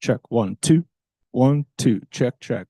Check. 1, 2. 1, 2. Check, check.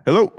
Hello.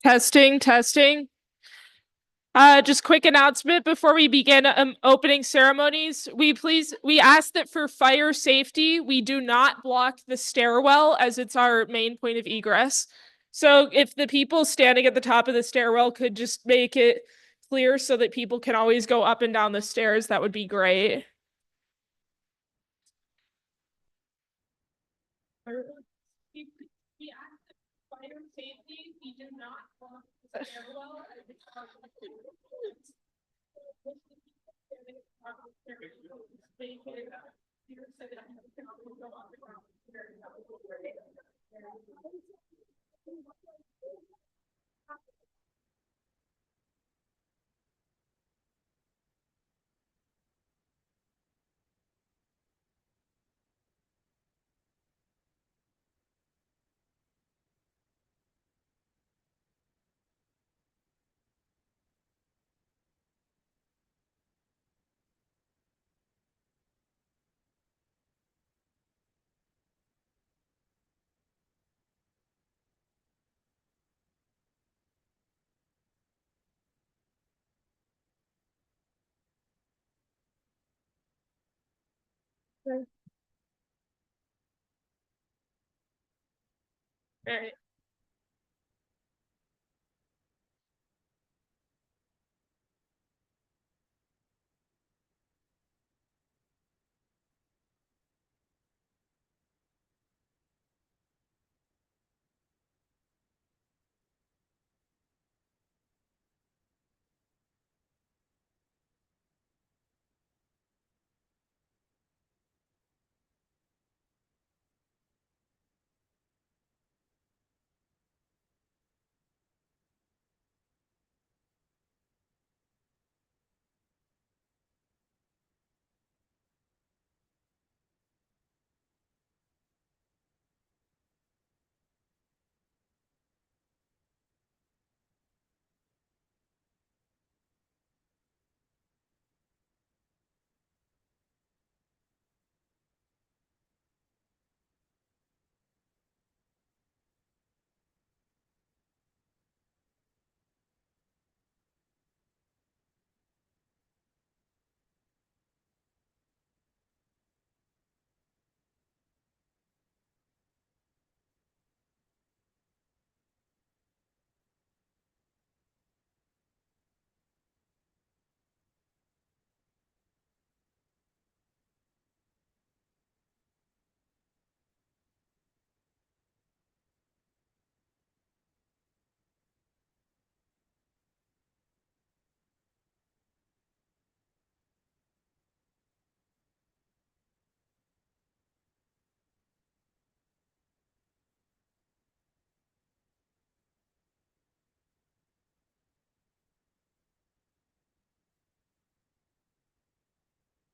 Testing, testing. Just quick announcement before we begin opening ceremonies. We ask that for fire safety, we do not block the stairwell as it's our main point of egress. So if the people standing at the top of the stairwell could just make it clear so that people can always go up and down the stairs, that would be great. We ask that for fire safety, we do not block the stairwell as it's our Right.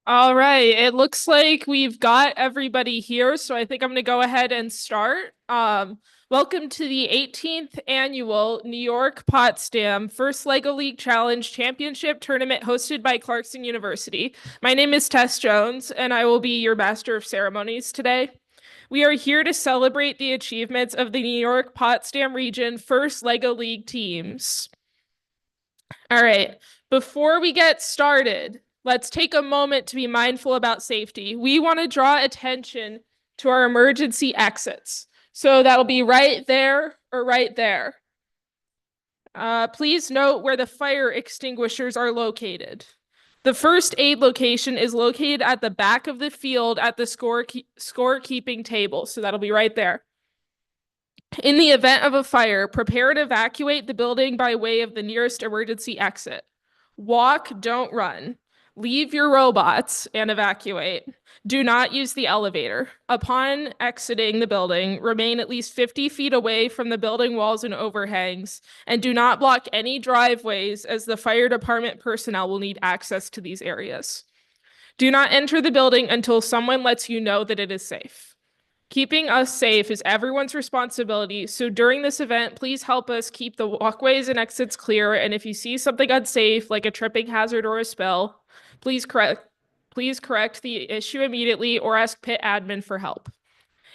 All right. It looks like we've got everybody here, so I think I'm going to go ahead and start. Welcome to the 18th annual New York Potsdam First Lego League Challenge Championship Tournament hosted by Clarkson University. My name is Tess Jones, and I will be your Master of Ceremonies today. We are here to celebrate the achievements of the New York Potsdam region First Lego League teams. All right. Before we get started, let's take a moment to be mindful about safety. We want to draw attention to our emergency exits. So that'll be right there or right there. Please note where the fire extinguishers are located. The first aid location is located at the back of the field at the scorekeeping table. So that'll be right there. In the event of a fire, prepare to evacuate the building by way of the nearest emergency exit. Walk, don't run. Leave your robots and evacuate. Do not use the elevator. Upon exiting the building, remain at least 50 feet away from the building walls and overhangs, and do not block any driveways as the fire department personnel will need access to these areas. Do not enter the building until someone lets you know that it is safe. Keeping us safe is everyone's responsibility, so during this event, please help us keep the walkways and exits clear, and if you see something unsafe, like a tripping hazard or a spill, please correct the issue immediately or ask pit admin for help.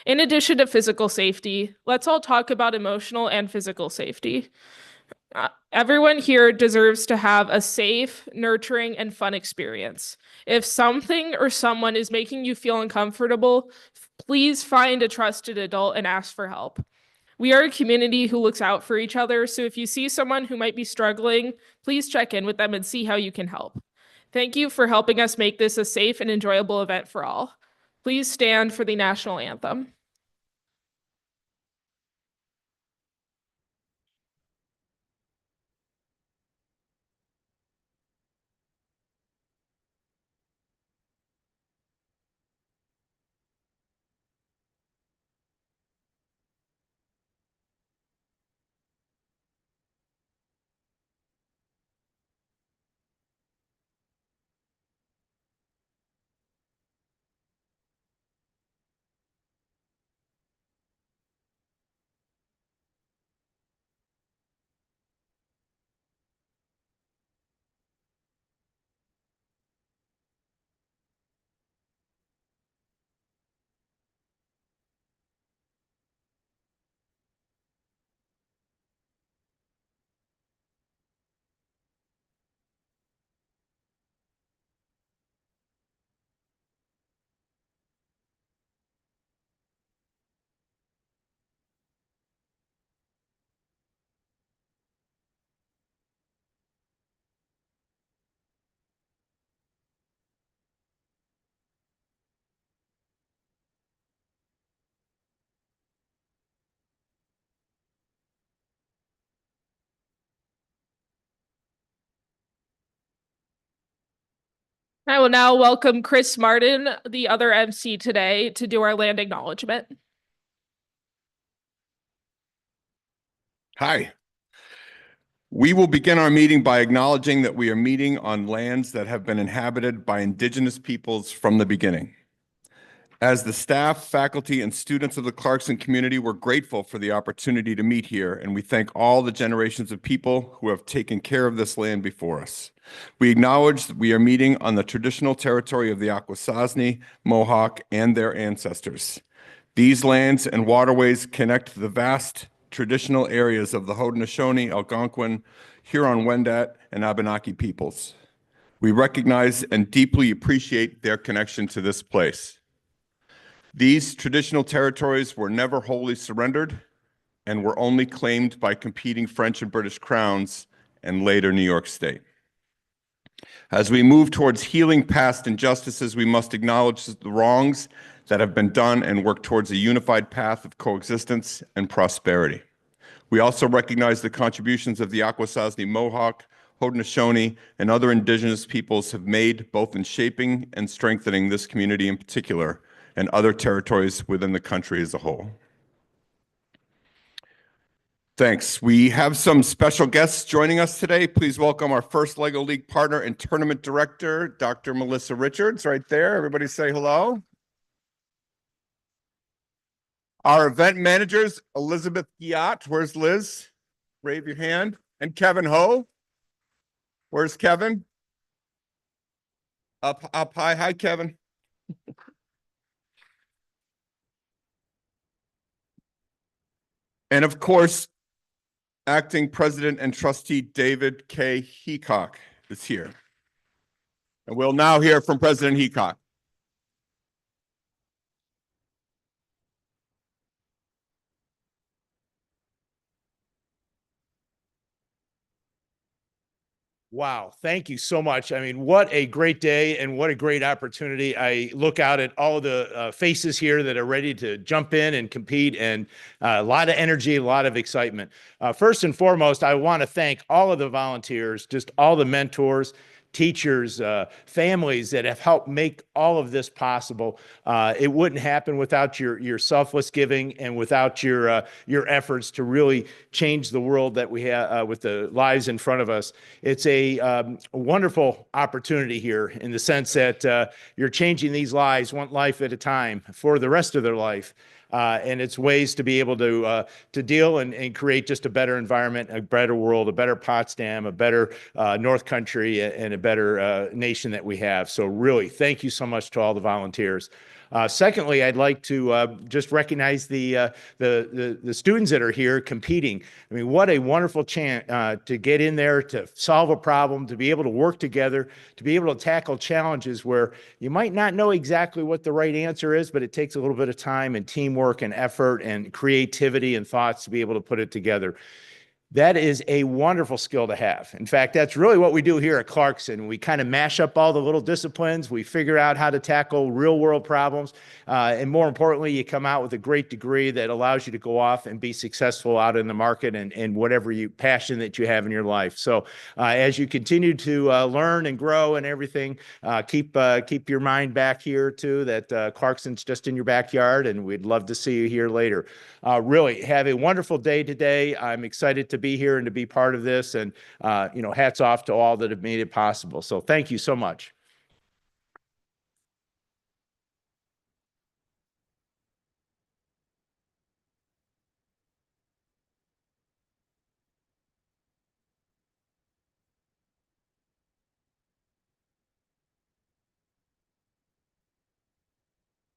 In addition to physical safety, let's all talk about emotional and physical safety. Everyone here deserves to have a safe, nurturing, and fun experience. If something or someone is making you feel uncomfortable, please find a trusted adult and ask for help. We are a community who looks out for each other, so if you see someone who might be struggling, please check in with them and see how you can help. Thank you for helping us make this a safe and enjoyable event for all. Please stand for the national anthem. I will now welcome Chris Martin, the other MC today, to do our land acknowledgement. Hi. We will begin our meeting by acknowledging that we are meeting on lands that have been inhabited by indigenous peoples from the beginning. As the staff, faculty, and students of the Clarkson community, we're grateful for the opportunity to meet here, and we thank all the generations of people who have taken care of this land before us. We acknowledge that we are meeting on the traditional territory of the Akwesasne, Mohawk, and their ancestors. These lands and waterways connect the vast traditional areas of the Haudenosaunee, Algonquin, Huron-Wendat, and Abenaki peoples. We recognize and deeply appreciate their connection to this place. These traditional territories were never wholly surrendered and were only claimed by competing French and British crowns and later New York State. As we move towards healing past injustices, we must acknowledge the wrongs that have been done and work towards a unified path of coexistence and prosperity. We also recognize the contributions of the Akwesasne Mohawk, Haudenosaunee, and other indigenous peoples have made both in shaping and strengthening this community in particular and other territories within the country as a whole. Thanks. We have some special guests joining us today. Please welcome our first LEGO League partner and tournament director, Dr. Melissa Richards, right there. Everybody say hello. Our event managers, Elizabeth Giat. Where's Liz? Wave your hand. And Kevin Ho. Where's Kevin? Up high. Hi, Kevin. And of course, Acting President and Trustee David K. Heacock is here. And we'll now hear from President Heacock. Wow, thank you so much. I mean, what a great day and what a great opportunity. I look out at all of the faces here that are ready to jump in and compete, and a lot of energy, a lot of excitement. First and foremost, I want to thank all of the volunteers, just all the mentors, teachers, families that have helped make all of this possible. It wouldn't happen without your selfless giving and without your efforts to really change the world that we have with the lives in front of us. It's a wonderful opportunity here in the sense that you're changing these lives one life at a time for the rest of their life. And it's ways to be able to deal and create just a better environment, a better world, a better Potsdam, a better North Country, and a better nation that we have. So really, thank you so much to all the volunteers. Secondly, I'd like to just recognize the students that are here competing. I mean, what a wonderful chance to get in there, to solve a problem, to be able to work together, to be able to tackle challenges where you might not know exactly what the right answer is, but it takes a little bit of time and teamwork and effort and creativity and thoughts to be able to put it together. That is a wonderful skill to have. In fact, that's really what we do here at Clarkson. We kind of mash up all the little disciplines. We figure out how to tackle real world problems. And more importantly, you come out with a great degree that allows you to go off and be successful out in the market and whatever passion that you have in your life. So as you continue to learn and grow and everything, keep your mind back here too, that Clarkson's just in your backyard, and we'd love to see you here later. Really have a wonderful day today. I'm excited to be here and to be part of this, and hats off to all that have made it possible. So thank you so much.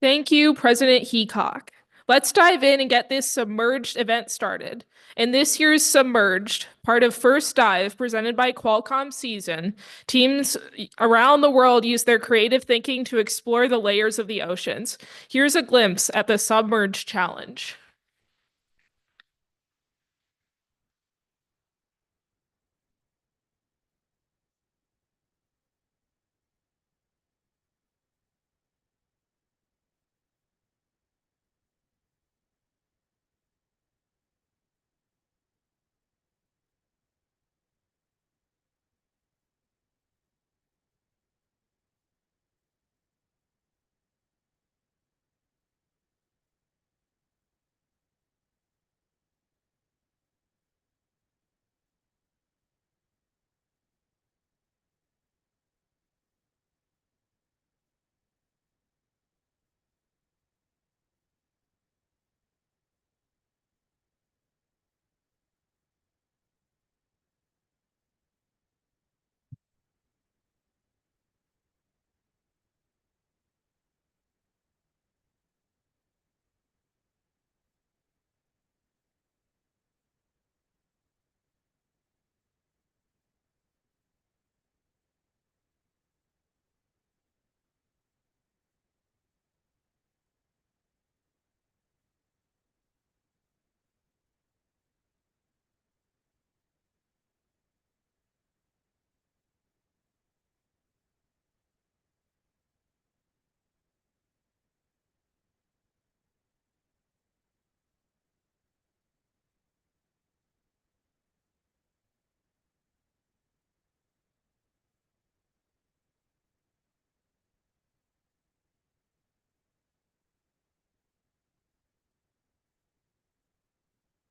Thank you, President Heacock. Let's dive in and get this Submerged event started. In this year's Submerged, part of First Dive presented by Qualcomm Season, teams around the world use their creative thinking to explore the layers of the oceans. Here's a glimpse at the Submerged Challenge.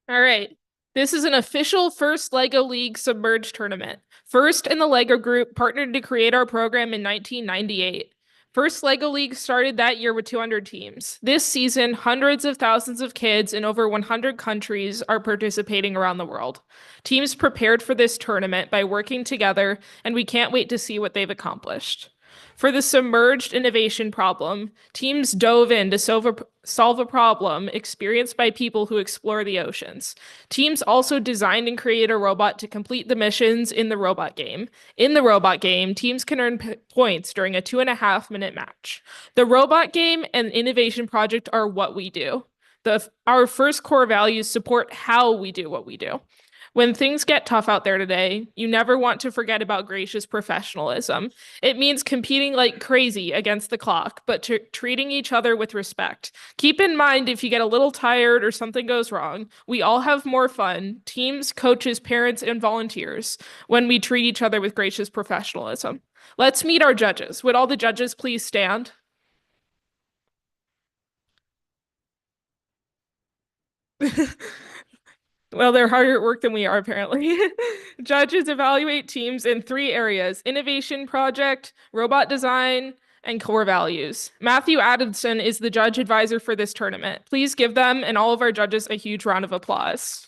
All right. This is an official first LEGO League Submerged tournament. First in the LEGO Group partnered to create our program in 1998. First LEGO League started that year with 200 teams. This season, hundreds of thousands of kids in over 100 countries are participating around the world. Teams prepared for this tournament by working together, and we can't wait to see what they've accomplished. For the submerged innovation problem, teams dove in to solve a problem experienced by people who explore the oceans. Teams also designed and created a robot to complete the missions in the robot game. In the robot game, teams can earn points during a 2.5-minute match. The robot game and innovation project are what we do. Our first core values support how we do what we do. When things get tough out there today, you never want to forget about gracious professionalism. It means competing like crazy against the clock, but treating each other with respect. Keep in mind if you get a little tired or something goes wrong, we all have more fun, teams, coaches, parents, and volunteers, when we treat each other with gracious professionalism. Let's meet our judges. Would all the judges please stand? Well, they're harder at work than we are, apparently. Judges evaluate teams in 3 areas: innovation project, robot design, and core values. Matthew Adamson is the judge advisor for this tournament. Please give them and all of our judges a huge round of applause.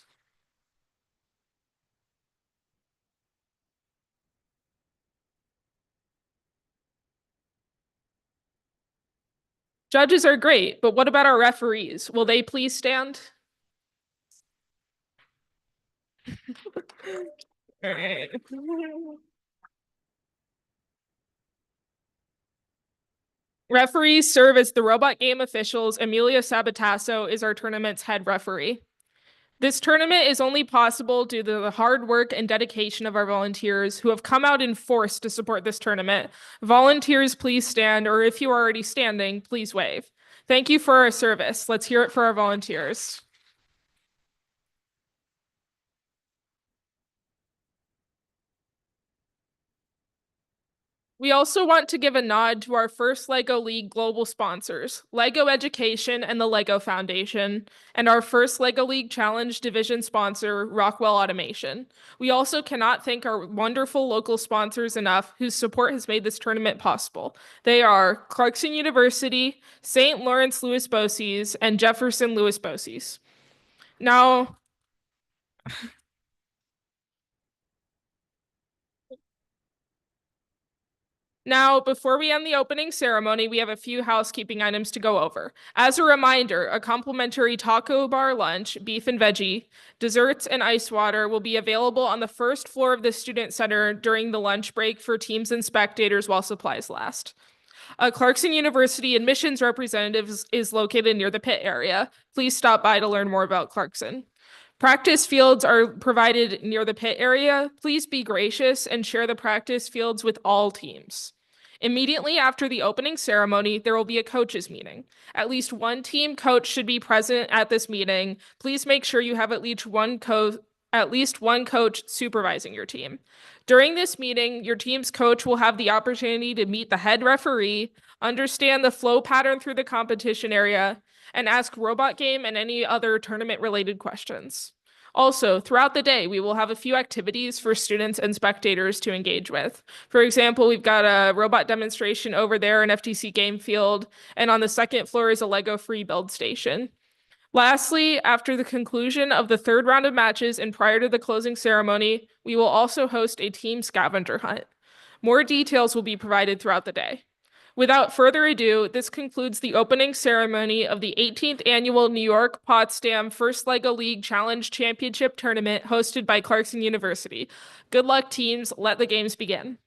Judges are great, but what about our referees? Will they please stand? Referees serve as the robot game officials. Emilia Sabatasso is our tournament's head referee. This tournament is only possible due to the hard work and dedication of our volunteers who have come out in force to support this tournament. Volunteers, please stand, or if you are already standing, please wave. Thank you for our service. Let's hear it for our volunteers. We also want to give a nod to our first LEGO League global sponsors, LEGO Education and the LEGO Foundation, and our first LEGO League Challenge division sponsor, Rockwell Automation. We also cannot thank our wonderful local sponsors enough whose support has made this tournament possible. They are Clarkson University, St. Lawrence Louis Bosse's, and Jefferson Louis Bosse's. Now, before we end the opening ceremony, we have a few housekeeping items to go over. As a reminder, a complimentary taco bar lunch, beef and veggie, desserts, and ice water will be available on the first floor of the Student Center during the lunch break for teams and spectators while supplies last. A Clarkson University admissions representative is located near the pit area. Please stop by to learn more about Clarkson. Practice fields are provided near the pit area. Please be gracious and share the practice fields with all teams. Immediately after the opening ceremony, there will be a coaches meeting. At least one team coach should be present at this meeting. Please make sure you have at least one coach supervising your team. During this meeting, your team's coach will have the opportunity to meet the head referee, understand the flow pattern through the competition area, and ask robot game and any other tournament-related questions. Also, throughout the day, we will have a few activities for students and spectators to engage with. For example, we've got a robot demonstration over there in FTC Game Field, and on the second floor is a LEGO free build station. Lastly, after the conclusion of the third round of matches and prior to the closing ceremony, we will also host a team scavenger hunt. More details will be provided throughout the day. Without further ado, this concludes the opening ceremony of the 18th Annual New York Potsdam First LEGO League Challenge Championship Tournament hosted by Clarkson University. Good luck, teams. Let the games begin.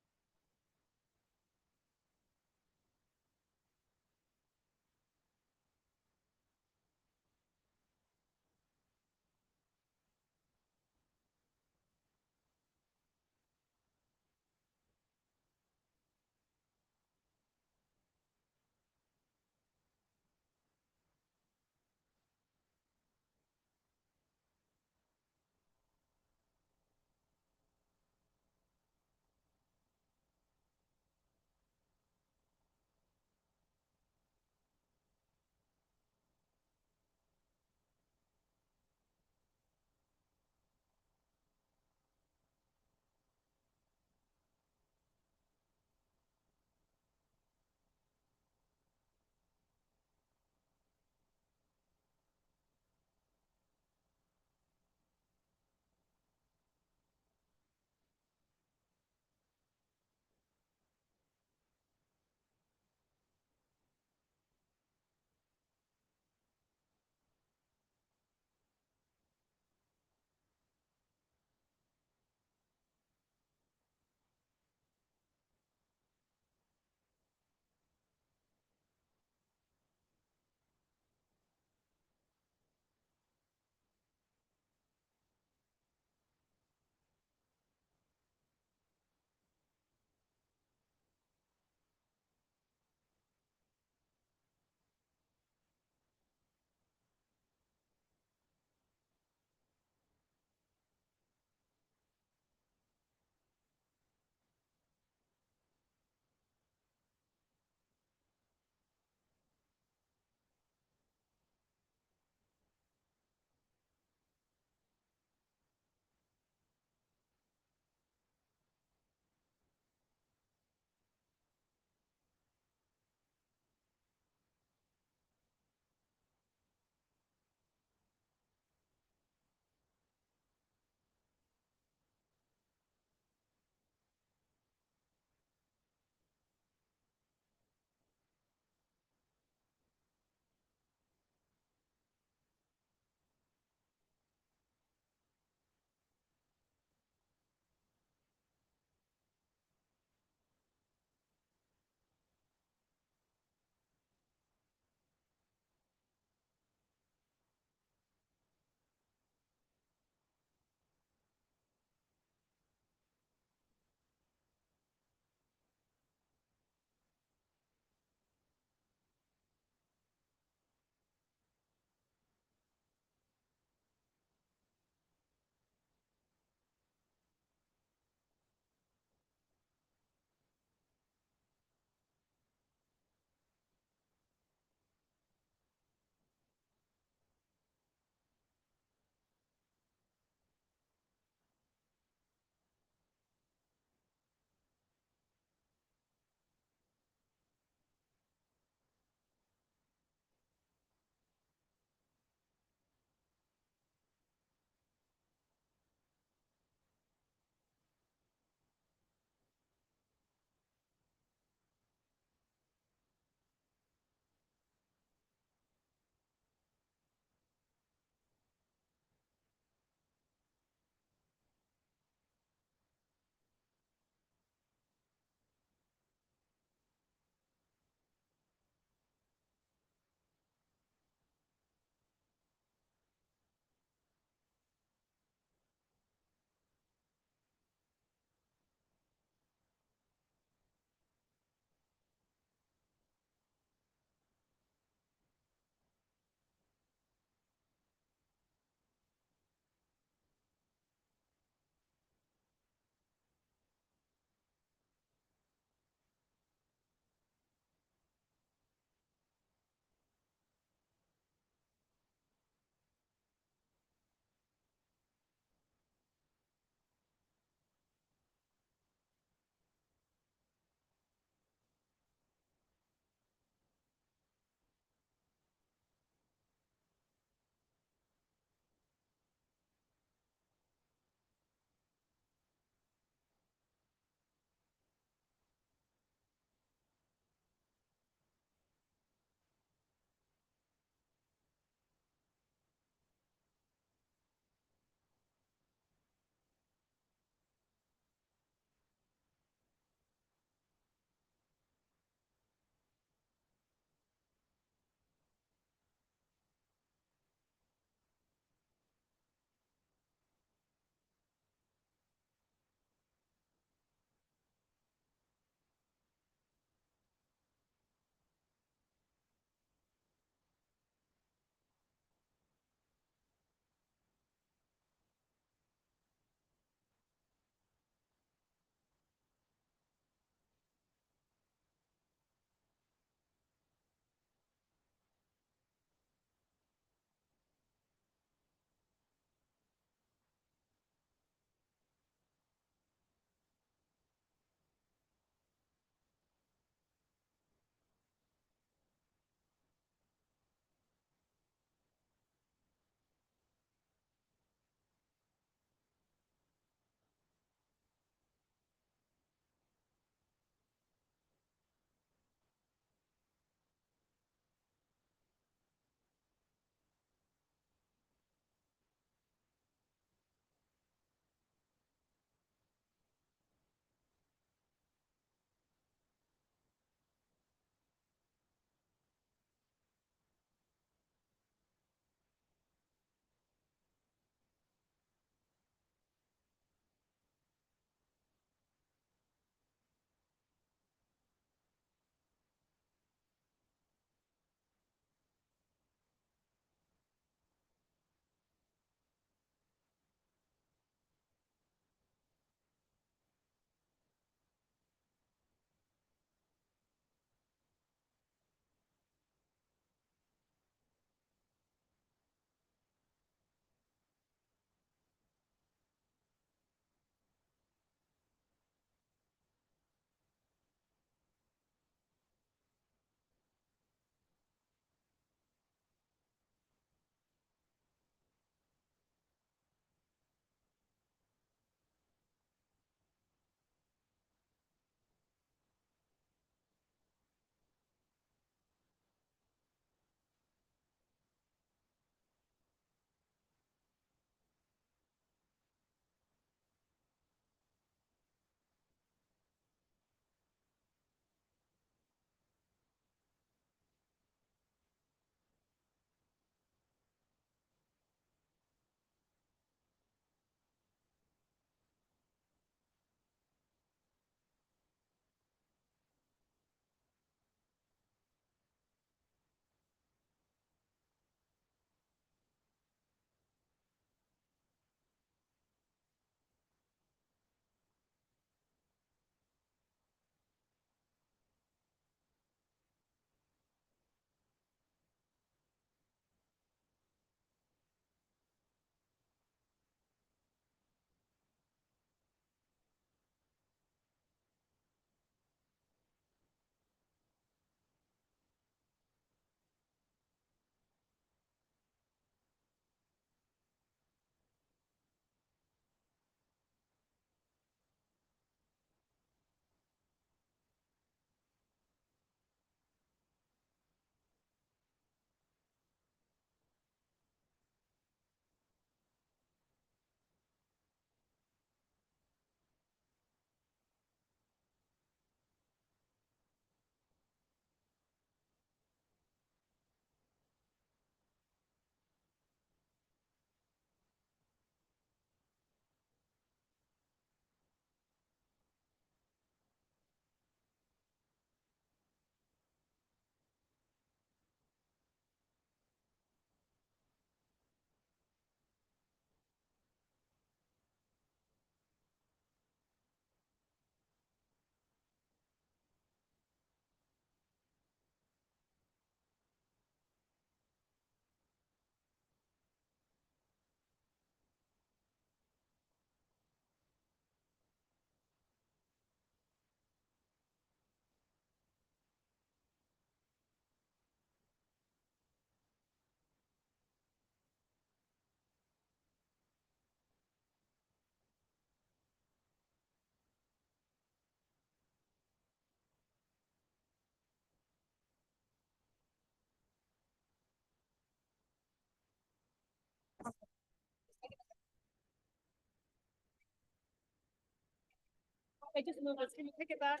I just moved it. Can you pick it back?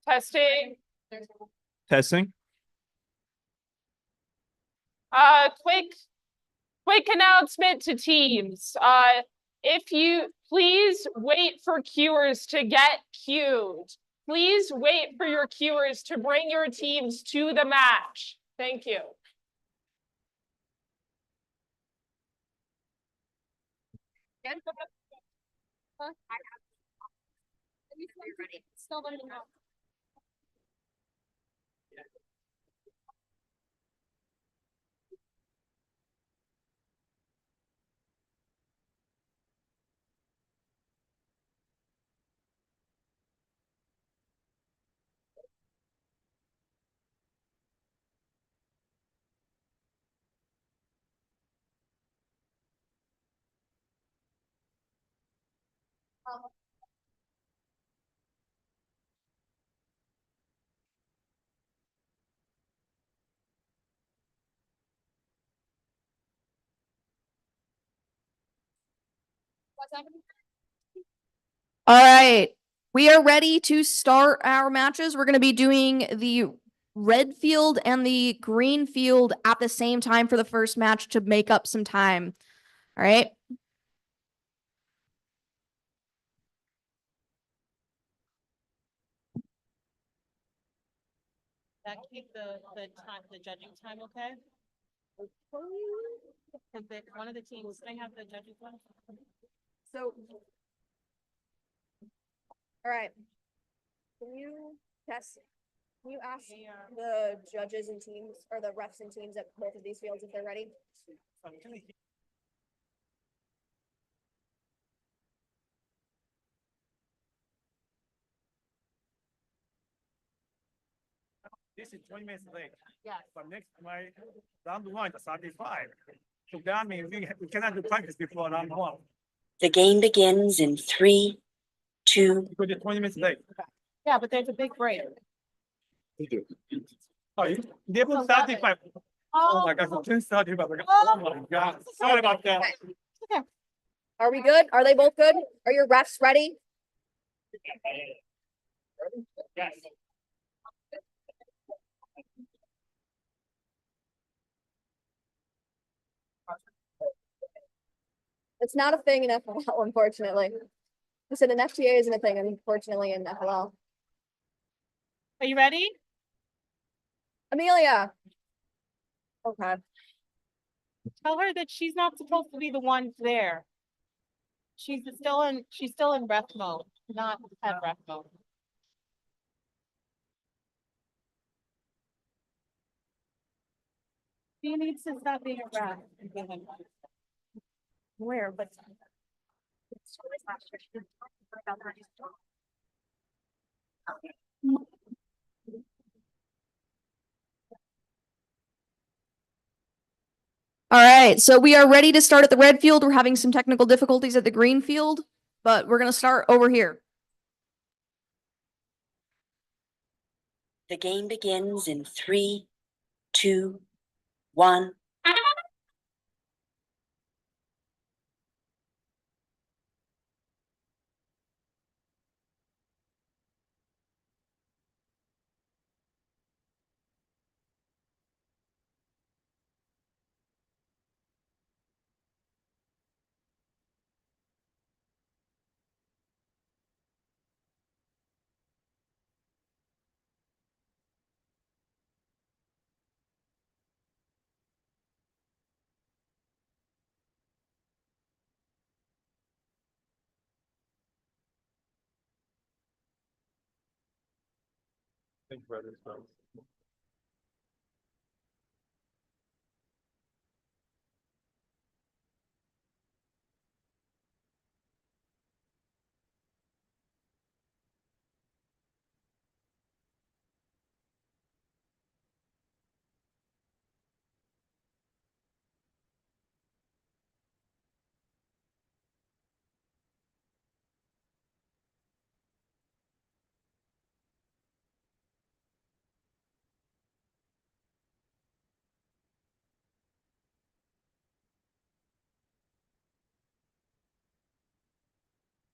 Testing. Testing. Quick announcement to teams. If you please wait for cuers to get queued. Please wait for your cuers to bring your teams to the match. Thank you. Still letting me know. What's happening? All right, we are ready to start our matches. We're going to be doing the red field and the green field at the same time for the first match to make up some time. All right. That keep the time, the judging time, okay? Because one of the teams, they have the judging time. So, all right. Can you test? Can you ask the judges and teams or the refs and teams at both of these fields if they're ready? This is 20 minutes late. Yes. But next my round one is 35. So that means we cannot do practice before round one. The game begins in 3, 2. Because it's 20 minutes late. Yeah, but there's a big break. Oh, they put 35. Oh my God, 10:35. Oh my God. Sorry about that. Are we good? Are they both good? Are your refs ready? Yes. It's not a thing in FLL, unfortunately. I said an FTA isn't a thing, unfortunately, in FLL. Are you ready? Amelia. Okay. Tell her that she's not supposed to be the one there. She's still in ref mode, not head ref mode. She needs to stop being a ref. Where, but. All right, so we are ready to start at the red field. We're having some technical difficulties at the green field, but we're going to start over here. The game begins in 3, 2, 1. Thank you, brother.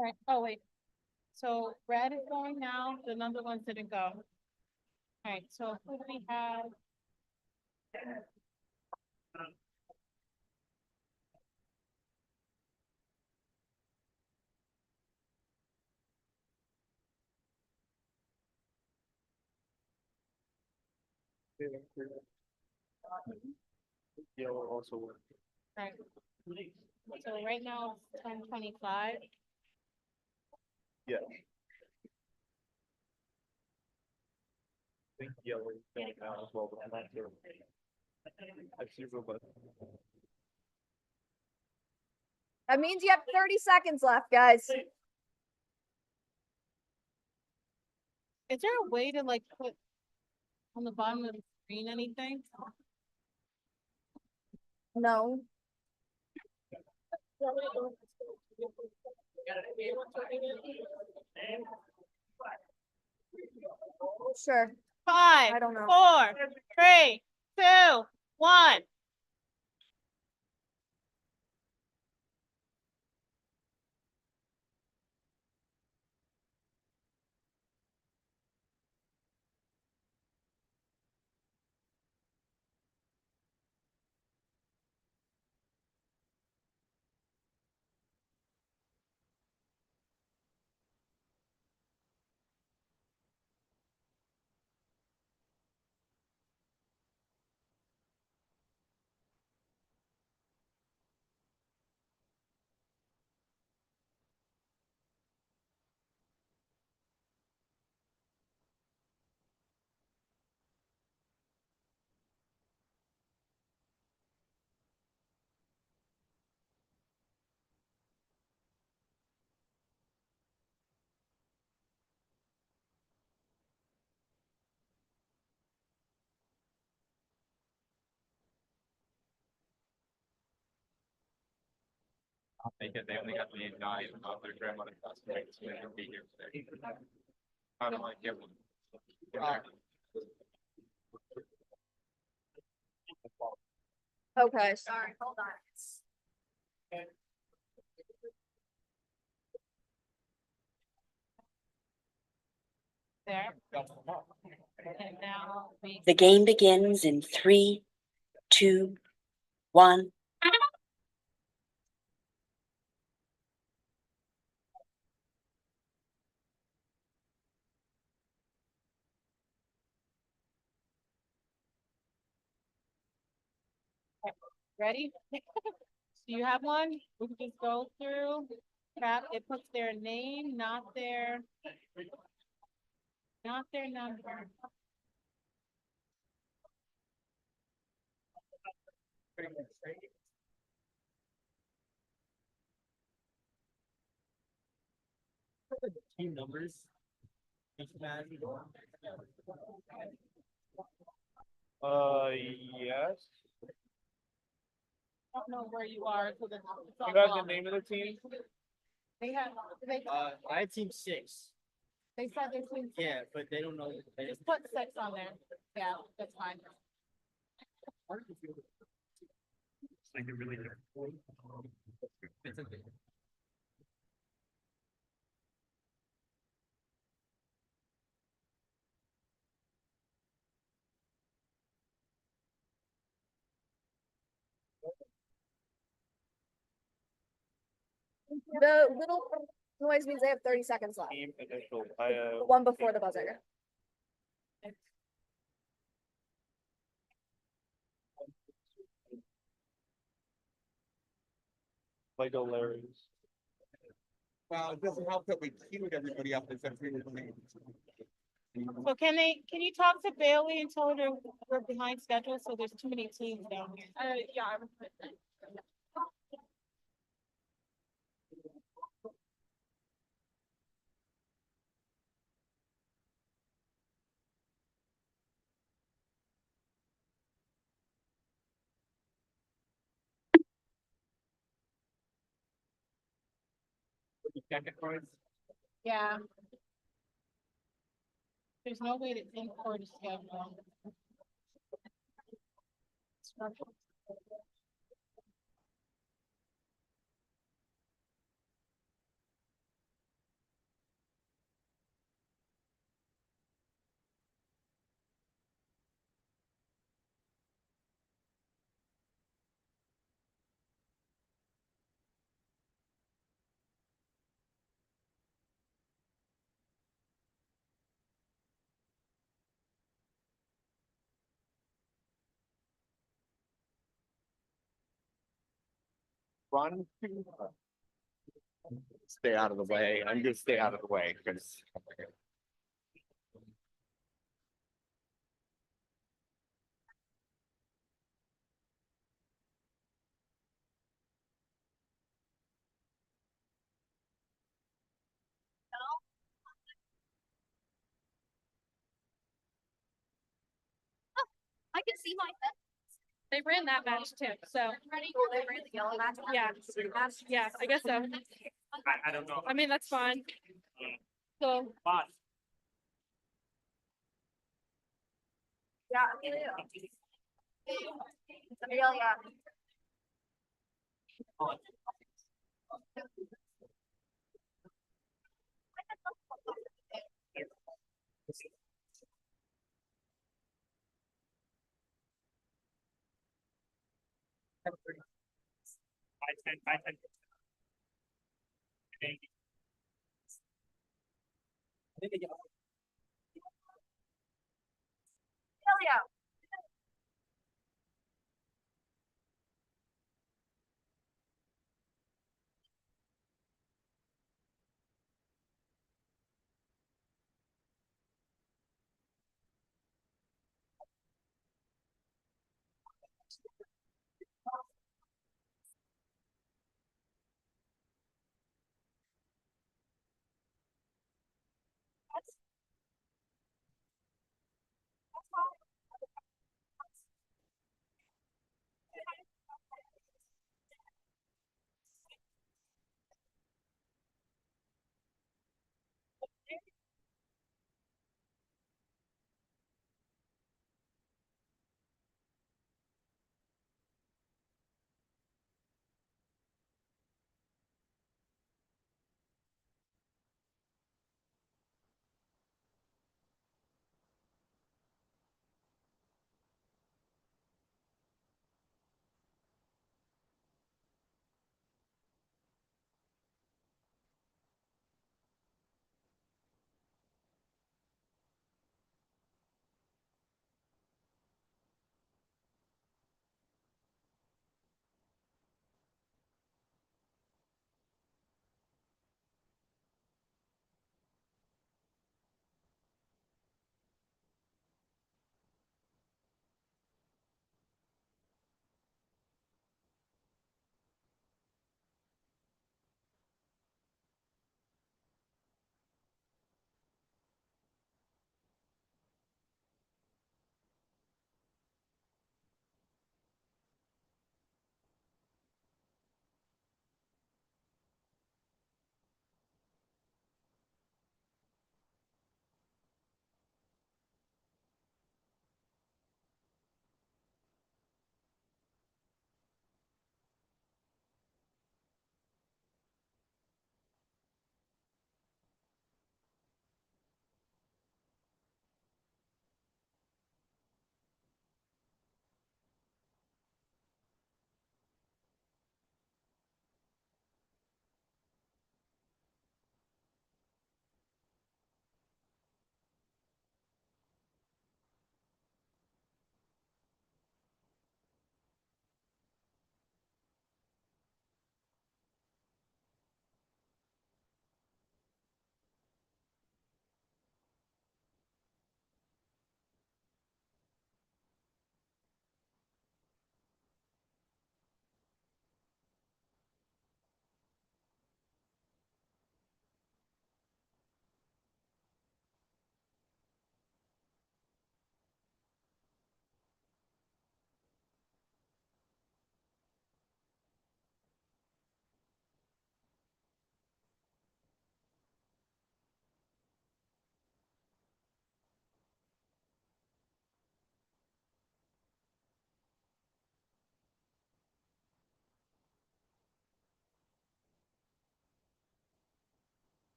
All right. Oh, wait. So red is going now, the number ones didn't go. Alright, so who do we have? Yellow also works. Right. So right now it's 10:25. Yeah. I think yellow is going now as well, but I'm not sure. I see robot. That means you have 30 seconds left, guys. Is there a way to like put on the bottom of the screen anything? No. Sure. Five, I don't know. 4, 3, 2, 1. They only got the guy about their grandmother passed away, so they can be here today. How do I get one? Okay, sorry, hold on. There. And now we. The game begins in 3, 2, 1. Ready? Do you have one? We can just go through. Tap, it puts their name, not their number. Team numbers. Yes. Don't know where you are, so then. You got the name of the team? They have, I had team 6. they said there's been, Yeah, but they don't know. They just put 6 on there. Yeah, that's fine. Like a really. The little noise means they have 30 seconds left. Team initial. The one before the buzzer. Lego Larry's. Well, it doesn't help that we queued everybody up as if we were doing. So can you talk to Bailey and tell her we're behind schedule, so there's too many teams down here? Yeah. Yeah. There's no way to import a schedule. run. Stay out of the way. I'm gonna stay out of the way because. I can see my. They ran that match too, so They ran the yellow match. yeah, yeah, I guess so. I don't know. I mean, that's fine. So But Yeah. Yeah. I can. Yeah.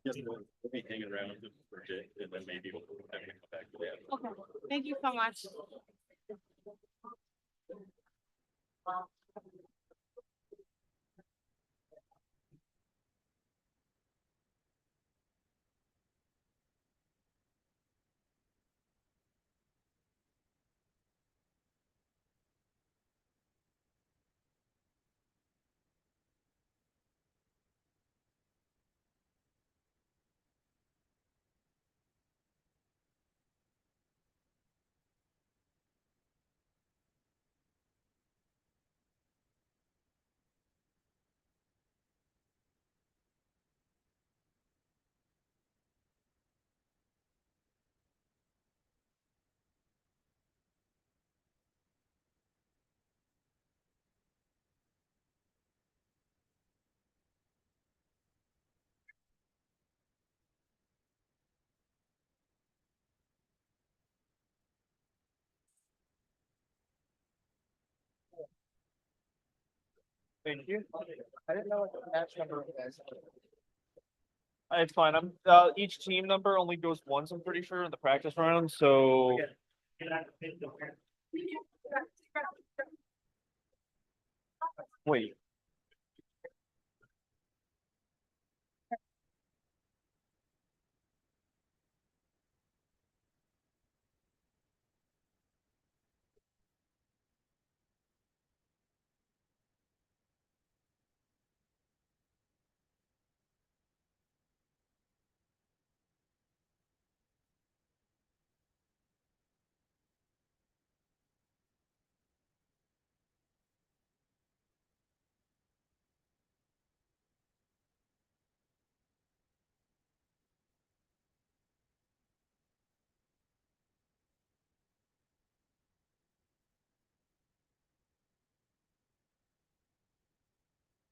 Yes, we'll be hanging around for a bit, and then maybe we'll come back to that. Okay, thank you so much. 'Thank you. I didn't know what the match number was. It's fine. Each team number only goes once, I'm pretty sure, in the practice round, so. Wait.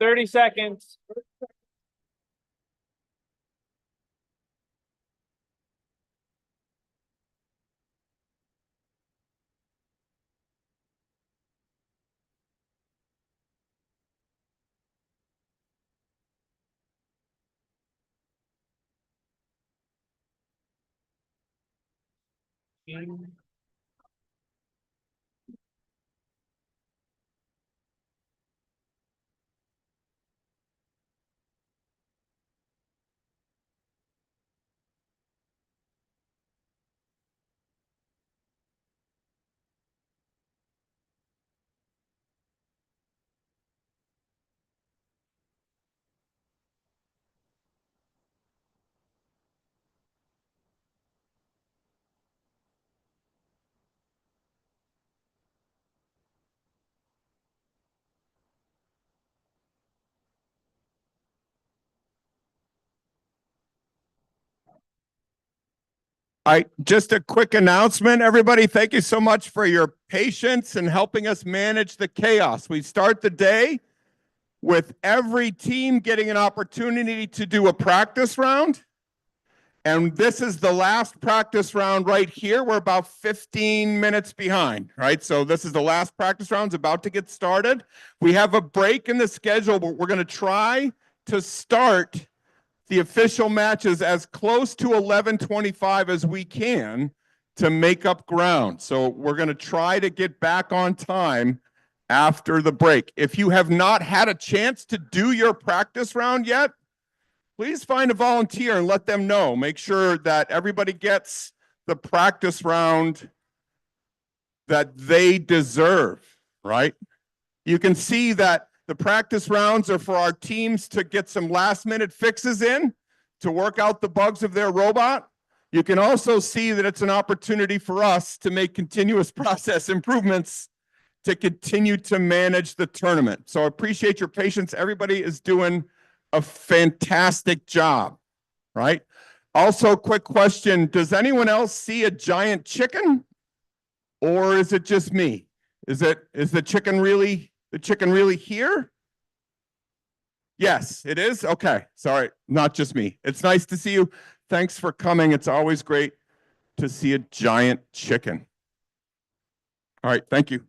$30. All right, just a quick announcement, everybody. Thank you so much for your patience and helping us manage the chaos. We start the day with every team getting an opportunity to do a practice round. And this is the last practice round right here. We're about 15 minutes behind, right? So this is the last practice round. It's about to get started. We have a break in the schedule, but we're going to try to start the official matches as close to 11:25 as we can to make up ground. So we're going to try to get back on time after the break. If you have not had a chance to do your practice round yet, please find a volunteer and let them know. Make sure that everybody gets the practice round that they deserve, right? You can see that the practice rounds are for our teams to get some last minute fixes in to work out the bugs of their robot. You can also see that it's an opportunity for us to make continuous process improvements to continue to manage the tournament. So I appreciate your patience. Everybody is doing a fantastic job, right? Also, quick question. Does anyone else see a giant chicken? Or is it just me? Is the chicken really here? Yes, it is. Okay. Sorry, not just me. It's nice to see you. Thanks for coming. It's always great to see a giant chicken. All right. Thank you.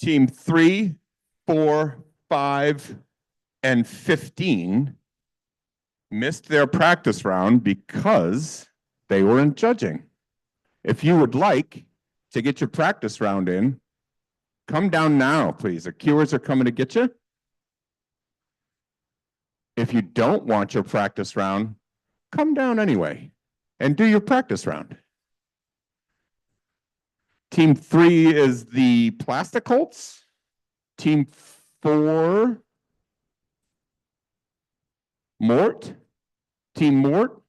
Team 3, 4, 5, and 15 missed their practice round because they weren't judging. If you would like to get your practice round in, come down now, please. The cuers are coming to get you. If you don't want your practice round, come down anyway and do your practice round. Team 3 is the plastic Colts. Team 4, Mort. Team Mort.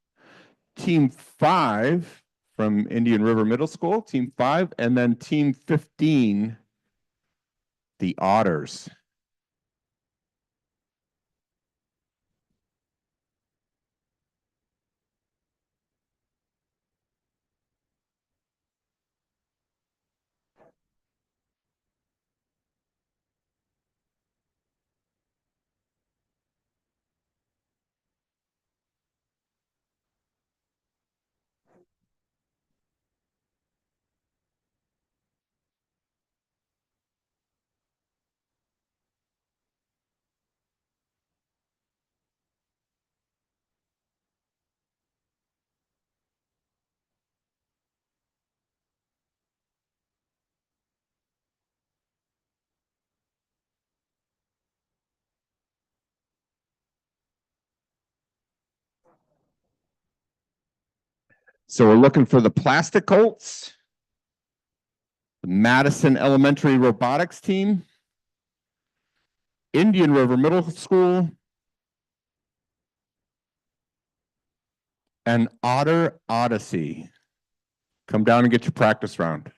Team 5 from Indian River Middle School. Team 5. And then Team 15, the Otters. So we're looking for the plastic Colts, the Madison Elementary Robotics team, Indian River Middle School, and Otter Odyssey. Come down and get your practice round.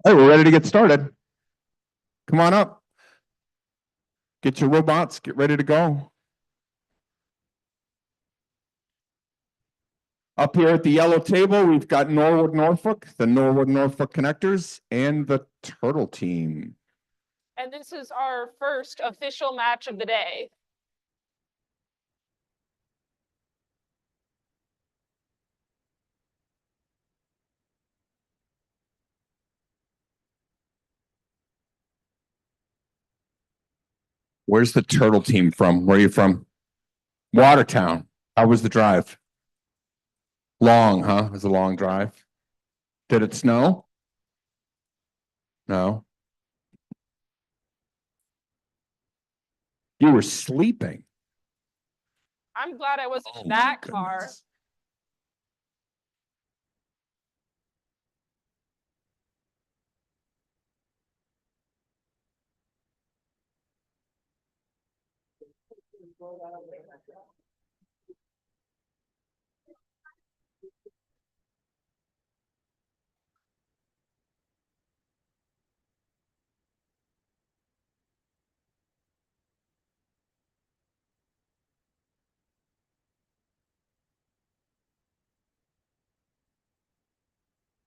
All right, we're ready to get started. Come on up. Get your robots, get ready to go. Up here at the yellow table, we've got Norwood Norfolk, the Norwood Norfolk Connectors, and the Turtle Team. And this is our first official match of the day. Where's the Turtle Team from? Where are you from? Watertown. How was the drive? Long, huh? It was a long drive. Did it snow? No. You were sleeping. I'm glad I wasn't Oh in my that car. goodness.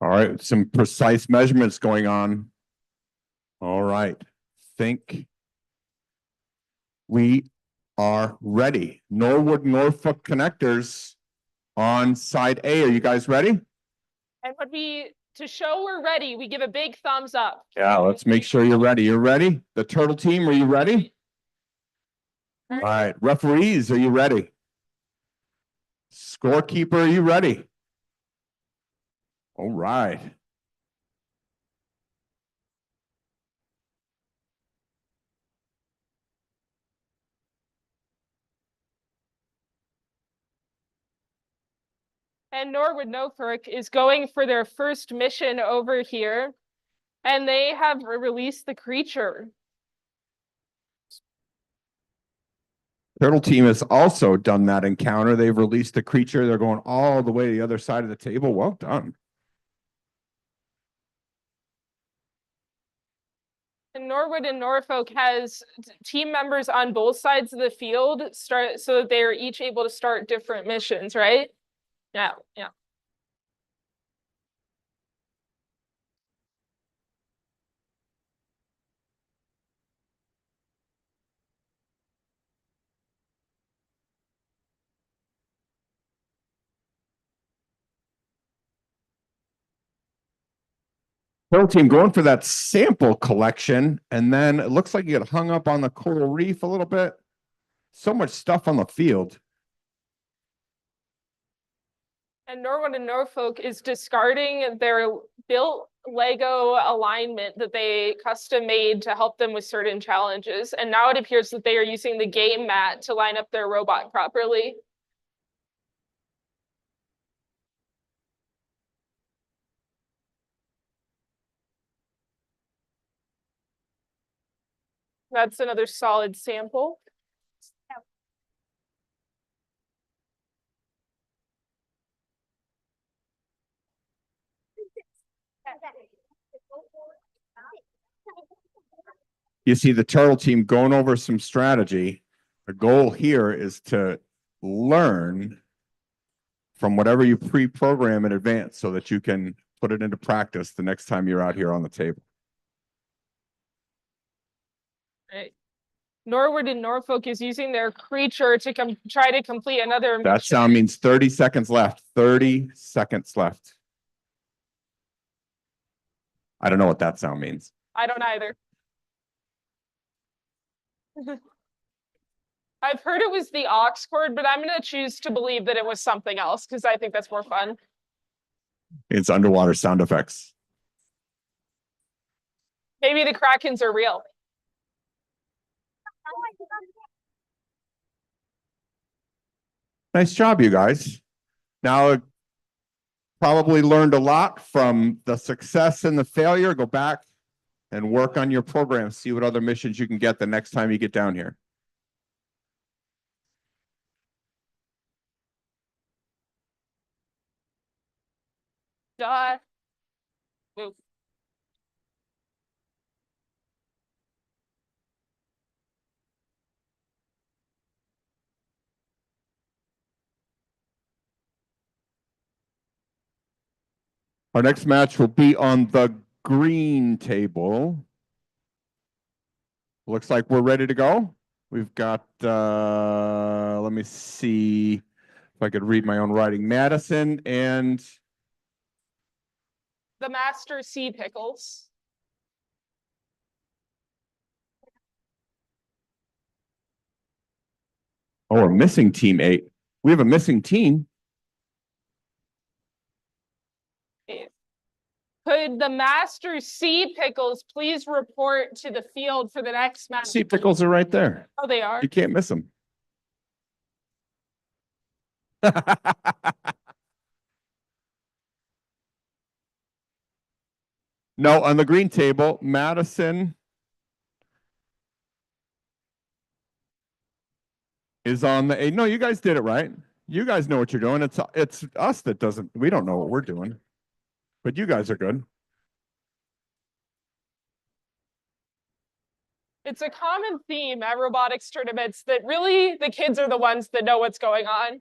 All right, some precise measurements going on. All right, think we are ready. Norwood Norfolk Connectors on side A. Are you guys ready? And to show we're ready, we give a big thumbs up. Yeah, let's make sure you're ready. You're ready? The Turtle Team, are you ready? All right, referees, are you ready? Scorekeeper, are you ready? All right. And Norwood Norfolk is going for their first mission over here. And they have released the creature. Turtle Team has also done that encounter. They've released the creature. They're going all the way to the other side of the table. Well done. And Norwood and Norfolk has team members on both sides of the field so that they are each able to start different missions, right? Yeah, yeah. Turtle Team going for that sample collection, and then it looks like you get hung up on the coral reef a little bit. So much stuff on the field. And Norwood and Norfolk is discarding their built Lego alignment that they custom made to help them with certain challenges. And now it appears that they are using the game mat to line up their robot properly. That's another solid sample. You see the Turtle Team going over some strategy. The goal here is to learn from whatever you pre-program in advance so that you can put it into practice the next time you're out here on the table. Right. Norwood and Norfolk is using their creature to try to complete another mission. That sound means 30 seconds left. 30 seconds left. I don't know what that sound means. I don't either. I've heard it was the aux cord, but I'm going to choose to believe that it was something else because I think that's more fun. It's underwater sound effects. Maybe the Krakens are real. Nice job, you guys. Now, probably learned a lot from the success and the failure. Go back and work on your program. See what other missions you can get the next time you get down here. Duh. Move. Our next match will be on the green table. Looks like we're ready to go. We've got, let me see if I could read my own writing. Madison and The Master Sea Pickles. oh, we're missing team 8. We have a missing team. Could the Master Sea Pickles please report to the field for the next match? Sea pickles are right there. Oh, they are. You can't miss them. No, on the green table, Madison is on the 8. No, you guys did it right. You guys know what you're doing. It's us that doesn't. We don't know what we're doing. But you guys are good. It's a common theme at robotics tournaments that really the kids are the ones that know what's going on.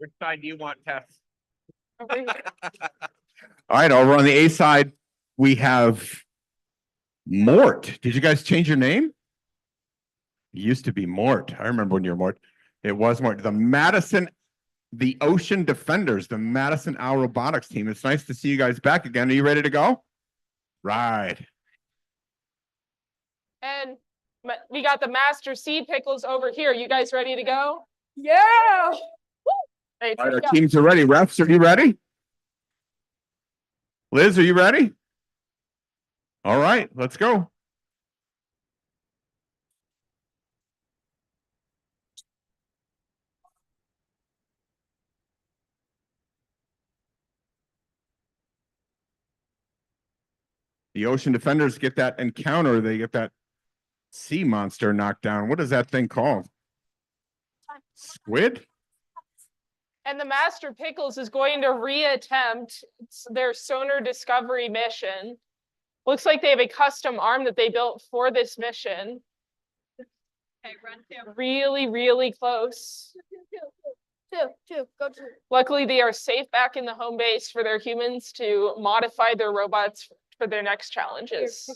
Which side do you want, Tess? Okay. All right, over on the A side, we have Mort. Did you guys change your name? It used to be Mort. I remember when you were Mort. It was Mort. The Ocean Defenders, the Madison Owl Robotics team. It's nice to see you guys back again. Are you ready to go? Right. And we got the Master Sea Pickles over here. You guys ready to go? Yeah. Hey, All right, our teams are ready. Refs, are you ready? Liz, are you ready? All right, let's go. The Ocean Defenders get that encounter. They get that sea monster knocked down. What is that thing called? Squid? And the Master Pickles is going to reattempt their sonar discovery mission. Looks like they have a custom arm that they built for this mission. Okay, run two. Really, really close. Two, go two. Luckily, they are safe back in the home base for their humans to modify their robots for their next challenges.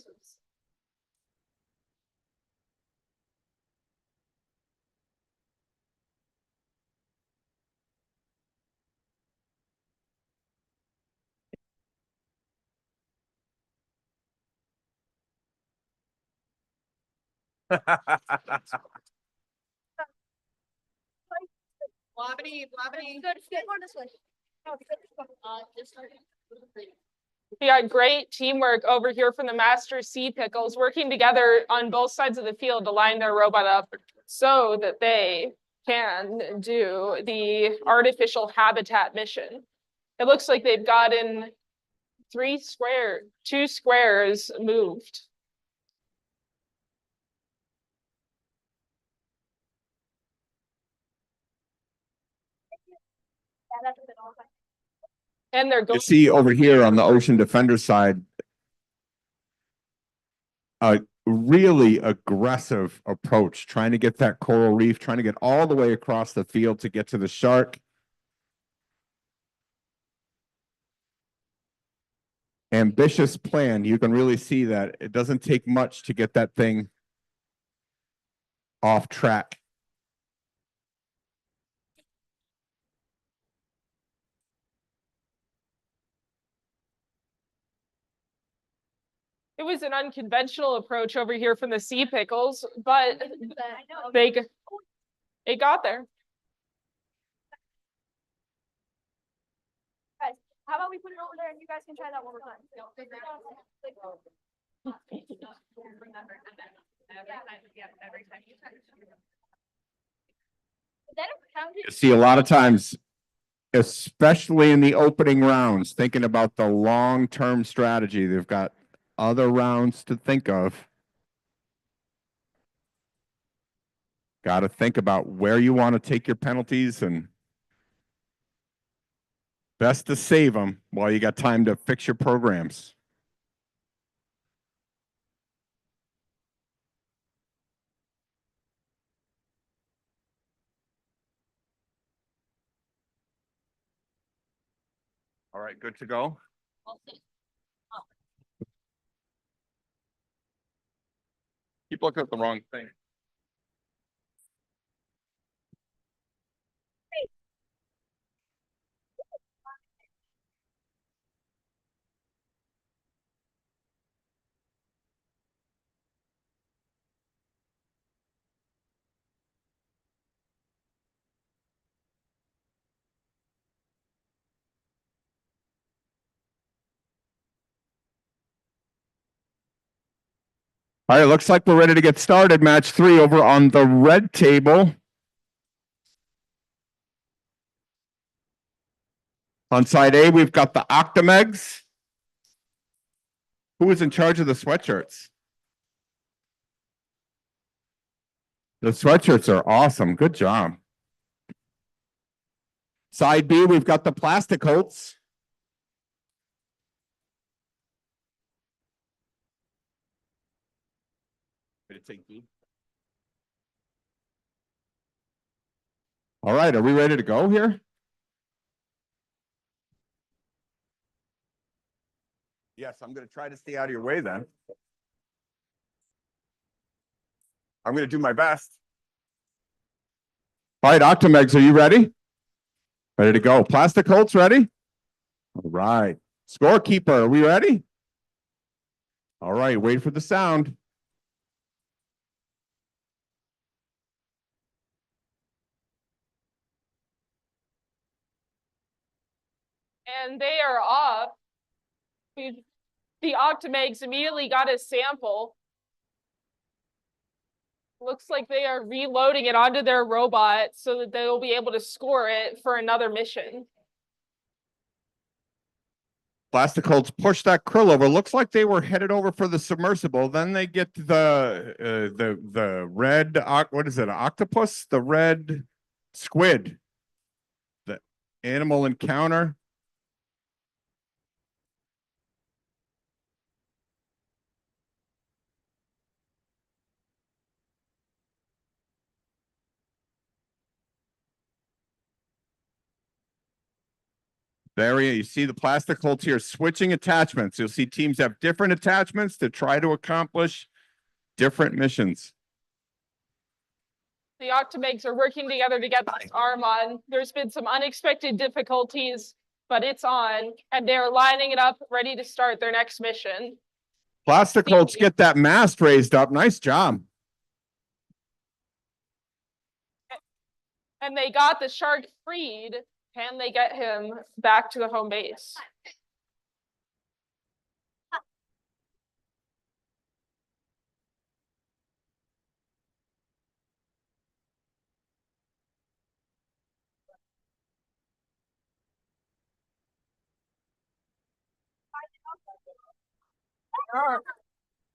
We got great teamwork over here from the Master Sea Pickles, working together on both sides of the field to line their robot up so that they can do the artificial habitat mission. It looks like they've gotten two squares moved. And they're You going. see over here on the Ocean Defender side, a really aggressive approach, trying to get that coral reef, trying to get all the way across the field to get to the shark. Ambitious plan. You can really see that it doesn't take much to get that thing off track. It was an unconventional approach over here from the Sea Pickles, but it got there. Guys, how about we put it over there and you guys can try that one more time? You see a lot of times, especially in the opening rounds, thinking about the long-term strategy. They've got other rounds to think of. Got to think about where you want to take your penalties and best to save them while you got time to fix your programs. All right, good to go. Keep looking at the wrong thing. All right, looks like we're ready to get started. Match 3 over on the red table. On side A, we've got the Octamegs. Who is in charge of the sweatshirts? The sweatshirts are awesome. Good job. Side B, we've got the Plastic Holts. All right, are we ready to go here? Yes, I'm going to try to stay out of your way then. I'm going to do my best. All right, Octamegs, are you ready? Ready to go. Plastic Holts ready? All right. Scorekeeper, are we ready? All right, wait for the sound. And they are off. The Octamegs immediately got a sample. Looks like they are reloading it onto their robot so that they'll be able to score it for another mission. Plastic Holts push that krill over. Looks like they were headed over for the submersible. Then they get the red, what is it, an octopus? The red squid. The animal encounter. There you see the Plastic Holts here switching attachments. You'll see teams have different attachments to try to accomplish different missions. The Octamegs are working together to get this arm on. There's been some unexpected difficulties, but it's on, and they're lining it up, ready to start their next mission. Plastic Holts get that mast raised up. Nice job. And they got the shark freed. Can they get him back to the home base?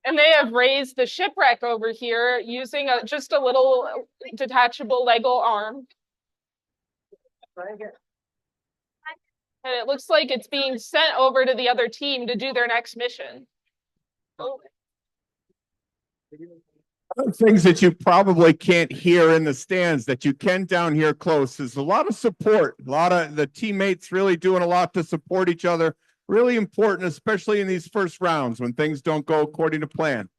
And they have raised the shipwreck over here using just a little detachable Lego arm. And it looks like it's being sent over to the other team to do their next mission. Oh. Things that you probably can't hear in the stands that you can down here close is a lot of support. A lot of the teammates really doing a lot to support each other. Really important, especially in these first rounds when things don't go according to plan.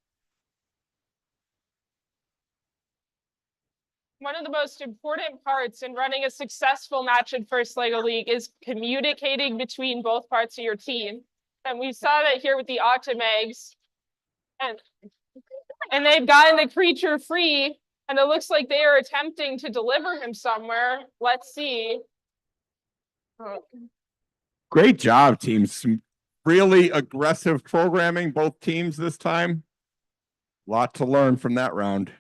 One of the most important parts in running a successful match in First LEGO League is communicating between both parts of your team. And we saw that here with the Octamegs. And they've gotten the creature free, and it looks like they are attempting to deliver him somewhere. Let's see. Great job, teams. Some really aggressive programming, both teams this time. A lot to learn from that round.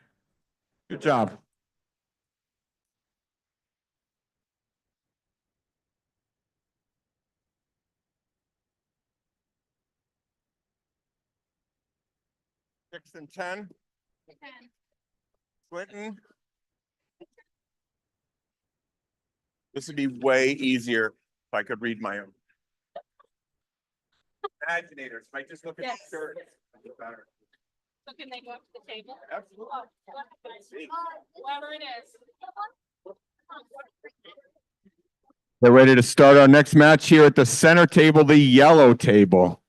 Good job. Six and 10. Clinton. This would be way easier if I could read my own. Imaginators, if I just look at Yes. the shirt. it's better. So can they go up to the table? Absolutely. Whoever it is. We're ready to start our next match here at the center table, the yellow table.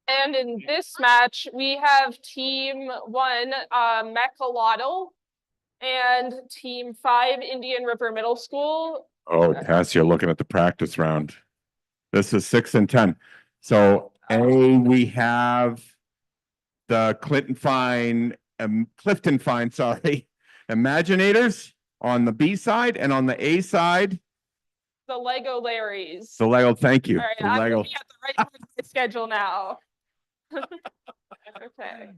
And in this match, we have team 1, Mechalotl, and team 5, Indian River Middle School. Oh, Tess, you're looking at the practice round. This is 6 and 10. So we have the Clifton Fine, sorry, Imaginators on the B side, and on the A side, The Lego Larrys. the Lego, thank you. All right, The I'm Lego. looking at the right part of the schedule now. Okay.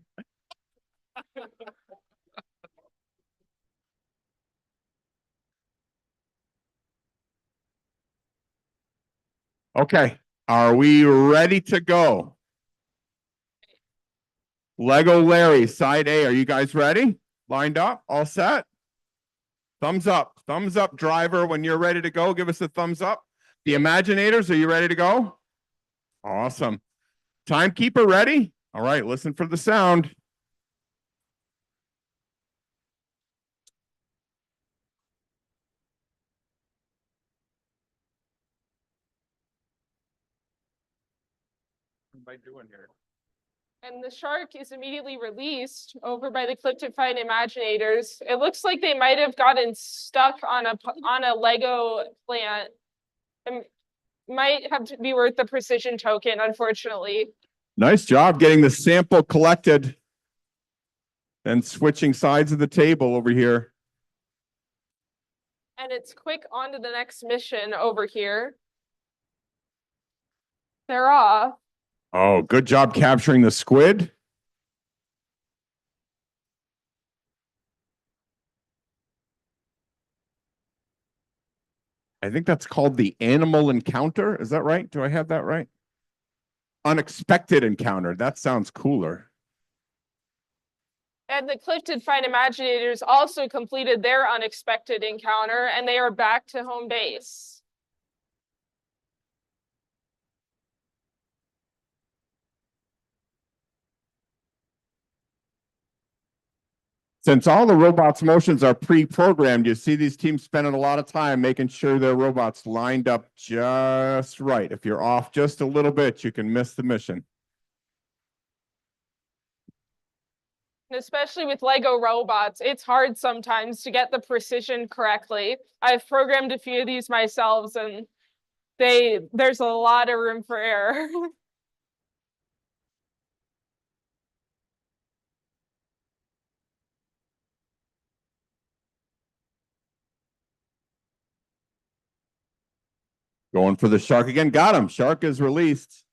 Okay, are we ready to go? Lego Larry, side A, are you guys ready? Lined up, all set? Thumbs up, driver, when you're ready to go, give us a thumbs up. The Imaginators, are you ready to go? Awesome. Timekeeper, ready? All right, listen for the sound. What am I doing here? And the shark is immediately released over by the Clifton Fine Imaginators. It looks like they might have gotten stuck on a Lego plant. It might have to be worth the precision token, unfortunately. Nice job getting the sample collected and switching sides of the table over here. And it's quick on to the next mission over here. They're off. Oh, good job capturing the squid. I think that's called the animal encounter. Is that right? Do I have that right? Unexpected encounter. That sounds cooler. And the Clifton Fine Imaginators also completed their unexpected encounter, and they are back to home base. Since all the robots' motions are pre-programmed, you see these teams spending a lot of time making sure their robots lined up just right. If you're off just a little bit, you can miss the mission. And especially with Lego robots, it's hard sometimes to get the precision correctly. I've programmed a few of these myself, and there's a lot of room for error. Going for the shark again. Got him. Shark is released.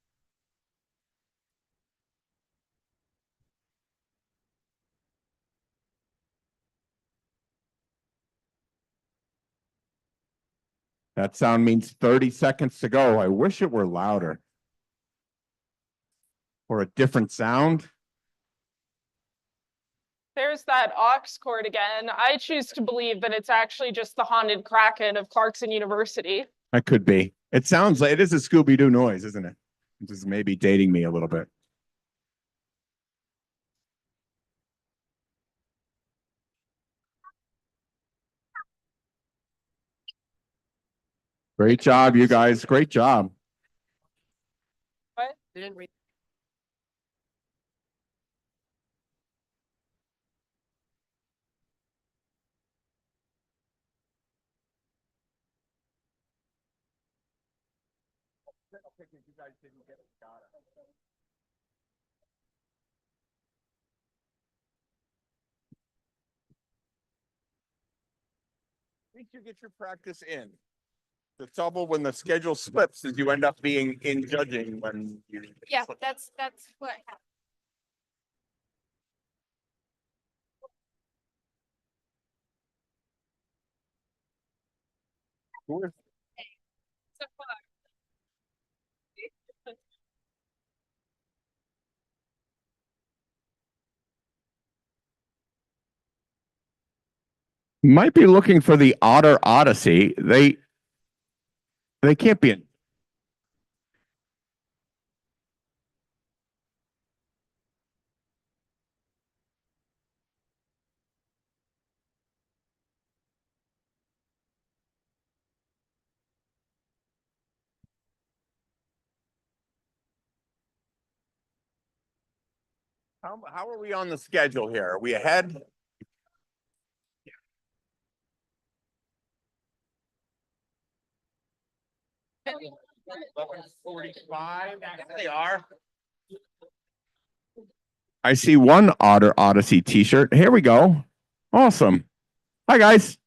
That sound means 30 seconds to go. I wish it were louder. Or a different sound. There's that aux cord again. I choose to believe that it's actually just the haunted Kraken of Clarkson University. That could be. It sounds like it is a Scooby-Doo noise, isn't it? This is maybe dating me a little bit. Great job, you guys. Great job. What? They didn't read. I think you get your practice in. The trouble when the schedule slips is you end up being in judging when you. Yeah, that's what happened. Who is- So far. Might be looking for the Otter Odyssey. They can't be in. How are we on the schedule here? Are we ahead? 11:45. They are. I see one Otter Odyssey t-shirt. Here we go. Awesome. Hi, guys.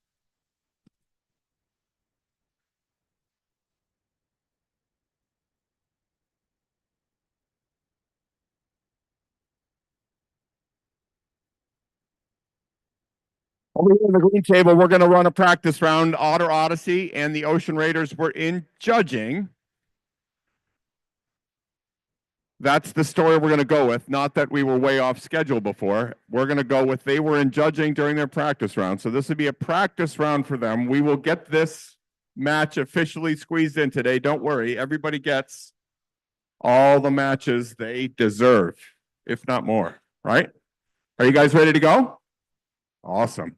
Over here on the green table, we're going to run a practice round. Otter Odyssey and the Ocean Raiders were in judging. That's the story we're going to go with. Not that we were way off schedule before. We're going to go with they were in judging during their practice round. So this would be a practice round for them. We will get this match officially squeezed in today. Don't worry. Everybody gets all the matches they deserve, if not more. Right? Are you guys ready to go? Awesome.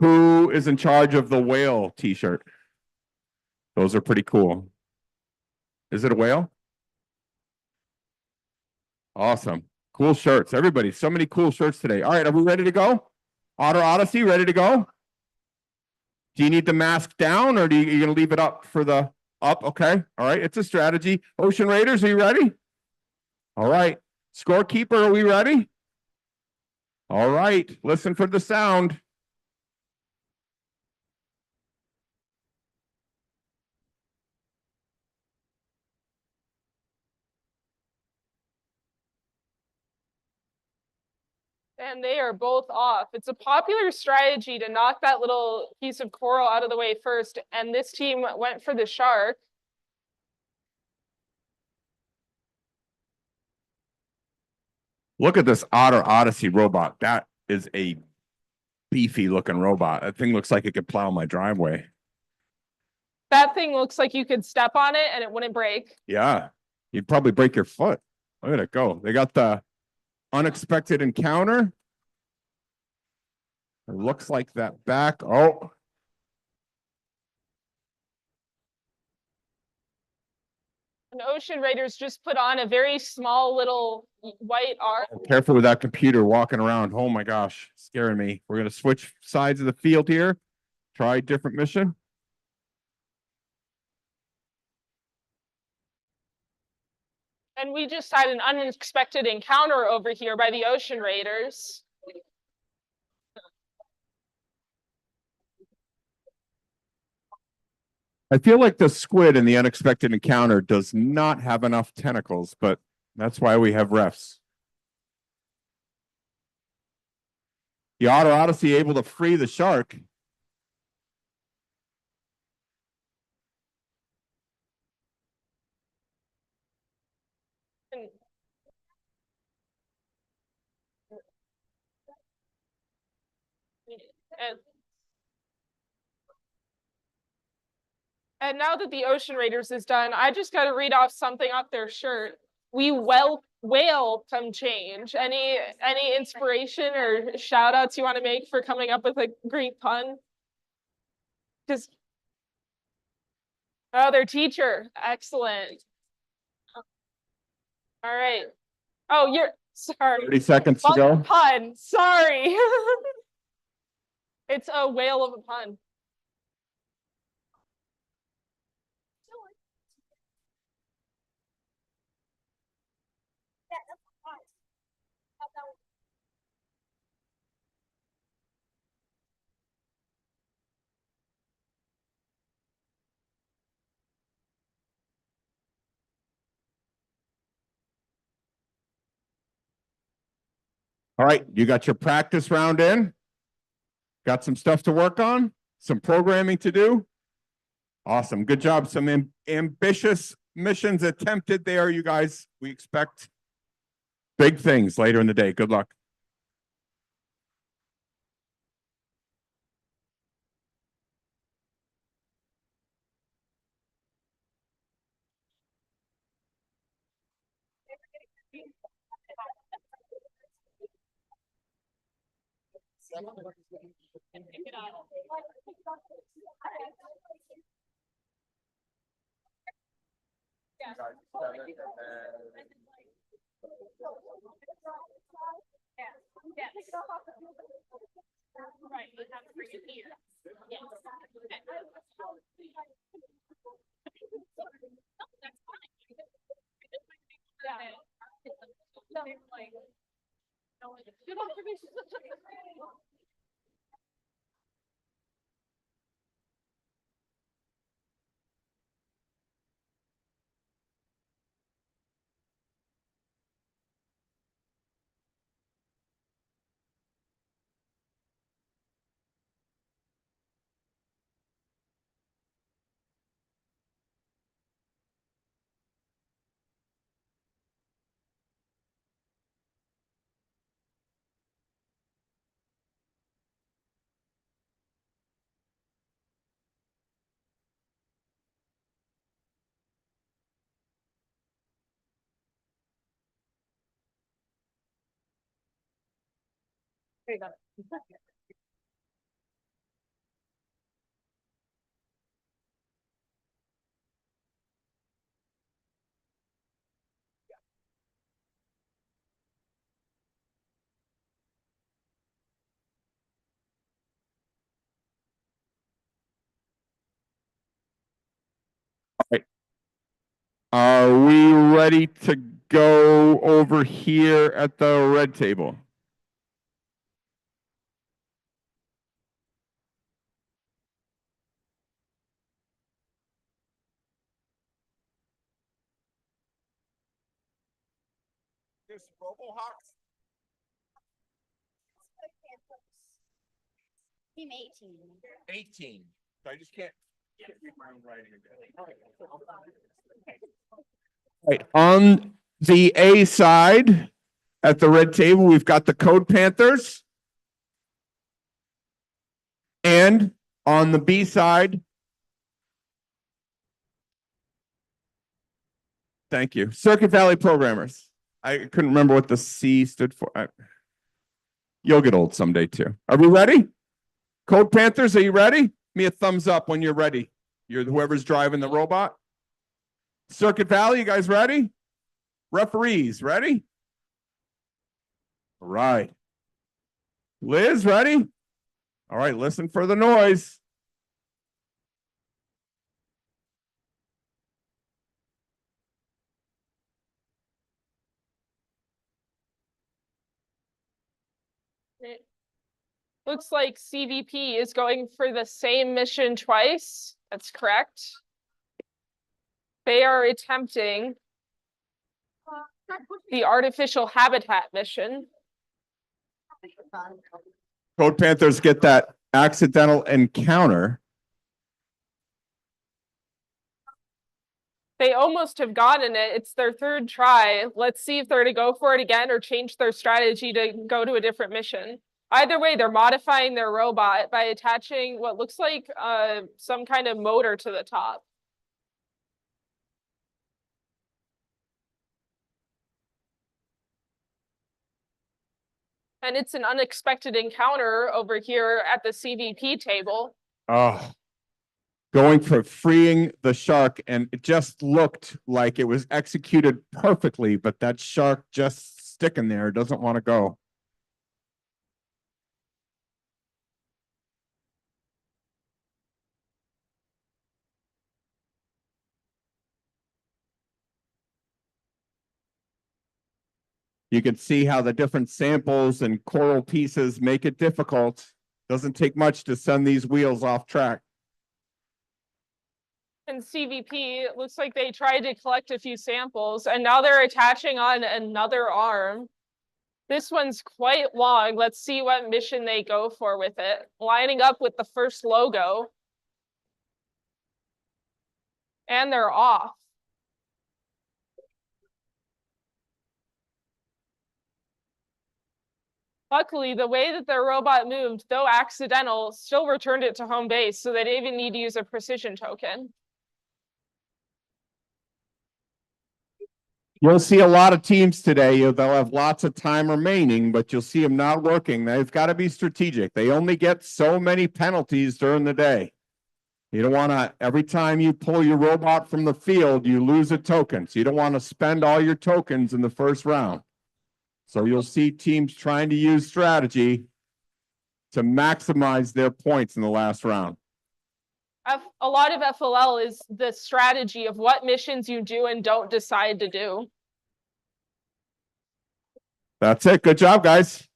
Who is in charge of the whale t-shirt? Those are pretty cool. Is it a whale? Awesome. Cool shirts. Everybody, so many cool shirts today. All right, are we ready to go? Otter Odyssey, ready to go? Do you need the mask down or are you going to leave it up for the up? Okay. All right. It's a strategy. Ocean Raiders, are you ready? All right. Scorekeeper, are we ready? All right. Listen for the sound. And they are both off. It's a popular strategy to knock that little piece of coral out of the way first. And this team went for the shark. Look at this Otter Odyssey robot. That is a beefy looking robot. That thing looks like it could plow my driveway. That thing looks like you could step on it and it wouldn't break. Yeah. You'd probably break your foot. Look at it go. They got the unexpected encounter. It looks like that back. Oh. And Ocean Raiders just put on a very small little white arc. Careful with that computer walking around. Oh my gosh, scaring me. We're going to switch sides of the field here. Try different mission. And we just had an unexpected encounter over here by the Ocean Raiders. I feel like the squid in the unexpected encounter does not have enough tentacles, but that's why we have refs. The Otter Odyssey able to free the shark. And now that the Ocean Raiders is done, I just got to read off something off their shirt. We welcome change. Any inspiration or shout outs you want to make for coming up with a great pun? Just their teacher. Excellent. All right. Oh, you're sorry. 30 seconds to go. Pun. Sorry. It's a whale of a pun. All right, you got your practice round in. Got some stuff to work on, some programming to do. Awesome. Good job. Some ambitious missions attempted there, you guys. We expect big things later in the day. Good luck. Are we ready to go over here at the red table? This RoboHawks. Team 18. 18. So I just can't read my own writing again. Right. On the A side at the red table, we've got the Code Panthers. And on the B side, thank you, Circuit Valley Programmers. I couldn't remember what the C stood for. You'll get old someday too. Are we ready? Code Panthers, are you ready? Give me a thumbs up when you're ready. You're whoever's driving the robot. Circuit Valley, you guys ready? Referees, ready? All right. Liz, ready? All right, listen for the noise. It looks like CVP is going for the same mission twice. That's correct. They are attempting the artificial habitat mission. Code Panthers get that accidental encounter. They almost have gotten it. It's their third try. Let's see if they're to go for it again or change their strategy to go to a different mission. Either way, they're modifying their robot by attaching what looks like some kind of motor to the top. And it's an unexpected encounter over here at the CVP table. Oh, going for freeing the shark, and it just looked like it was executed perfectly, but that shark just sticking there, doesn't want to go. You can see how the different samples and coral pieces make it difficult. Doesn't take much to send these wheels off track. And CVP, it looks like they tried to collect a few samples and now they're attaching on another arm. This one's quite long. Let's see what mission they go for with it. Lining up with the first logo. And they're off. Luckily, the way that their robot moved, though accidental, still returned it to home base, so they didn't even need to use a precision token. You'll see a lot of teams today. They'll have lots of time remaining, but you'll see them not working. They've got to be strategic. They only get so many penalties during the day. You don't want to, every time you pull your robot from the field, you lose a token. So you don't want to spend all your tokens in the first round. So you'll see teams trying to use strategy to maximize their points in the last round. A lot of FLL is the strategy of what missions you do and don't decide to do. That's it. Good job, guys.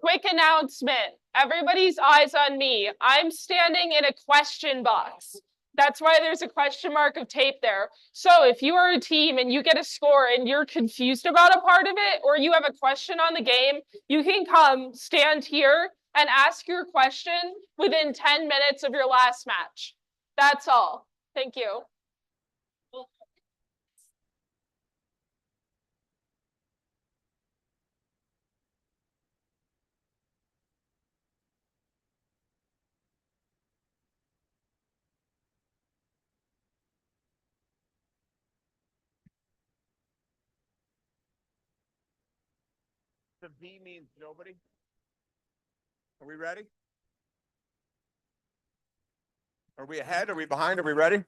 Quick announcement. Everybody's eyes on me. I'm standing in a question box. That's why there's a question mark of tape there. So if you are a team and you get a score and you're confused about a part of it, or you have a question on the game, you can come stand here and ask your question within 10 minutes of your last match. That's all. Thank you. The V means nobody. Are we ready? Are we ahead? Are we behind? Are we ready?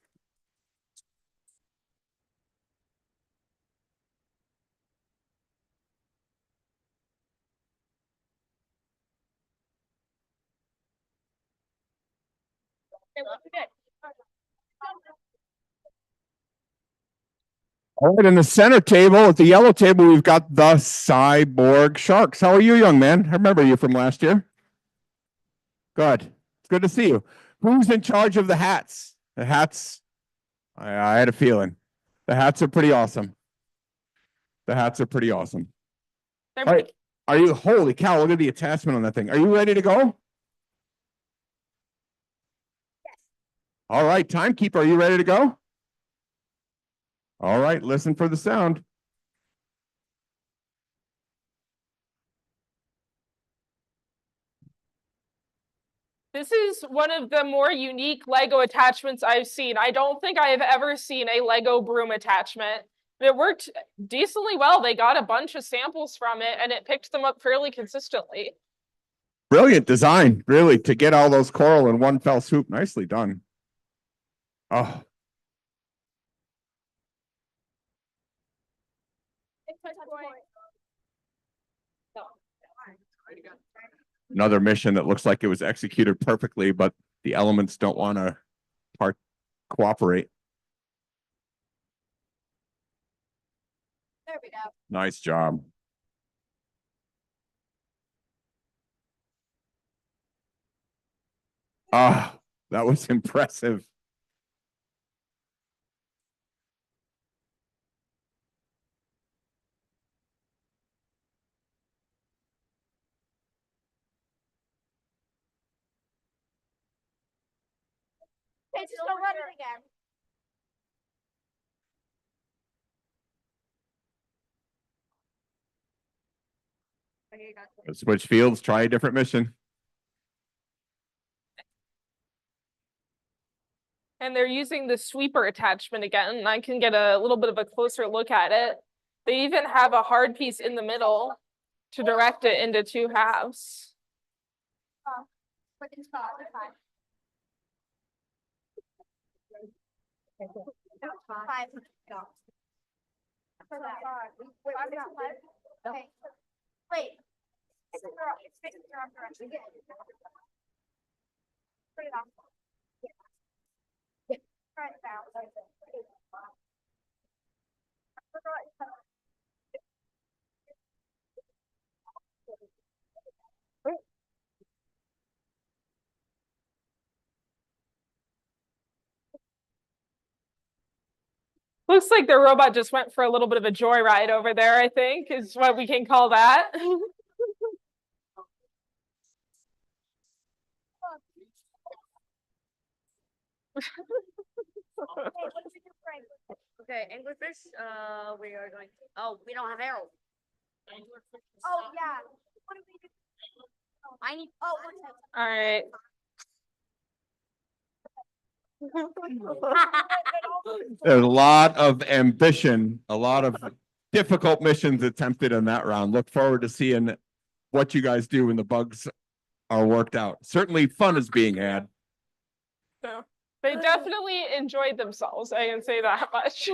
All right, in the center table, at the yellow table, we've got the cyborg sharks. How are you, young man? I remember you from last year. Good. It's good to see you. Who's in charge of the hats? The hats, I had a feeling. The hats are pretty awesome. The hats are pretty awesome. All right. Are you, holy cow, look at the attachment on that thing. Are you ready to go? Yes. All right, timekeeper, are you ready to go? All right, listen for the sound. This is one of the more unique Lego attachments I've seen. I don't think I have ever seen a Lego broom attachment. It worked decently well. They got a bunch of samples from it and it picked them up fairly consistently. Brilliant design, really, to get all those coral in one fell swoop. Nicely done. Oh. Another mission that looks like it was executed perfectly, but the elements don't want to cooperate. There we go. Nice job. Ah, that was impressive. Okay, just don't run it again. Let's switch fields, try a different mission. And they're using the sweeper attachment again. And I can get a little bit of a closer look at it. They even have a hard piece in the middle to direct it into two halves. Wait. Looks like the robot just went for a little bit of a joyride over there, I think, is what we can call that. Okay, Anglerfish, we are going, oh, we don't have arrows. Oh, yeah. What do we do? I need, Oh, All right. There's a lot of ambition, a lot of difficult missions attempted in that round. Look forward to seeing what you guys do when the bugs are worked out. Certainly fun is being had. So they definitely enjoyed themselves. I can say that much.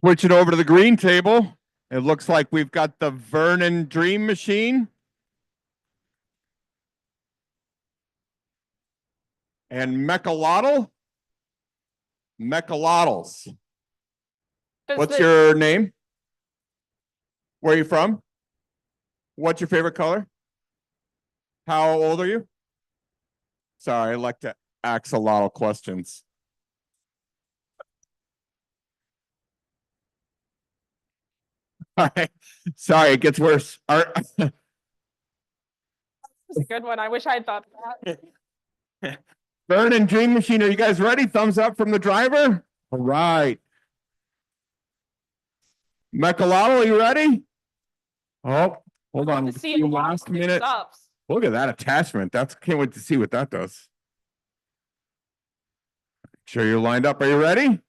Switch it over to the green table. It looks like we've got the Vernon Dream Machine. And Mechalotl. Mechalotls. What's your name? Where are you from? What's your favorite color? How old are you? Sorry, I like to ask a lot of questions. All right. Sorry, it gets worse. This is a good one. I wish I'd thought of that. Burn and Dream Machine, are you guys ready? Thumbs up from the driver. All right. Mechalotl, are you ready? Oh, hold on. To see it Last minute. stops. Look at that attachment. Can't wait to see what that does. Sure you're lined up. Are you ready?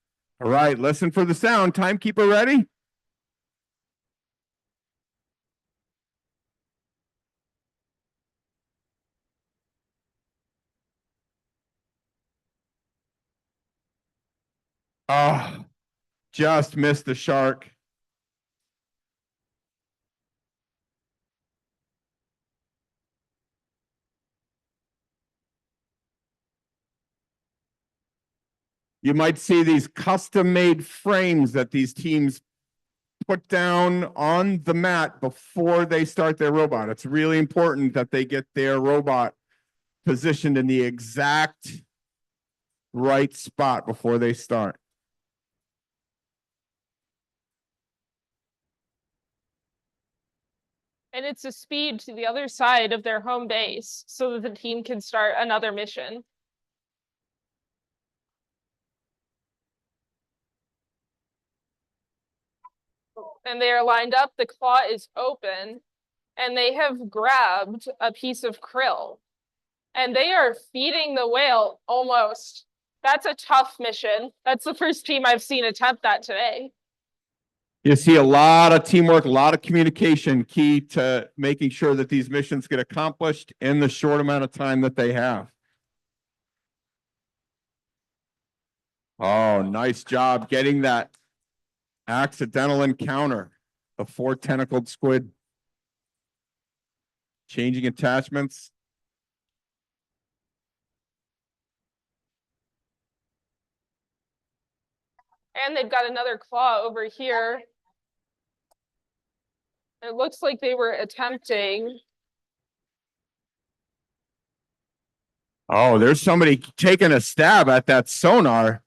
All right, listen for the sound. Timekeeper ready? Oh, just missed the shark. You might see these custom-made frames that these teams put down on the mat before they start their robot. It's really important that they get their robot positioned in the exact right spot before they start. And it's a speed to the other side of their home base so that the team can start another mission. And they are lined up, the claw is open, and they have grabbed a piece of krill. And they are feeding the whale almost. That's a tough mission. That's the first team I've seen attempt that today. You see a lot of teamwork, a lot of communication key to making sure that these missions get accomplished in the short amount of time that they have. Oh, nice job getting that accidental encounter, the 4-tentacled squid. Changing attachments. And they've got another claw over here. It looks like they were attempting. Oh, there's somebody taking a stab at that sonar.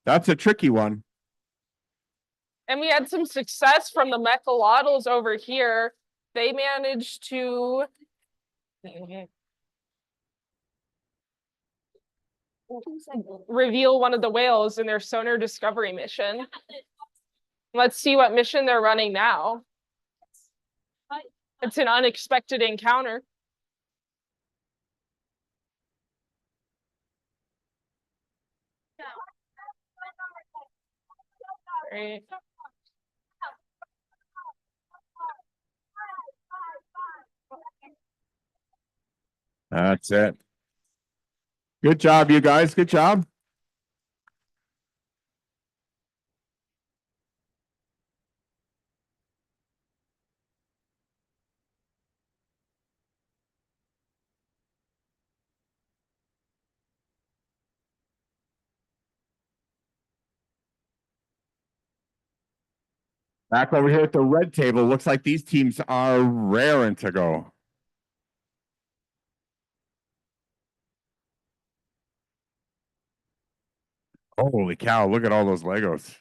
That's a tricky one. And we had some success from the Mechalotls over here. They managed to reveal one of the whales in their sonar discovery mission. Let's see what mission they're running now. It's an unexpected encounter. Great. That's it. Good job, you guys. Good job. Back over here at the red table, looks like these teams are raring to go. Holy cow, look at all those Legos.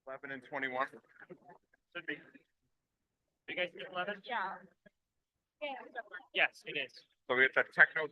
Eleven and 21. Should be. You guys get 11? Yeah. Yes, it is. So it's a techno.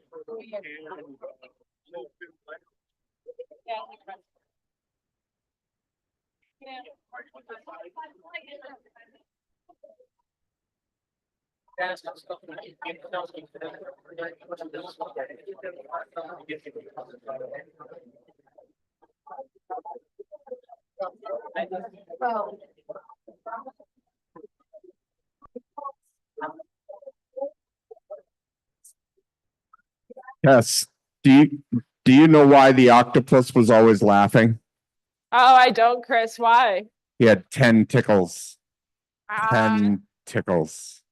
Yes. Do you know why the octopus was always laughing? Oh, I don't, Chris. Why? He had 10 tickles. Ah, 10 tickles.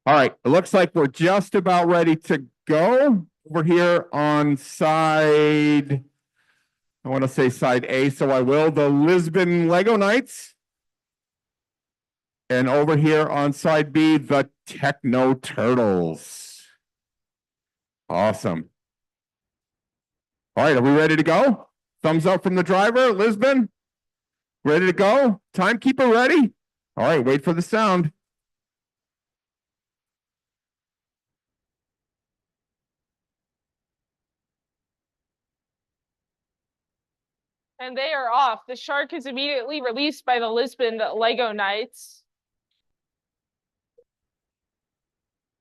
All right, it looks like we're just about ready to go. Over here on side, I want to say side A, so I will, the Lisbon Lego Knights. And over here on side B, the Techno Turtles. Awesome. All right, are we ready to go? Thumbs up from the driver, Lisbon. Ready to go? Timekeeper ready? All right, wait for the sound. and they are off. The shark is immediately released by the Lisbon Lego Knights.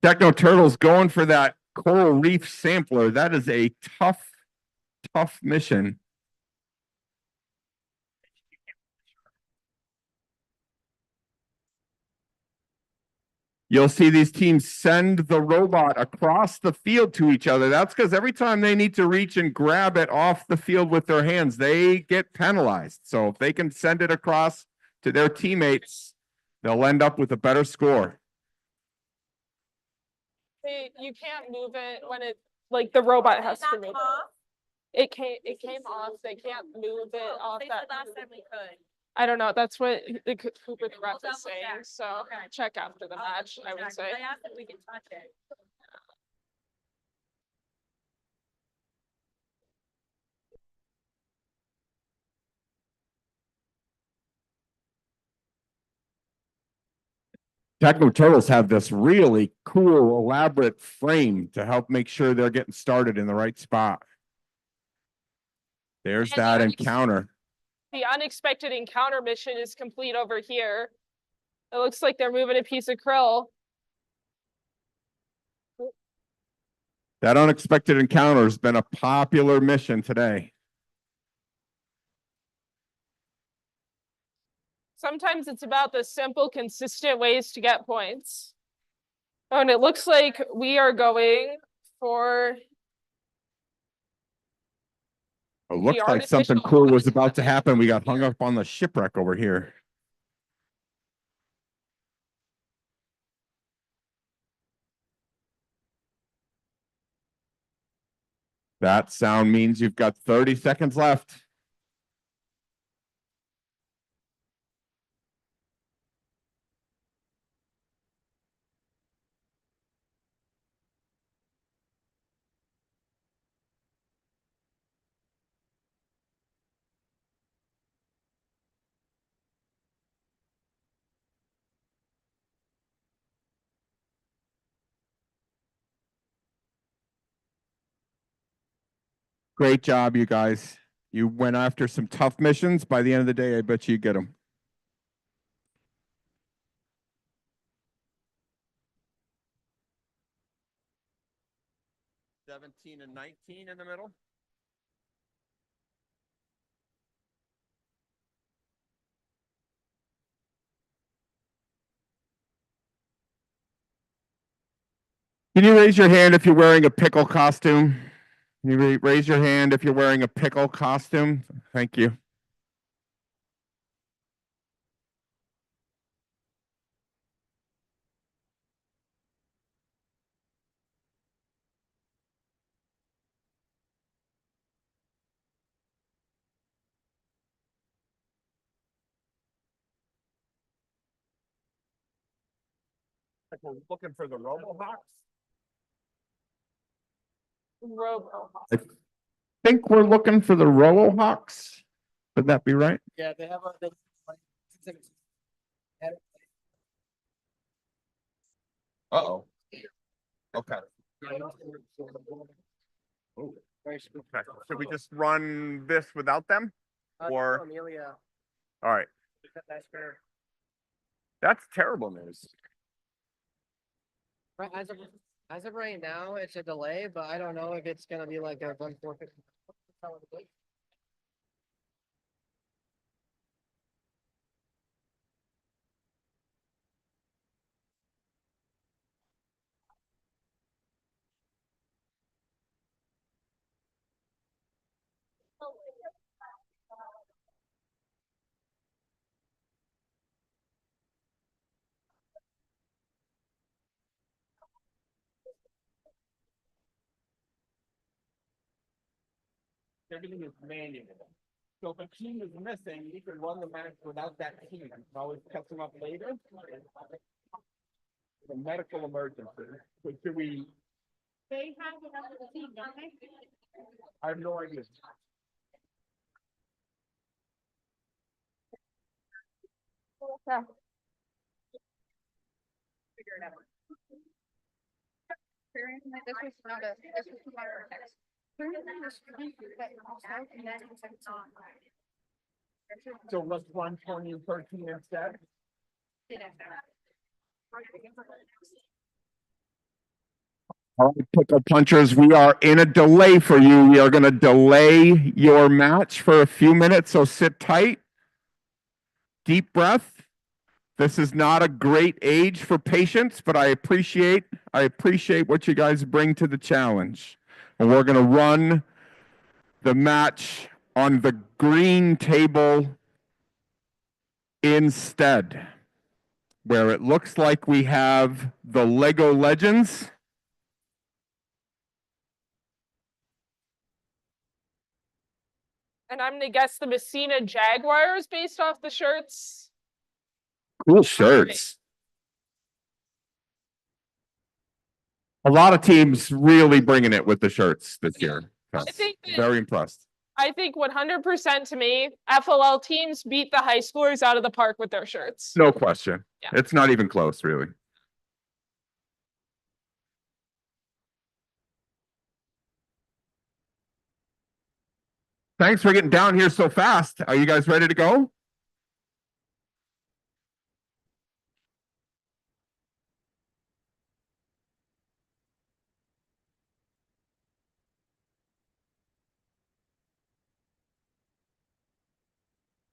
Techno Turtles going for that coral reef sampler. That is a tough, tough mission. You'll see these teams send the robot across the field to each other. That's because every time they need to reach and grab it off the field with their hands, they get penalized. So if they can send it across to their teammates, they'll end up with a better score. You can't move it when it like the robot has to move it. It came off. They can't move it off that. Last time we could. I don't know. That's what the Cooper ref double is saying. check. So Okay. check after the match, I would say. I asked if we can touch it. Techno Turtles have this really cool, elaborate frame to help make sure they're getting started in the right spot. There's And that the encounter. The unexpected encounter mission is complete over here. It looks like they're moving a piece of krill. That unexpected encounter has been a popular mission today. Sometimes it's about the simple, consistent ways to get points. Oh, and it looks like we are going for. It looks The like something artificial cool was weapon. about to happen. We got hung up on the shipwreck over here. That sound means you've got 30 seconds left. Great job, you guys. You went after some tough missions. By the end of the day, I bet you get them. (17 and 19 in the middle. Can you raise your hand if you're wearing a pickle costume? Can you raise your hand if you're wearing a pickle costume? Thank you. Looking for the Robotics. I think we're looking for the Robohawks. Would that be right? Yeah, they have a. Uh-oh. Okay. Should we just run this without them? Or- Amelia. All right. That's fair. That's terrible news. Right, as of right now, it's a delay, but I don't know if it's gonna be like a run forfeit. Everything is manual. So if a team is missing, you can run the match without that team. You can always catch them up later. It's a medical emergency. So should we? They have another team, don't they? I have no idea. Figure it out. This was not a, this was not our text. So let's run 20 and 13 instead. All right, pickle punchers, we are in a delay for you. We are going to delay your match for a few minutes, so sit tight. Deep breath. This is not a great age for patience, but I appreciate what you guys bring to the challenge. And we're going to run the match on the green table instead, where it looks like we have the Lego Legends. And I'm gonna guess the Messina Jaguars based off the shirts. Cool shirts. A lot of teams really bringing it with the shirts this year. I think that- Very impressed. I think 100% to me, FLL teams beat the high schoolers out of the park with their shirts. No question. Yeah. It's not even close, really. Thanks for getting down here so fast. Are you guys ready to go?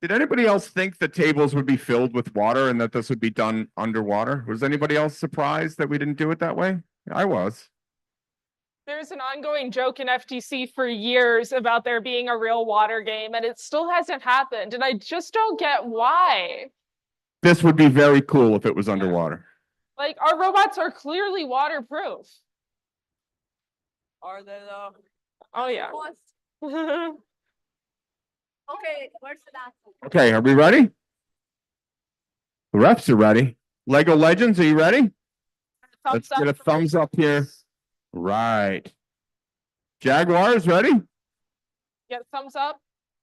Did anybody else think the tables would be filled with water and that this would be done underwater? Was anybody else surprised that we didn't do it that way? I was. There's an ongoing joke in FTC for years about there being a real water game, and it still hasn't happened. And I just don't get why. This would be very cool if it was underwater. Like, our robots are clearly waterproof. Are they though? Oh, yeah. Okay, where's the bathroom? Okay, are we ready? The refs are ready. Lego Legends, are you ready? Let's get a thumbs up here. Right. Jaguars, ready? Get a thumbs up.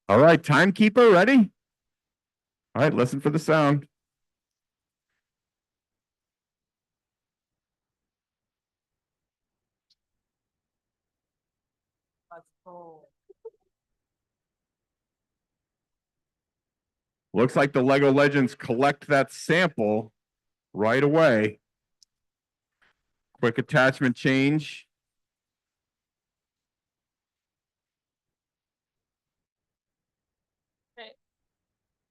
All right, timekeeper, ready? All right, listen for the sound. Let's go. Looks like the Lego Legends collect that sample right away. Quick attachment change.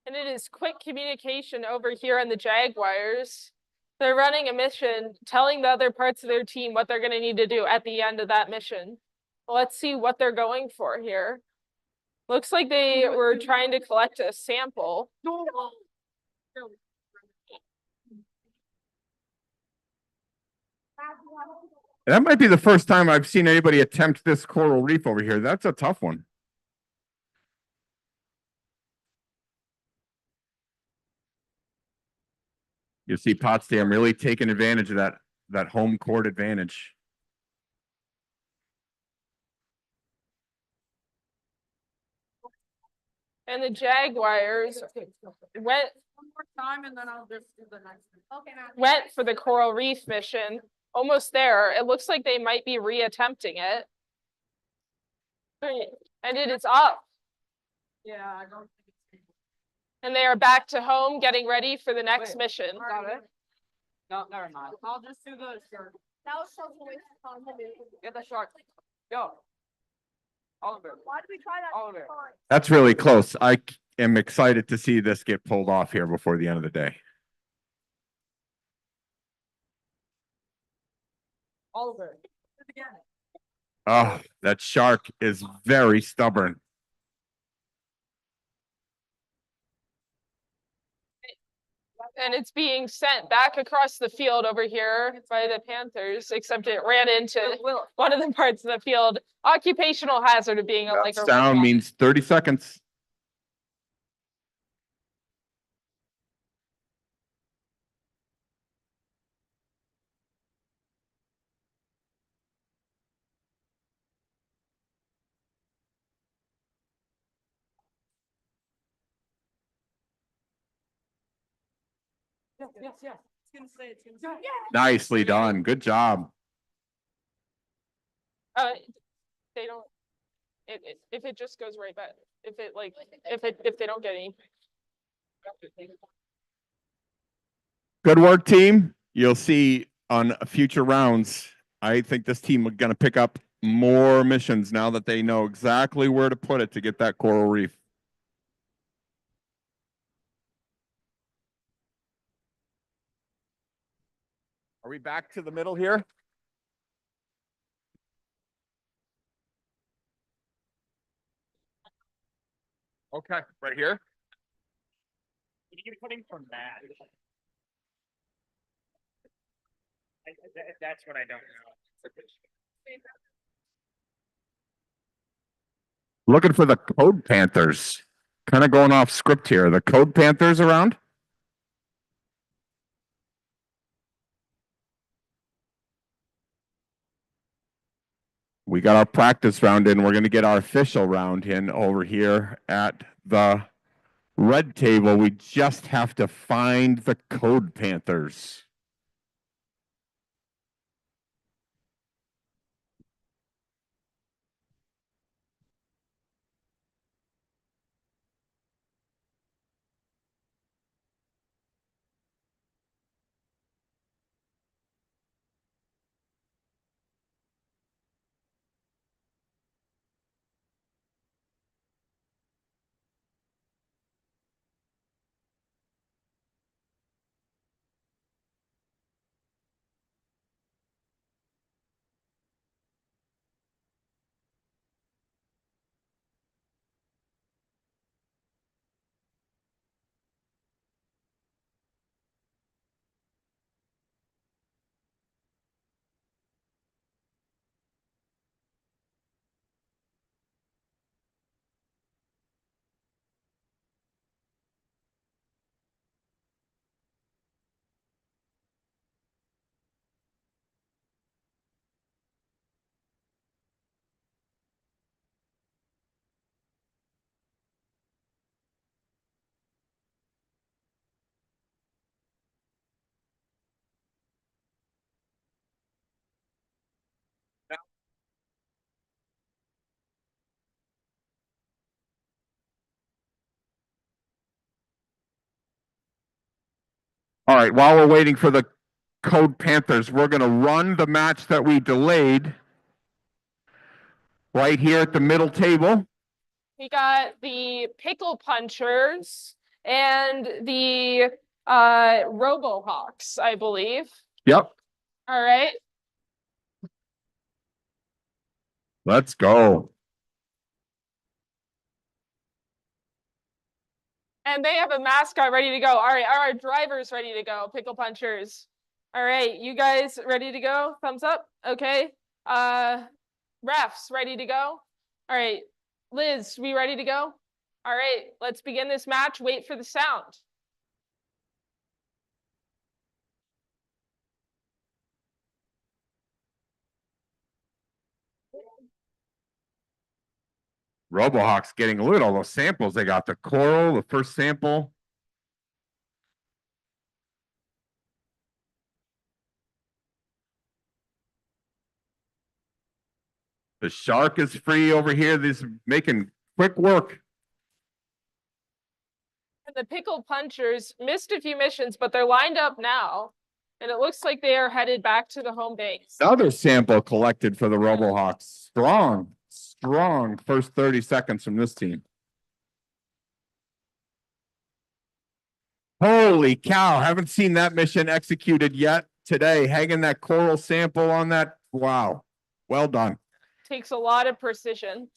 And it is quick communication over here on the Jaguars. They're running a mission, telling the other parts of their team what they're gonna need to do at the end of that mission. Let's see what they're going for here. Looks like they were trying to collect a sample. That might be the first time I've seen anybody attempt this coral reef over here. That's a tough one. You see Potsdam really taking advantage of that home court advantage. And the Jaguars went Time and then I'll just do the next one. Okay. went for the coral reef mission. Almost there. It looks like they might be reattempting it. And it is up. Yeah, I don't think it's. And they are back to home, getting ready for the next Wait, mission. Got it? No, never mind. I'll just do the shirt. That was so waste of time. Get the shark. Go. All of it. Why did we try that? All of it. That's really close. I am excited to see this get pulled off here before the end of the day. All of it. Do it again. Oh, that shark is very stubborn. And it's being sent back across the field over here by the Panthers, except it ran into one of the parts of the field. Occupational hazard of being like a Sound robot. means 30 seconds. Yes, yes, yes. It's gonna say, it's gonna say. Nicely done. Good job. They don't. If it just goes right back, if they don't get any. Good work, team. You'll see on future rounds. I think this team are going to pick up more missions now that they know exactly where to put it to get that coral reef. Are we back to the middle here? Okay, right here. What are you putting for Matt? That's what I don't know. Looking for the Code Panthers. Kind of going off script here. The Code Panthers around? We got our practice round in. We're going to get our official round in over here at the red table. We just have to find the Code Panthers. All right, while we're waiting for the Code Panthers, we're going to run the match that we delayed right here at the middle table. We got the pickle punchers and the Robohawks, I believe. Yep, All right. let's go. And they have a mascot ready to go. All right, are our drivers ready to go? Pickle punchers. All right, you guys ready to go? Thumbs up. Okay. Refs ready to go? All right. Liz, we ready to go? All right, let's begin this match. Wait for the sound. Robohawks getting, look at all those samples. They got the coral, the first sample. The shark is free over here. This is making quick work. And the pickle punchers missed a few missions, but they're lined up now. And it looks like they are headed back to the home base. Another sample collected for the Robohawks. Strong first 30 seconds from this team. Holy cow, haven't seen that mission executed yet today. Hanging that coral sample on that. Wow, well done. Takes a lot of precision.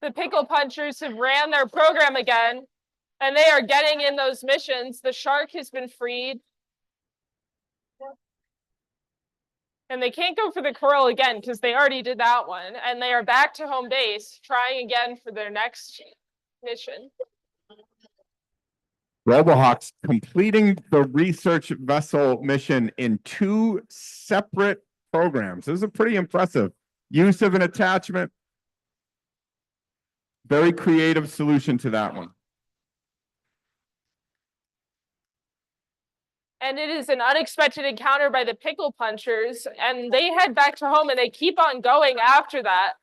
The pickle punchers have ran their program again, and they are getting in those missions. The shark has been freed. And they can't go for the coral again because they already did that one. And they are back to home base, trying again for their next mission. Robohawks completing the research vessel mission in 2 separate programs. This is a pretty impressive use of an attachment. Very creative solution to that one. And it is an unexpected encounter by the pickle punchers, and they head back to home and they keep on going after that.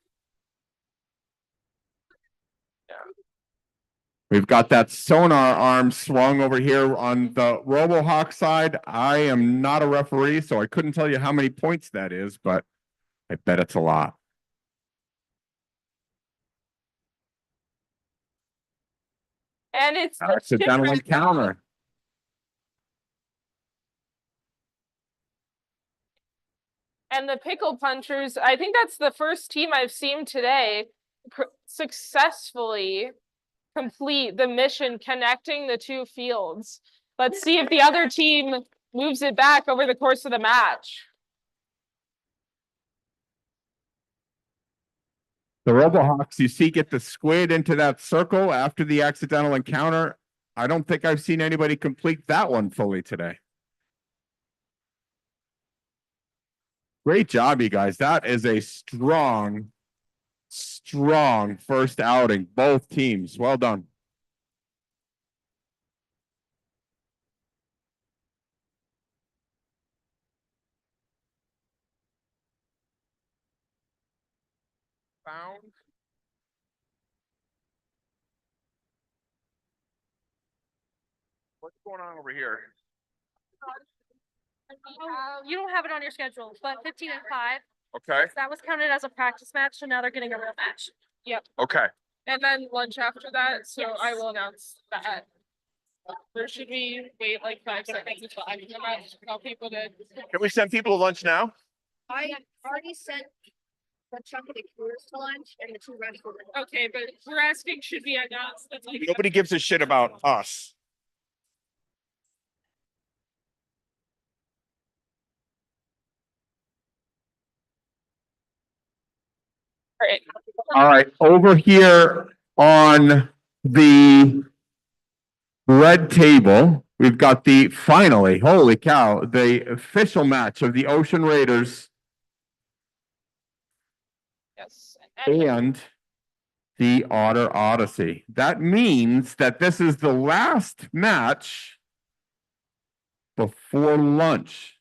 We've got that sonar arm swung over here on the Robohawk side. I am not a referee, so I couldn't tell you how many points that is, but I bet it's a lot. And it's a Accidental different- encounter. And the pickle punchers, I think that's the first team I've seen today successfully complete the mission connecting the 2 fields. Let's see if the other team moves it back over the course of the match. The Robohawks, you see, get the squid into that circle after the accidental encounter. I don't think I've seen anybody complete that one fully today. Great job, you guys. That is a strong first outing. Both teams. Well done. Found. What's going on over here? You don't have it on your schedule, but 15 and 5. Okay. That was counted as a practice match, so now they're getting a real match. Okay. And then lunch after that, so I will announce that. Or should we wait like 5 seconds until I can come out to tell people to? Can we send people to lunch now? I already sent the chunk of the coolers to lunch and the 2 rest were. Okay, but we're asking, should we announce that like? Nobody gives a shit about us. Right. All right, over here on the red table, we've got the finally, holy cow, the official match of the Ocean Raiders Yes. and the Otter Odyssey. That means that this is the last match before lunch.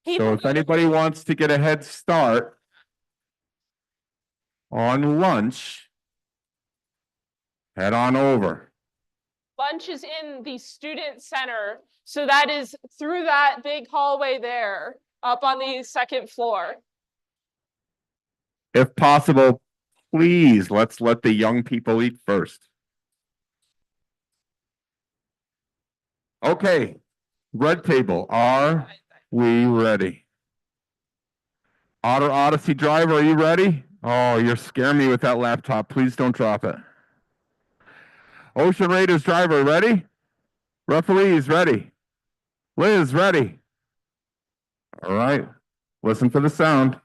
So if anybody wants to get a head start on lunch, head on over. Lunch is in the student center, so that is through that big hallway there, up on the 2nd floor. If possible, please, let's let the young people eat first. Okay, red table, are we ready? Otter Odyssey driver, are you ready? Oh, you're scaring me with that laptop. Please don't drop it. Ocean Raiders driver, ready? Referees, ready? Liz, ready? All right, listen for the sound.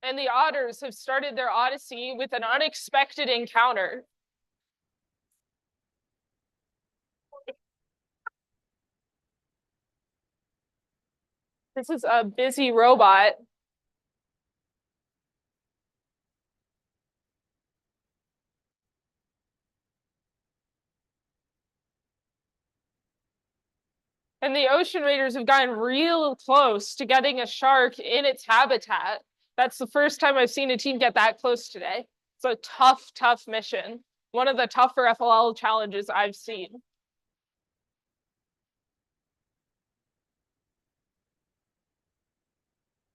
And the Otters have started their odyssey with an unexpected encounter. This is a busy robot. And the ocean raiders have gotten real close to getting a shark in its habitat. That's the first time I've seen a team get that close today. It's a tough, tough mission. One of the tougher FLL challenges I've seen.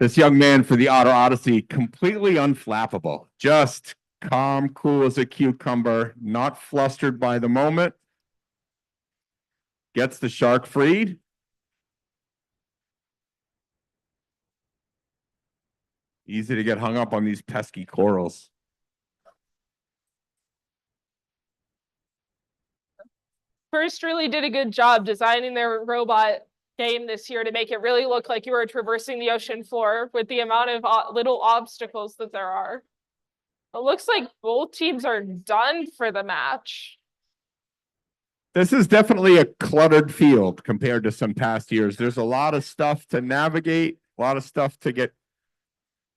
This young man for the Otter Odyssey, completely unflappable, just calm, cool as a cucumber, not flustered by the moment. Gets the shark freed. Easy to get hung up on these pesky corals. First really did a good job designing their robot game this year to make it really look like you were traversing the ocean floor with the amount of little obstacles that there are. It looks like both teams are done for the match. This is definitely a cluttered field compared to some past years. There's a lot of stuff to navigate, a lot of stuff to get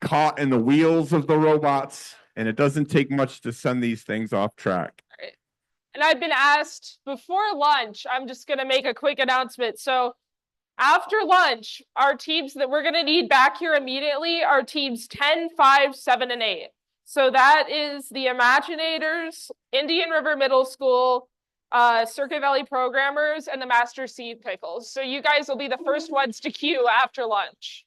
caught in the wheels of the robots, and it doesn't take much to send these things off track. Right. And I've been asked before lunch, I'm just going to make a quick announcement. So after lunch, our teams that we're going to need back here immediately are teams 10, 5, 7, and 8. So that is the Imaginators, Indian River Middle School, Circuit Valley Programmers, and the Master Seed Pickles. So you guys will be the first ones to queue after lunch.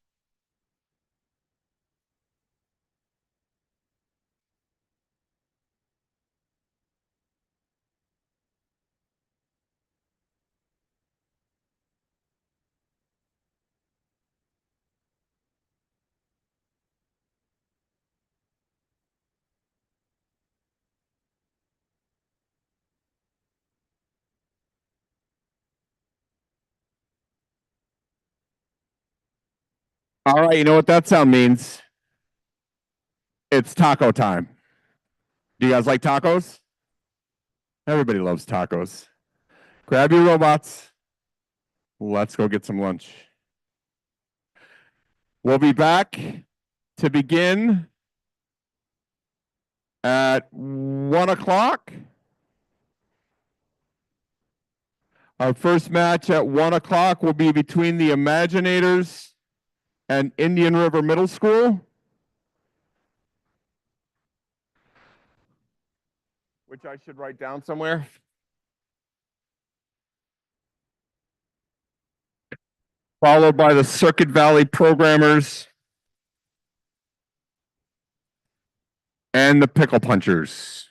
All right, you know what that sound means? It's taco time. Do you guys like tacos? Everybody loves tacos. Grab your robots. Let's go get some lunch. We'll be back to begin at 1 o'clock. Our first match at 1 o'clock will be between the Imaginators and Indian River Middle School, which I should write down somewhere. Followed by the Circuit Valley Programmers and the Pickle Punchers.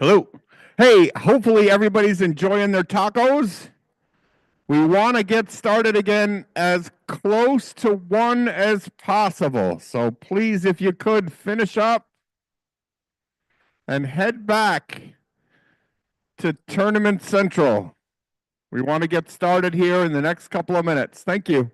Hello. Hey, hopefully everybody's enjoying their tacos. We want to get started again as close to 1 as possible. So please, if you could, finish up and head back to Tournament Central. We want to get started here in the next couple of minutes. Thank you.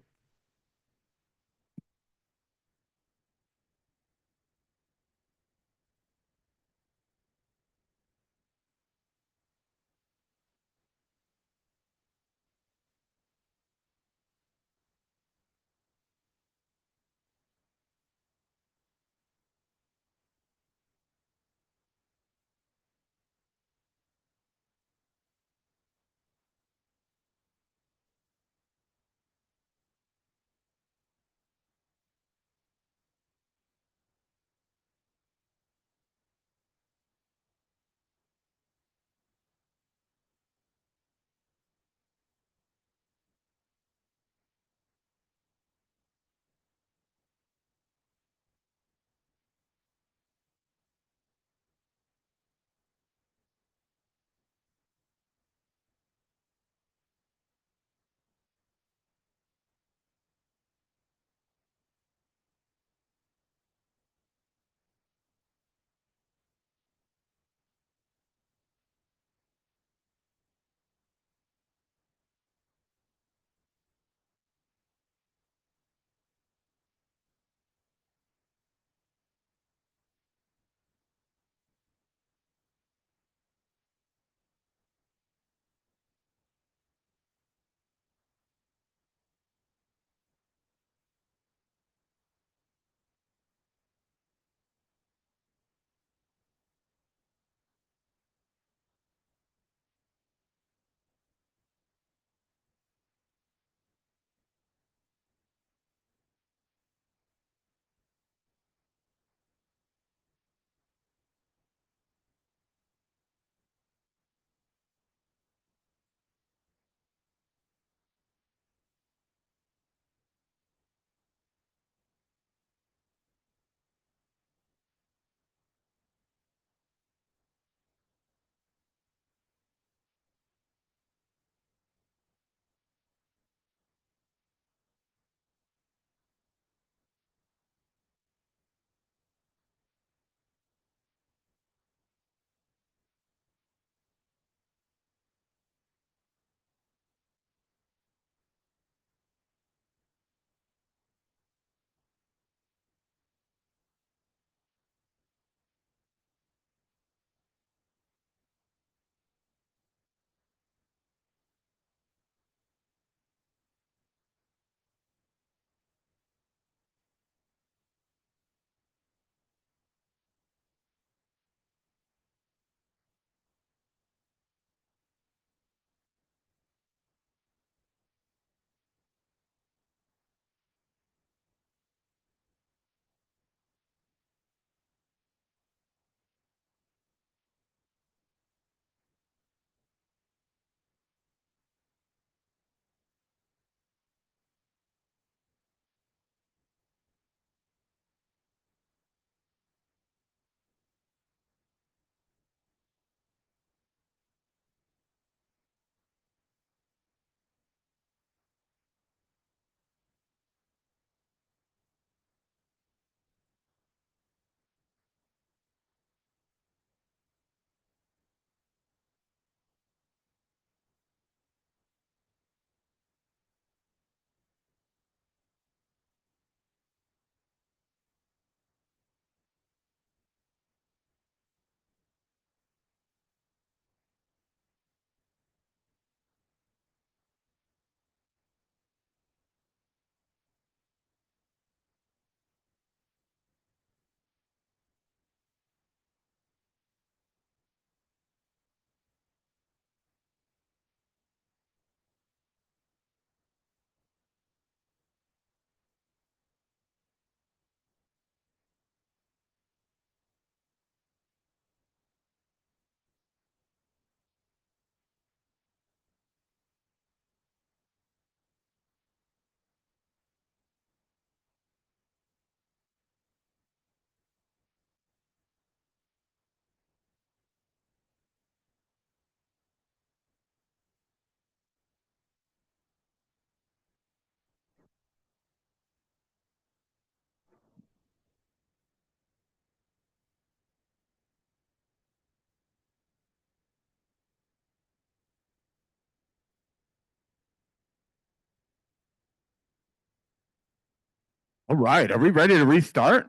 All right, are we ready to restart?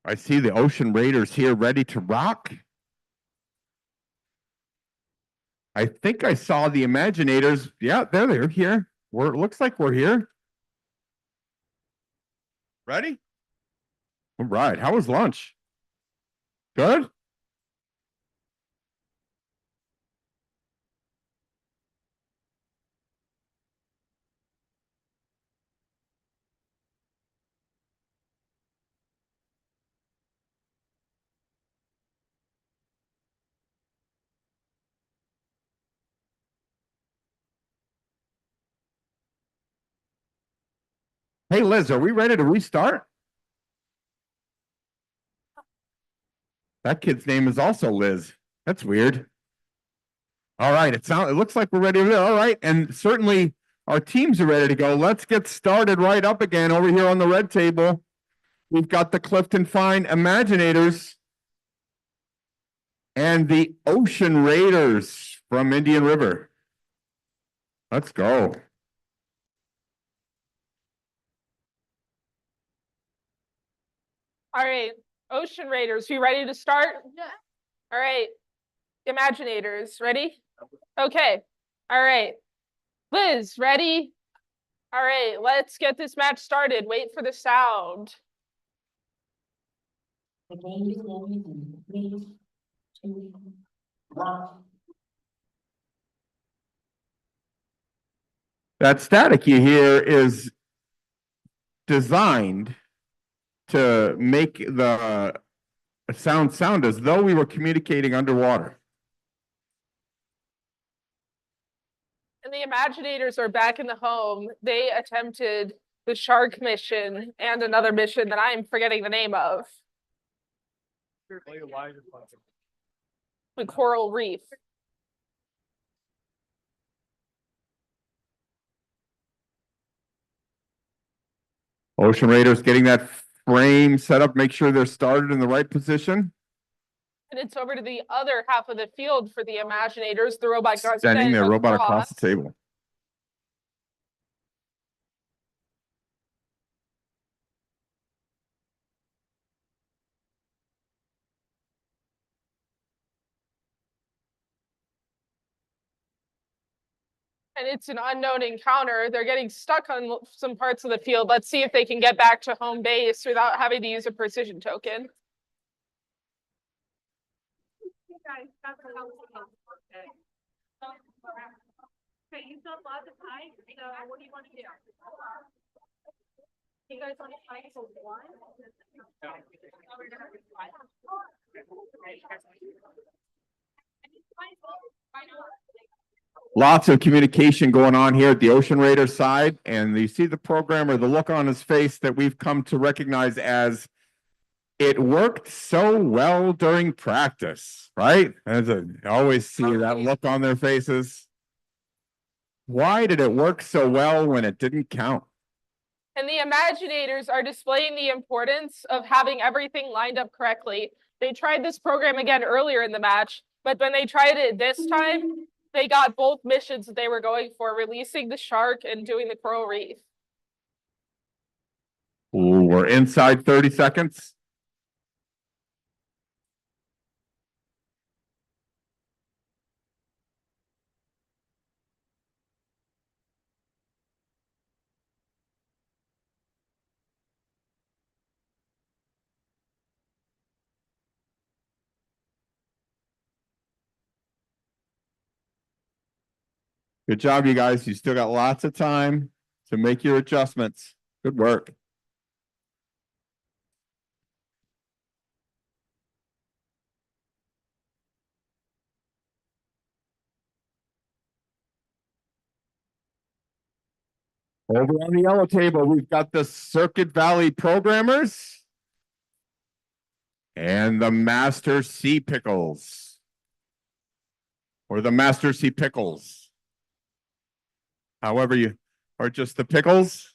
I see the Ocean Raiders here ready to rock. I think I saw the Imaginators. Yeah, there they're here. It looks like we're here. Ready? All right, how was lunch? Good? Hey, Liz, are we ready to restart? That kid's name is also Liz. That's weird. All right, it looks like we're ready to go. All right, and certainly our teams are ready to go. Let's get started right up again over here on the red table. We've got the Clifton Fine Imaginators and the Ocean Raiders from Indian River. Let's go. All right, Ocean Raiders, we ready to start? Yeah. All right, Imaginators, ready? Okay, all right. Liz, ready? All right, let's get this match started. Wait for the sound. The game is in 3, 2, 1. That static you hear is designed to make the sound as though we were communicating underwater. And the Imaginators are back in the home. They attempted the shark mission and another mission that I'm forgetting the name of. The coral reef. Ocean Raiders getting that frame set up, make sure they're started in the right position. And it's over to the other half of the field for the Imaginators. The robot guards Sending their robot across the table. And it's an unknown encounter. They're getting stuck on some parts of the field. Let's see if they can get back to home base without having to use a precision token. Okay, you still have lots of time, so what do you want to do? You guys want to fight for one? Lots of communication going on here at the Ocean Raiders side, and you see the programmer, the look on his face that we've come to recognize as it worked so well during practice, right? I always see that look on their faces. Why did it work so well when it didn't count? And the Imaginators are displaying the importance of having everything lined up correctly. They tried this program again earlier in the match, but when they tried it this time, they got both missions that they were going for, releasing the shark and doing the coral reef. Ooh, we're inside 30 seconds. Good job, you guys. You still got lots of time to make your adjustments. Good work. Over on the yellow table, we've got the Circuit Valley programmers and the Master Sea Pickles. Or the Master Sea Pickles. However you, or just the pickles.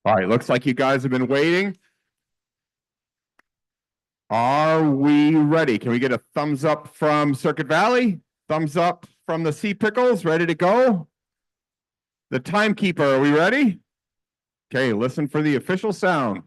All right, looks like you guys have been waiting. Are we ready? Can we get a thumbs up from Circuit Valley? Thumbs up from the Sea Pickles, ready to go? The timekeeper, are we ready? Okay, listen for the official sound.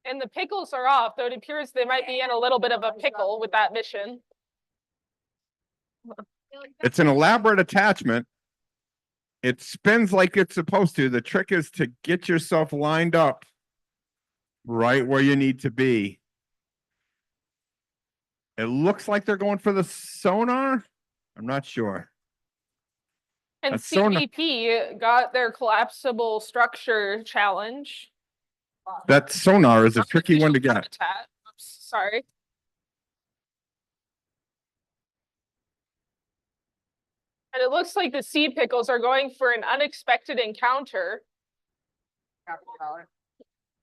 And the pickles are off, though it appears they might be in a little bit of a pickle with that mission. It's an elaborate attachment. It spins like it's supposed to. The trick is to get yourself lined up right where you need to be. It looks like they're going for the sonar. I'm not sure. And That's sonar. CVP got their collapsible structure challenge. That sonar is a tricky one to get. Habitat. Oops, sorry. And it looks like the Sea Pickles are going for an unexpected encounter.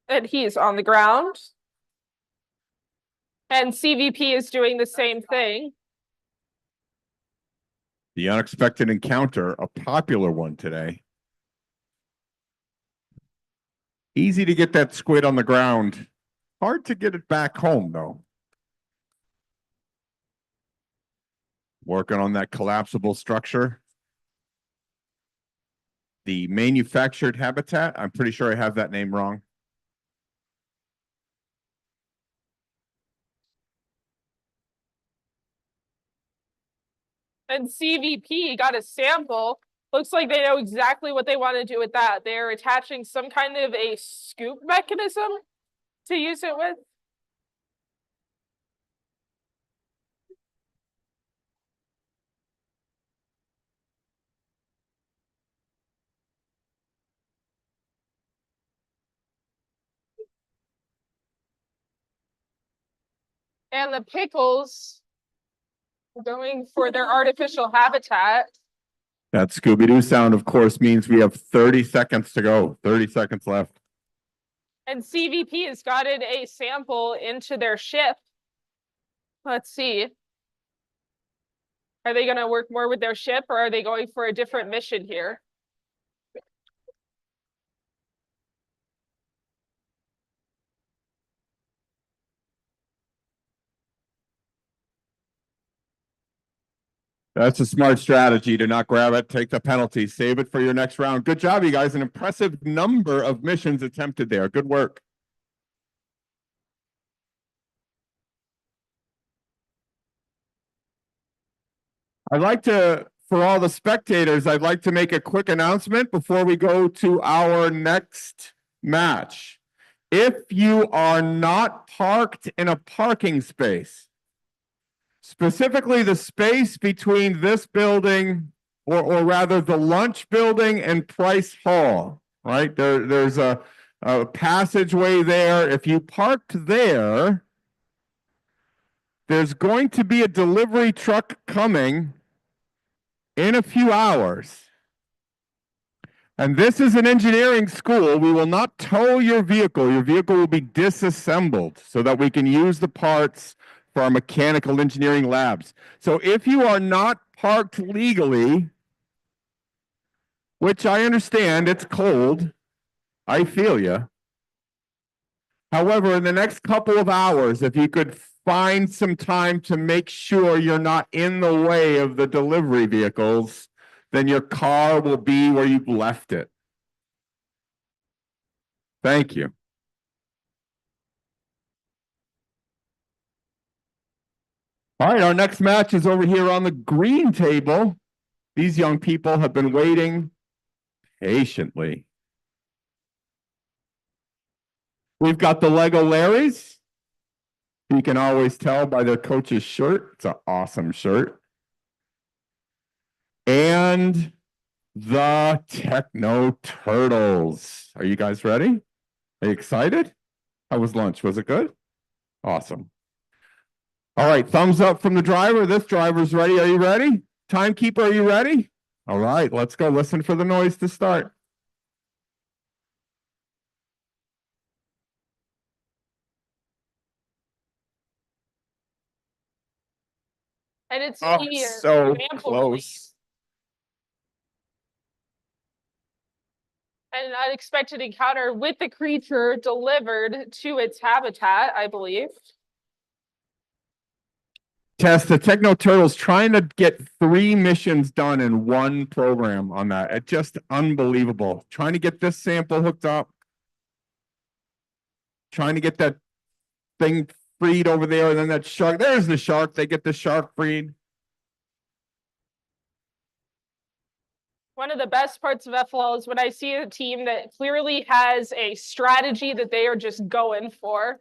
And he's on the ground. And CVP is doing the same thing. The unexpected encounter, a popular one today. Easy to get that squid on the ground. Hard to get it back home, though. Working on that collapsible structure. The manufactured habitat. I'm pretty sure I have that name wrong. And CVP got a sample. Looks like they know exactly what they want to do with that. They're attaching some kind of a scoop mechanism to use it with. And the pickles going for their artificial habitat. That Scooby-Doo sound, of course, means we have 30 seconds to go. 30 seconds left. And CVP has gotten a sample into their ship. Let's see. Are they going to work more with their ship, or are they going for a different mission here? That's a smart strategy to not grab it, take the penalty, save it for your next round. Good job, you guys. An impressive number of missions attempted there. Good work. I'd like to, for all the spectators, I'd like to make a quick announcement before we go to our next match. If you are not parked in a parking space, specifically the space between this building, or rather the lunch building and Price Hall, right? There's a passageway there. If you parked there, there's going to be a delivery truck coming in a few hours. And this is an engineering school. We will not tow your vehicle. Your vehicle will be disassembled so that we can use the parts for our mechanical engineering labs. So if you are not parked legally, which I understand, it's cold, I feel you. However, in the next couple of hours, if you could find some time to make sure you're not in the way of the delivery vehicles, then your car will be where you left it. Thank you. All right, our next match is over here on the green table. These young people have been waiting patiently. We've got the Lego Larrys. You can always tell by their coach's shirt. It's an awesome shirt. And the Techno Turtles. Are you guys ready? Are you excited? How was lunch? Was it good? Awesome. All right, thumbs up from the driver. This driver's ready. Are you ready? Timekeeper, are you ready? All right, let's go. Listen for the noise to start. And it's Oh, the so example close. release. An unexpected encounter with the creature delivered to its habitat, I believe. Tess, the Techno Turtles trying to get 3 missions done in one program on that. It's just unbelievable. Trying to get this sample hooked up. Trying to get that thing freed over there, and then that shark. There's the shark. They get the shark freed. One of the best parts of FLL is when I see a team that clearly has a strategy that they are just going for.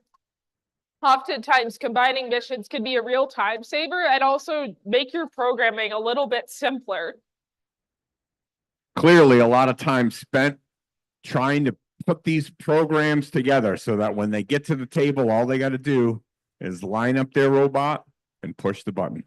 Oftentimes, combining missions can be a real time saver and also make your programming a little bit simpler. Clearly, a lot of time spent trying to put these programs together so that when they get to the table, all they got to do is line up their robot and push the button.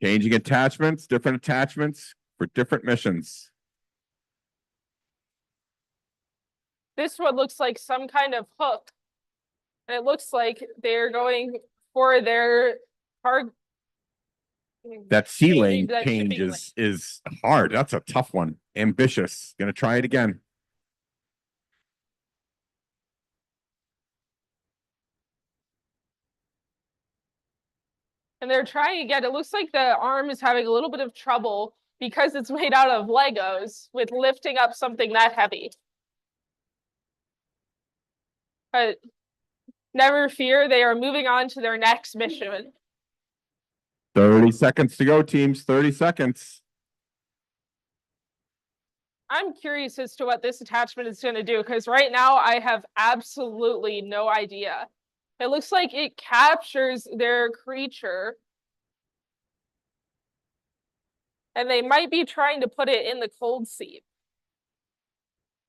Changing attachments, different attachments for different missions. This one looks like some kind of hook. And it looks like they're going for their target. That sea lane that change shipping is hard. That's a tough one. Ambitious. Gonna try it again. And they're trying again. It looks like the arm is having a little bit of trouble because it's made out of Legos with lifting up something that heavy. But never fear, they are moving on to their next mission. 30 seconds to go, teams. 30 seconds. I'm curious as to what this attachment is going to do because right now I have absolutely no idea. It looks like it captures their creature. And they might be trying to put it in the cold seat.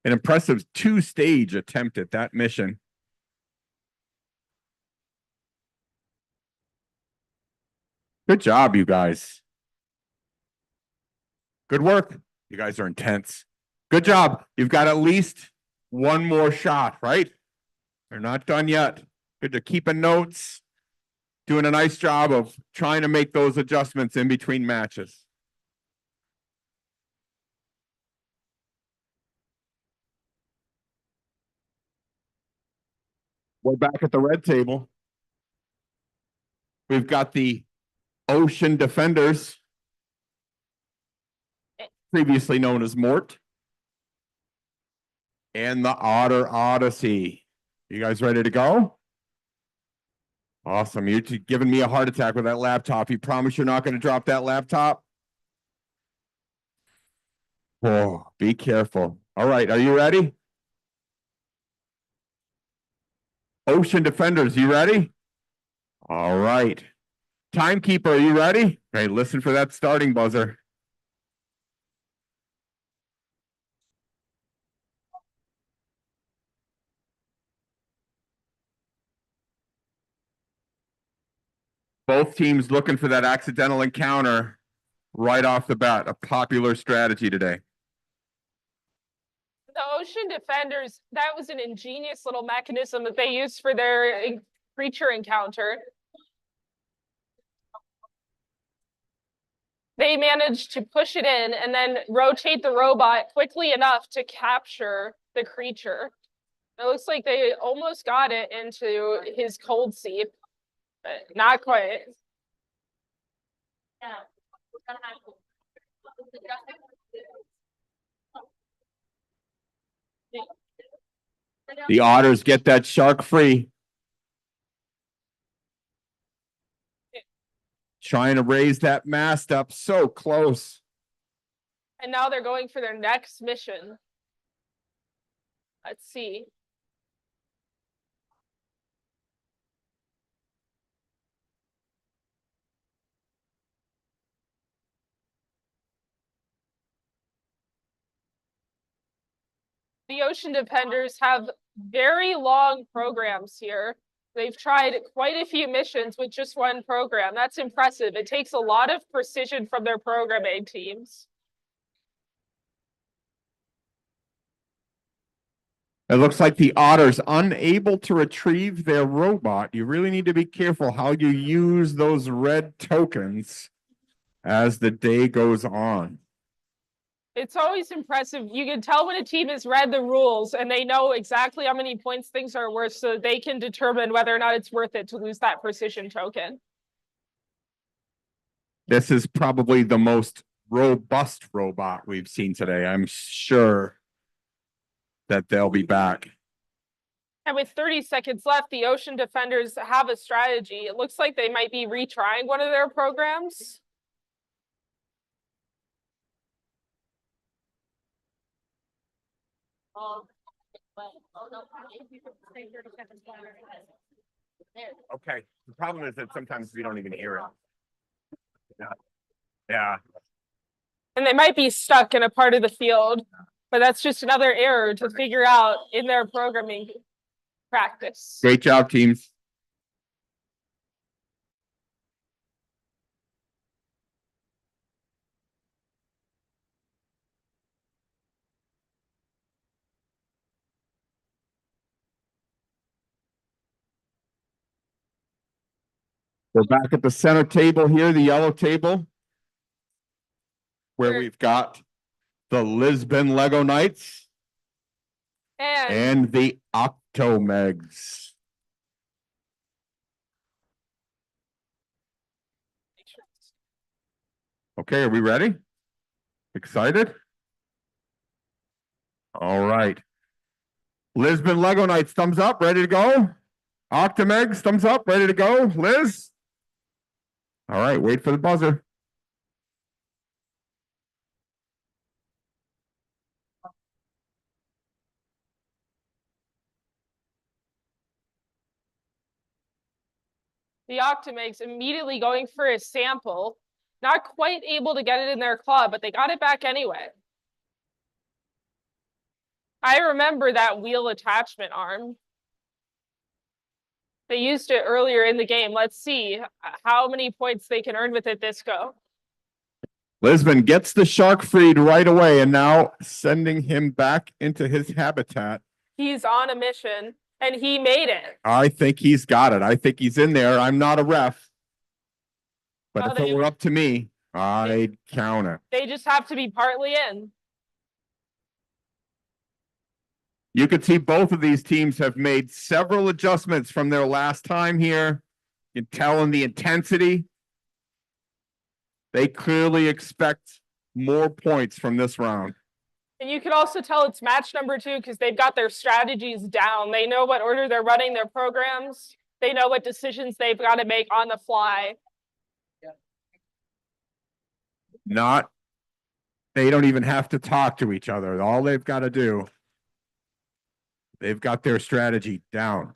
An impressive 2-stage attempt at that mission. Good job, you guys. Good work. You guys are intense. Good job. You've got at least one more shot, right? They're not done yet. Good to keeping notes. Doing a nice job of trying to make those adjustments in between matches. We're back at the red table. We've got the Ocean Defenders, previously known as Mort, and the Otter Odyssey. You guys ready to go? Awesome. You're giving me a heart attack with that laptop. You promise you're not going to drop that laptop? Oh, be careful. All right. Are you ready? Ocean Defenders, you ready? All right. Timekeeper, are you ready? Okay, listen for that starting buzzer. Both teams looking for that accidental encounter right off the bat. A popular strategy today. The Ocean Defenders, that was an ingenious little mechanism that they used for their creature encounter. They managed to push it in and then rotate the robot quickly enough to capture the creature. It looks like they almost got it into his cold seat, but not quite. The Otters get that shark free. Trying to raise that mast up so close. And now they're going for their next mission. Let's see. The Ocean Defenders have very long programs here. They've tried quite a few missions with just one program. That's impressive. It takes a lot of precision from their programming teams. It looks like the Otter's unable to retrieve their robot. You really need to be careful how you use those red tokens as the day goes on. It's always impressive. You can tell when a team has read the rules and they know exactly how many points things are worth, so they can determine whether or not it's worth it to lose that precision token. This is probably the most robust robot we've seen today. I'm sure that they'll be back. And with 30 seconds left, the Ocean Defenders have a strategy. It looks like they might be retrying one of their programs. Okay. The problem is that sometimes we don't even hear it. Yeah. Yeah. And they might be stuck in a part of the field, but that's just another error to figure out in their programming practice. Great job, teams. We're back at the center table here, the yellow table, where we've got the Lisbon Lego Knights and the Octomegs. Okay, are we ready? Excited? All right. Lisbon Lego Knights, thumbs up, ready to go. Octomegs, thumbs up, ready to go. Liz? All right, wait for the buzzer. The Octomegs immediately going for a sample, not quite able to get it in their claw, but they got it back anyway. I remember that wheel attachment arm. They used it earlier in the game. Let's see how many points they can earn with it this go. Lisbon gets the shark freed right away and now sending him back into his habitat. He's on a mission and he made it. I think he's got it. I think he's in there. I'm not a ref. But Oh, if it were up to me, I'd count it. They just have to be partly in. You could see both of these teams have made several adjustments from their last time here. You can tell in the intensity. They clearly expect more points from this round. And you can also tell it's match number 2 because they've got their strategies down. They know what order they're running their programs. They know what decisions they've got to make on the fly. They don't even have to talk to each other. All they've got to do, they've got their strategy down.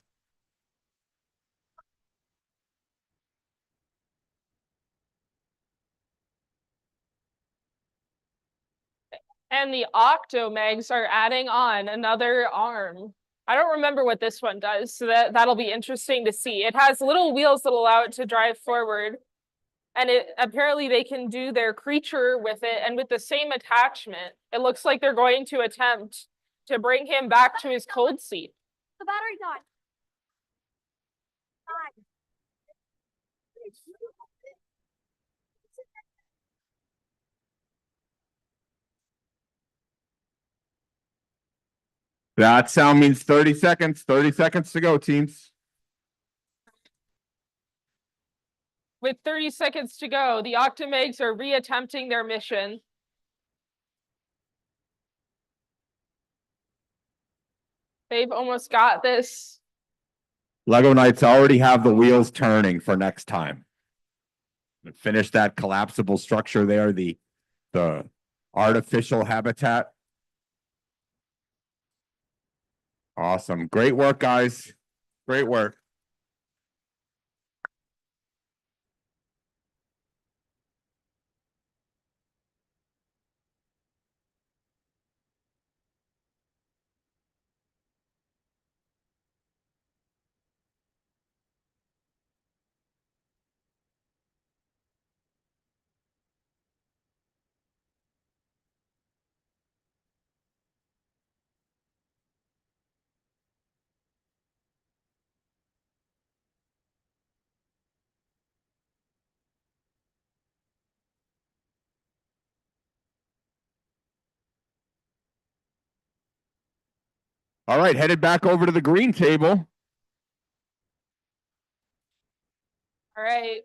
And the Octomegs are adding on another arm. I don't remember what this one does, so that'll be interesting to see. It has little wheels that allow it to drive forward. And apparently they can do their creature with it, and with the same attachment, it looks like they're going to attempt to bring him back to his cold seat. The battery died. That sound means 30 seconds. 30 seconds to go, teams. With 30 seconds to go, the Octomegs are reattempting their mission. They've almost got this. Lego Knights already have the wheels turning for next time. Finish that collapsible structure there, the artificial habitat. Awesome. Great work, guys. Great work. All right, headed back over to the green table. All right.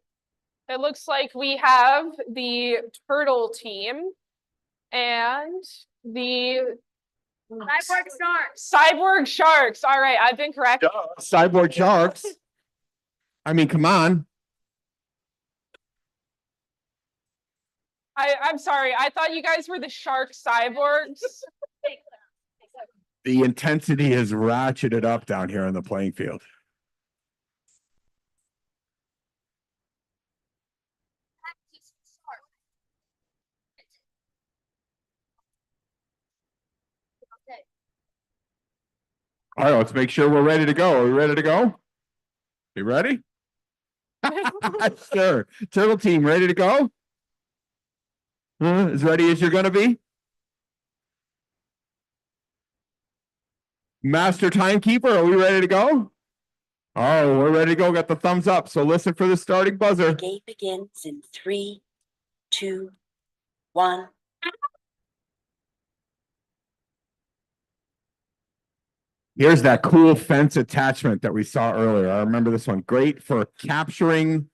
It looks like we have the turtle team and the Cyborg Sharks. cyborg sharks. All right, I've been correct. Cyborg sharks. I mean, come on. I'm sorry. I thought you guys were the shark cyborgs. The intensity is ratcheted up down here on the playing field. All right, let's make sure we're ready to go. Are we ready to go? You ready? Sure. Turtle team, ready to go? As ready as you're gonna be? Master timekeeper, are we ready to go? Oh, we're ready to go. Got the thumbs up. So listen for the starting buzzer. The game begins in 3, 2, 1. Here's that cool fence attachment that we saw earlier. I remember this one. Great for capturing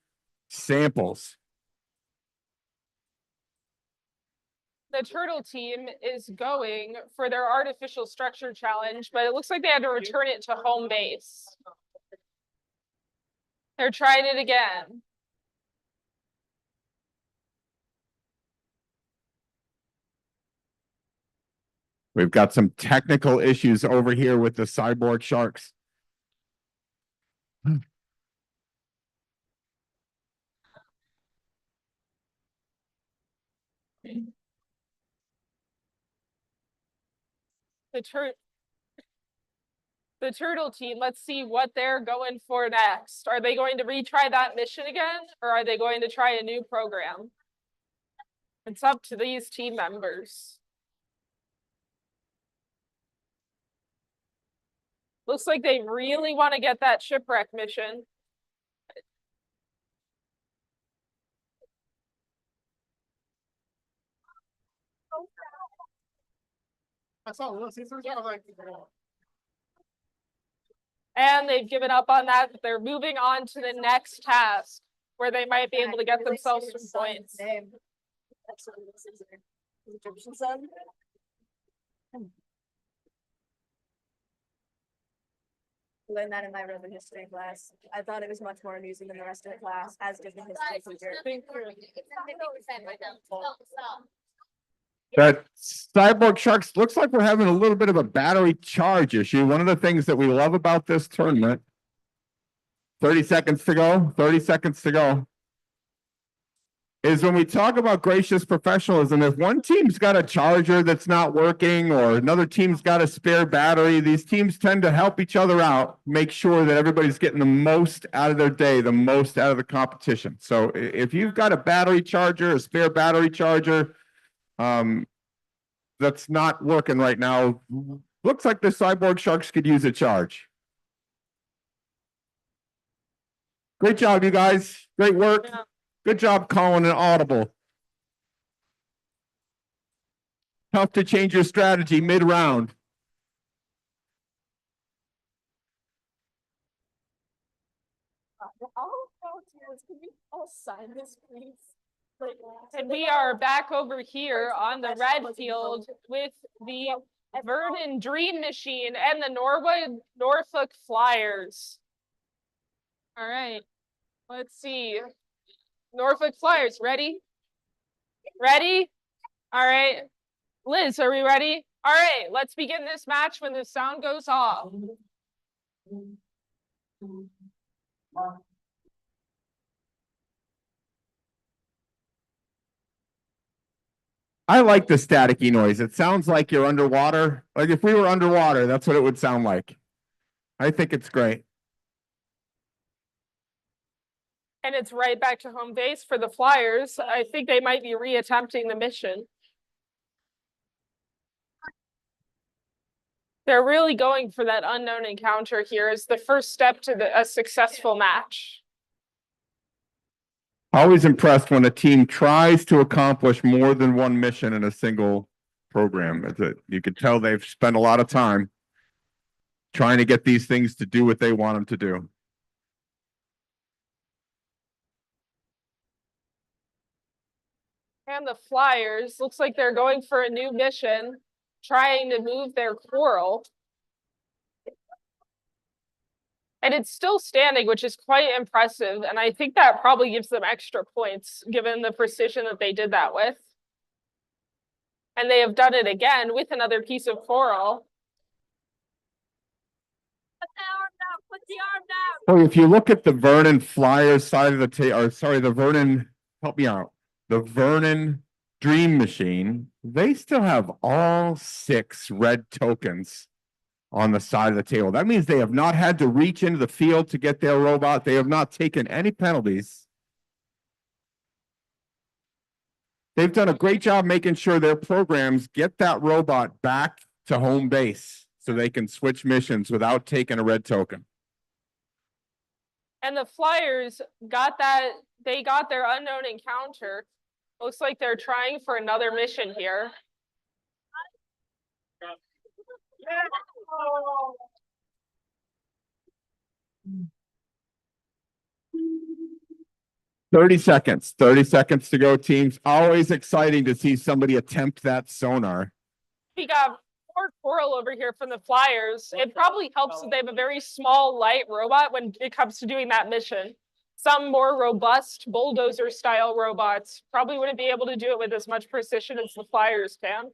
samples. The turtle team is going for their artificial structure challenge, but it looks like they had to return it to home base. They're trying it again. We've got some technical issues over here with the cyborg sharks. The turtle team, let's see what they're going for next. Are they going to retry that mission again, or are they going to try a new program? It's up to these team members. Looks like they really want to get that shipwreck mission. I saw Little Caesars. I was like, And they've given up on that. They're moving on to the next task where they might be able to get themselves some points. That's what this is. Egyptian sun. Learned that in my Roman history class. I thought it was much more amusing than the rest of the class, as did the history teacher. That cyborg sharks looks like we're having a little bit of a battery charge issue. One of the things that we love about this tournament. 30 seconds to go, 30 seconds to go. Is when we talk about gracious professionalism, if one team's got a charger that's not working or another team's got a spare battery, these teams tend to help each other out, make sure that everybody's getting the most out of their day, the most out of the competition. So if you've got a battery charger, a spare battery charger, that's not working right now, looks like the cyborg sharks could use a charge. Great job, you guys. Great work. Yeah. Good job calling an audible. Tough to change your strategy mid-round. And we are back over here on the red field with the Vernon Dream Machine and the Norfolk Flyers. All right, let's see. Norfolk Flyers, ready? Ready? All right. Liz, are we ready? All right, let's begin this match when the sound goes off. I like the staticky noise. It sounds like you're underwater. Like if we were underwater, that's what it would sound like. I think it's great. And it's right back to home base for the Flyers. I think they might be reattempting the mission. They're really going for that unknown encounter here as the first step to a successful match. Always impressed when a team tries to accomplish more than one mission in a single program. You could tell they've spent a lot of time. trying to get these things to do what they want them to do. And the Flyers, looks like they're going for a new mission, trying to move their coral. And it's still standing, which is quite impressive. And I think that probably gives them extra points, given the precision that they did that with. And they have done it again with another piece of coral. Put the arm down, put the arm down. Well, if you look at the Vernon Flyers side of the table, or sorry, the Vernon, help me out. The Vernon Dream Machine, they still have all 6 red tokens on the side of the table. That means they have not had to reach into the field to get their robot. They have not taken any penalties. They've done a great job making sure their programs get that robot back to home base so they can switch missions without taking a red token. And the Flyers got that, they got their unknown encounter. Looks like they're trying for another mission here. 30 seconds. 30 seconds to go, teams. Always exciting to see somebody attempt that sonar. We got more coral over here from the Flyers. It probably helps that they have a very small, light robot when it comes to doing that mission. Some more robust bulldozer style robots probably wouldn't be able to do it with as much precision as the Flyers can.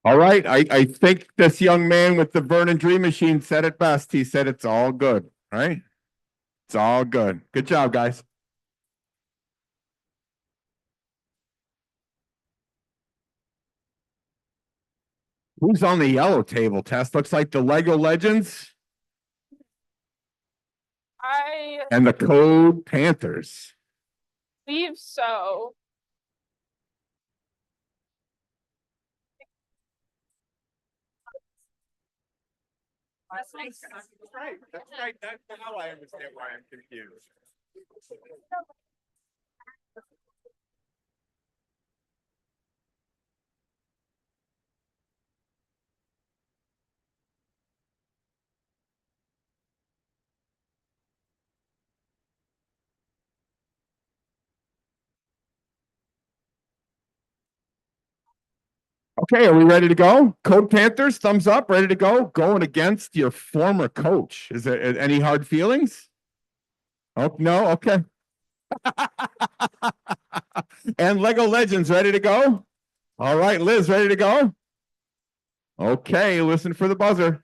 All right. I think this young man with the Vernon Dream Machine said it best. He said it's all good, right? It's all good. Good job, guys. Who's on the yellow table, Tess? Looks like the Lego Legends I and the Code Panthers. believe so. That's right. That's right. That's how I understand why I'm confused. Okay, are we ready to go? Code Panthers, thumbs up, ready to go? Going against your former coach. Is there any hard feelings? Oh, no? Okay. And Lego Legends, ready to go? All right, Liz, ready to go? Okay, listen for the buzzer.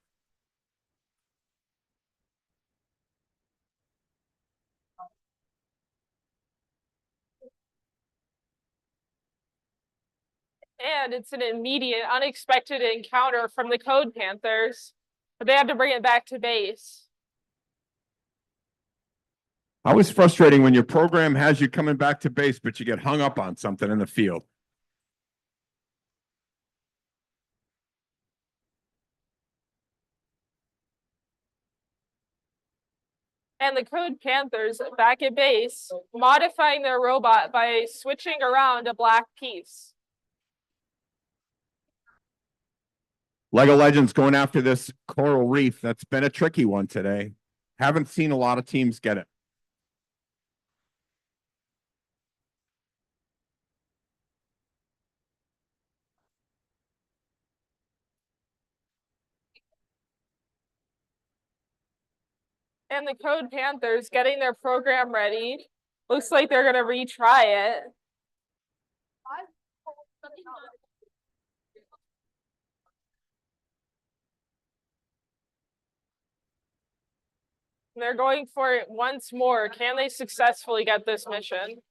And it's an immediate, unexpected encounter from the Code Panthers, but they have to bring it back to base. Always frustrating when your program has you coming back to base, but you get hung up on something in the field. And the Code Panthers back at base, modifying their robot by switching around a black piece. Lego Legends going after this coral reef. That's been a tricky one today. Haven't seen a lot of teams get it. And the Code Panthers getting their program ready. Looks like they're going to retry it. They're going for it once more. Can they successfully get this mission?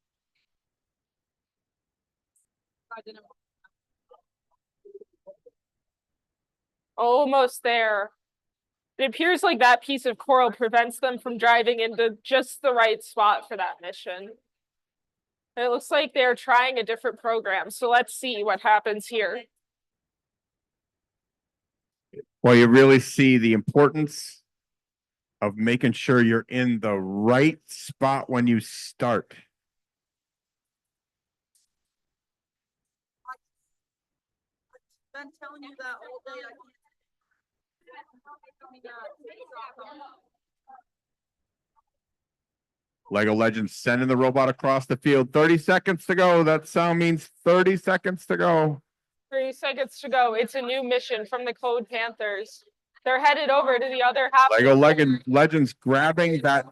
Almost there. It appears like that piece of coral prevents them from driving into just the right spot for that mission. It looks like they're trying a different program, so let's see what happens here. Well, you really see the importance of making sure you're in the right spot when you start. Been telling you that all day. Lego Legends sending the robot across the field. 30 seconds to go. That sound means 30 seconds to go. 3 seconds to go. It's a new mission from the Code Panthers. They're headed over to the other half. Lego Legends grabbing that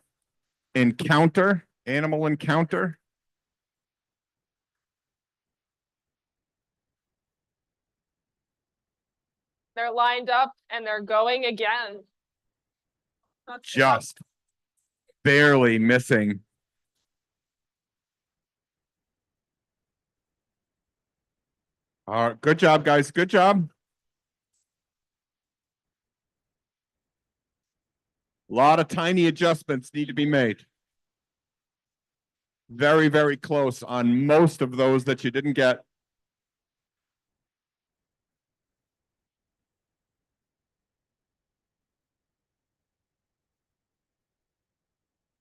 encounter, animal encounter. They're lined up and they're going again. Just barely missing. All right, good job, guys. Good job. A lot of tiny adjustments need to be made. Very, very close on most of those that you didn't get.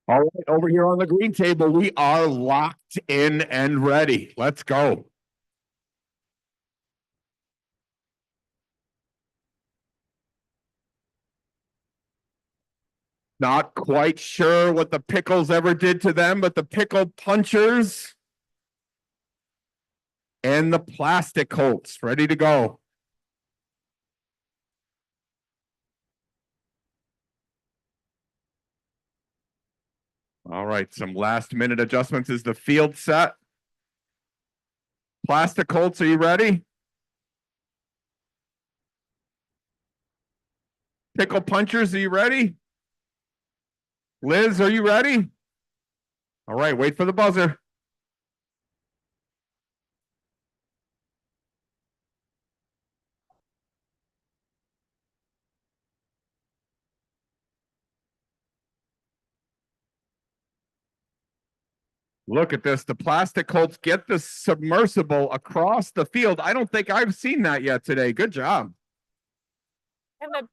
All right, over here on the green table, we are locked in and ready. Let's go. Not quite sure what the pickles ever did to them, but the pickle punchers and the plastic Colts ready to go. All right, some last minute adjustments. Is the field set? Plastic Colts, are you ready? Pickle punchers, are you ready? Liz, are you ready? All right, wait for the buzzer. Look at this. The plastic Colts get the submersible across the field. I don't think I've seen that yet today. Good job. And the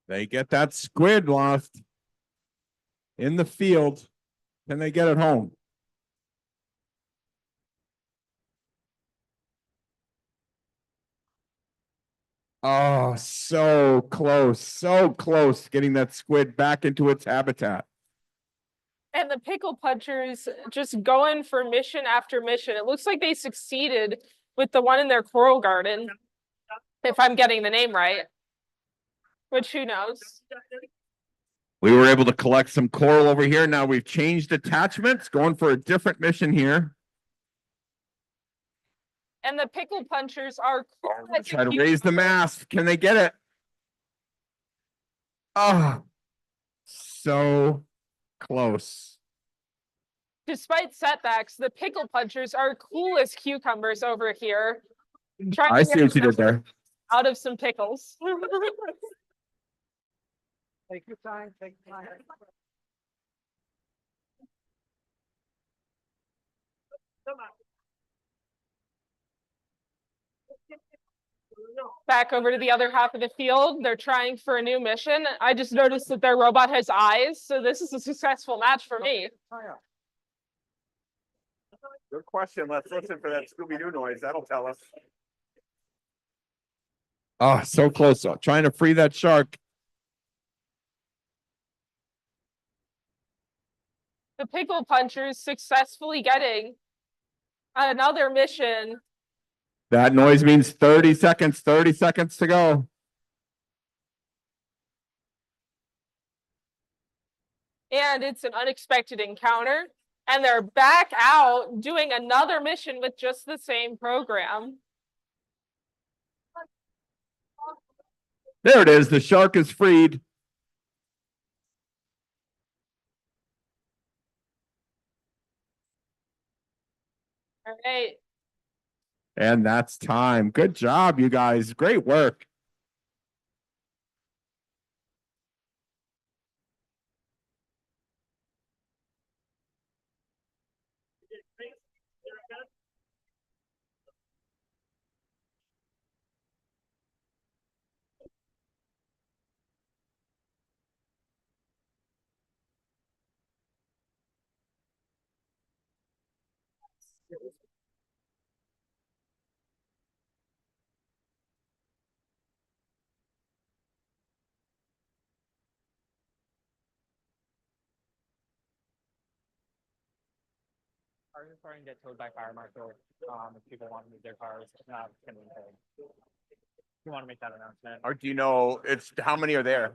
They get that squid lost in the field. Can they get it home? Oh, so close getting that squid back into its habitat. And the pickle punchers just going for mission after mission. It looks like they succeeded with the one in their coral garden, if I'm getting the name right. Which who knows? We were able to collect some coral over here. Now we've changed attachments, going for a different mission here. And the pickle punchers are Try to raise the mast. Can they get it? Oh, so close. Despite setbacks, the pickle punchers are cool as cucumbers over here. Trying I to see get what you did there. out of some pickles. Take your time, take your time. Back over to the other half of the field. They're trying for a new mission. I just noticed that their robot has eyes, so this is a successful match for me. Good question. Let's listen for that Scooby-Doo noise. That'll tell us. Oh, so close. Trying to free that shark. The pickle punchers successfully getting another mission. That noise means 30 seconds, 30 seconds to go. And it's an unexpected encounter. And they're back out doing another mission with just the same program. There it is. The shark is freed. All right. And that's time. Good job, you guys. Great work. Cars are starting to get towed by fire marshal. If people want to move their cars, it's gonna be towed. You want to make that announcement? Or do you know how many are there?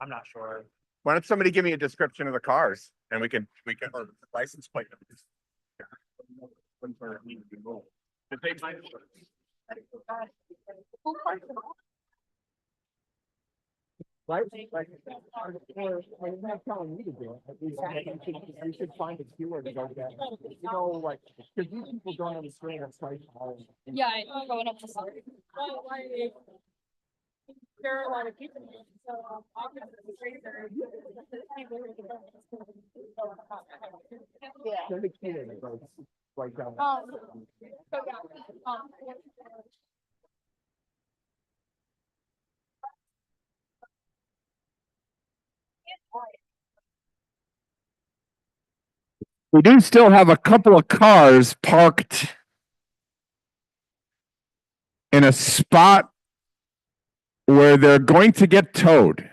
I'm not sure. Why don't somebody give me a description of the cars and we can or license plate numbers. Did they- Right? Like, he's not telling me to do it. We should find a keyword to go get. You know, like, because these people don't understand it's like. Yeah, I'm going up to something. There are a lot of people. So, yeah. Send a keyword that goes right down. So yeah, We do still have a couple of cars parked in a spot where they're going to get towed.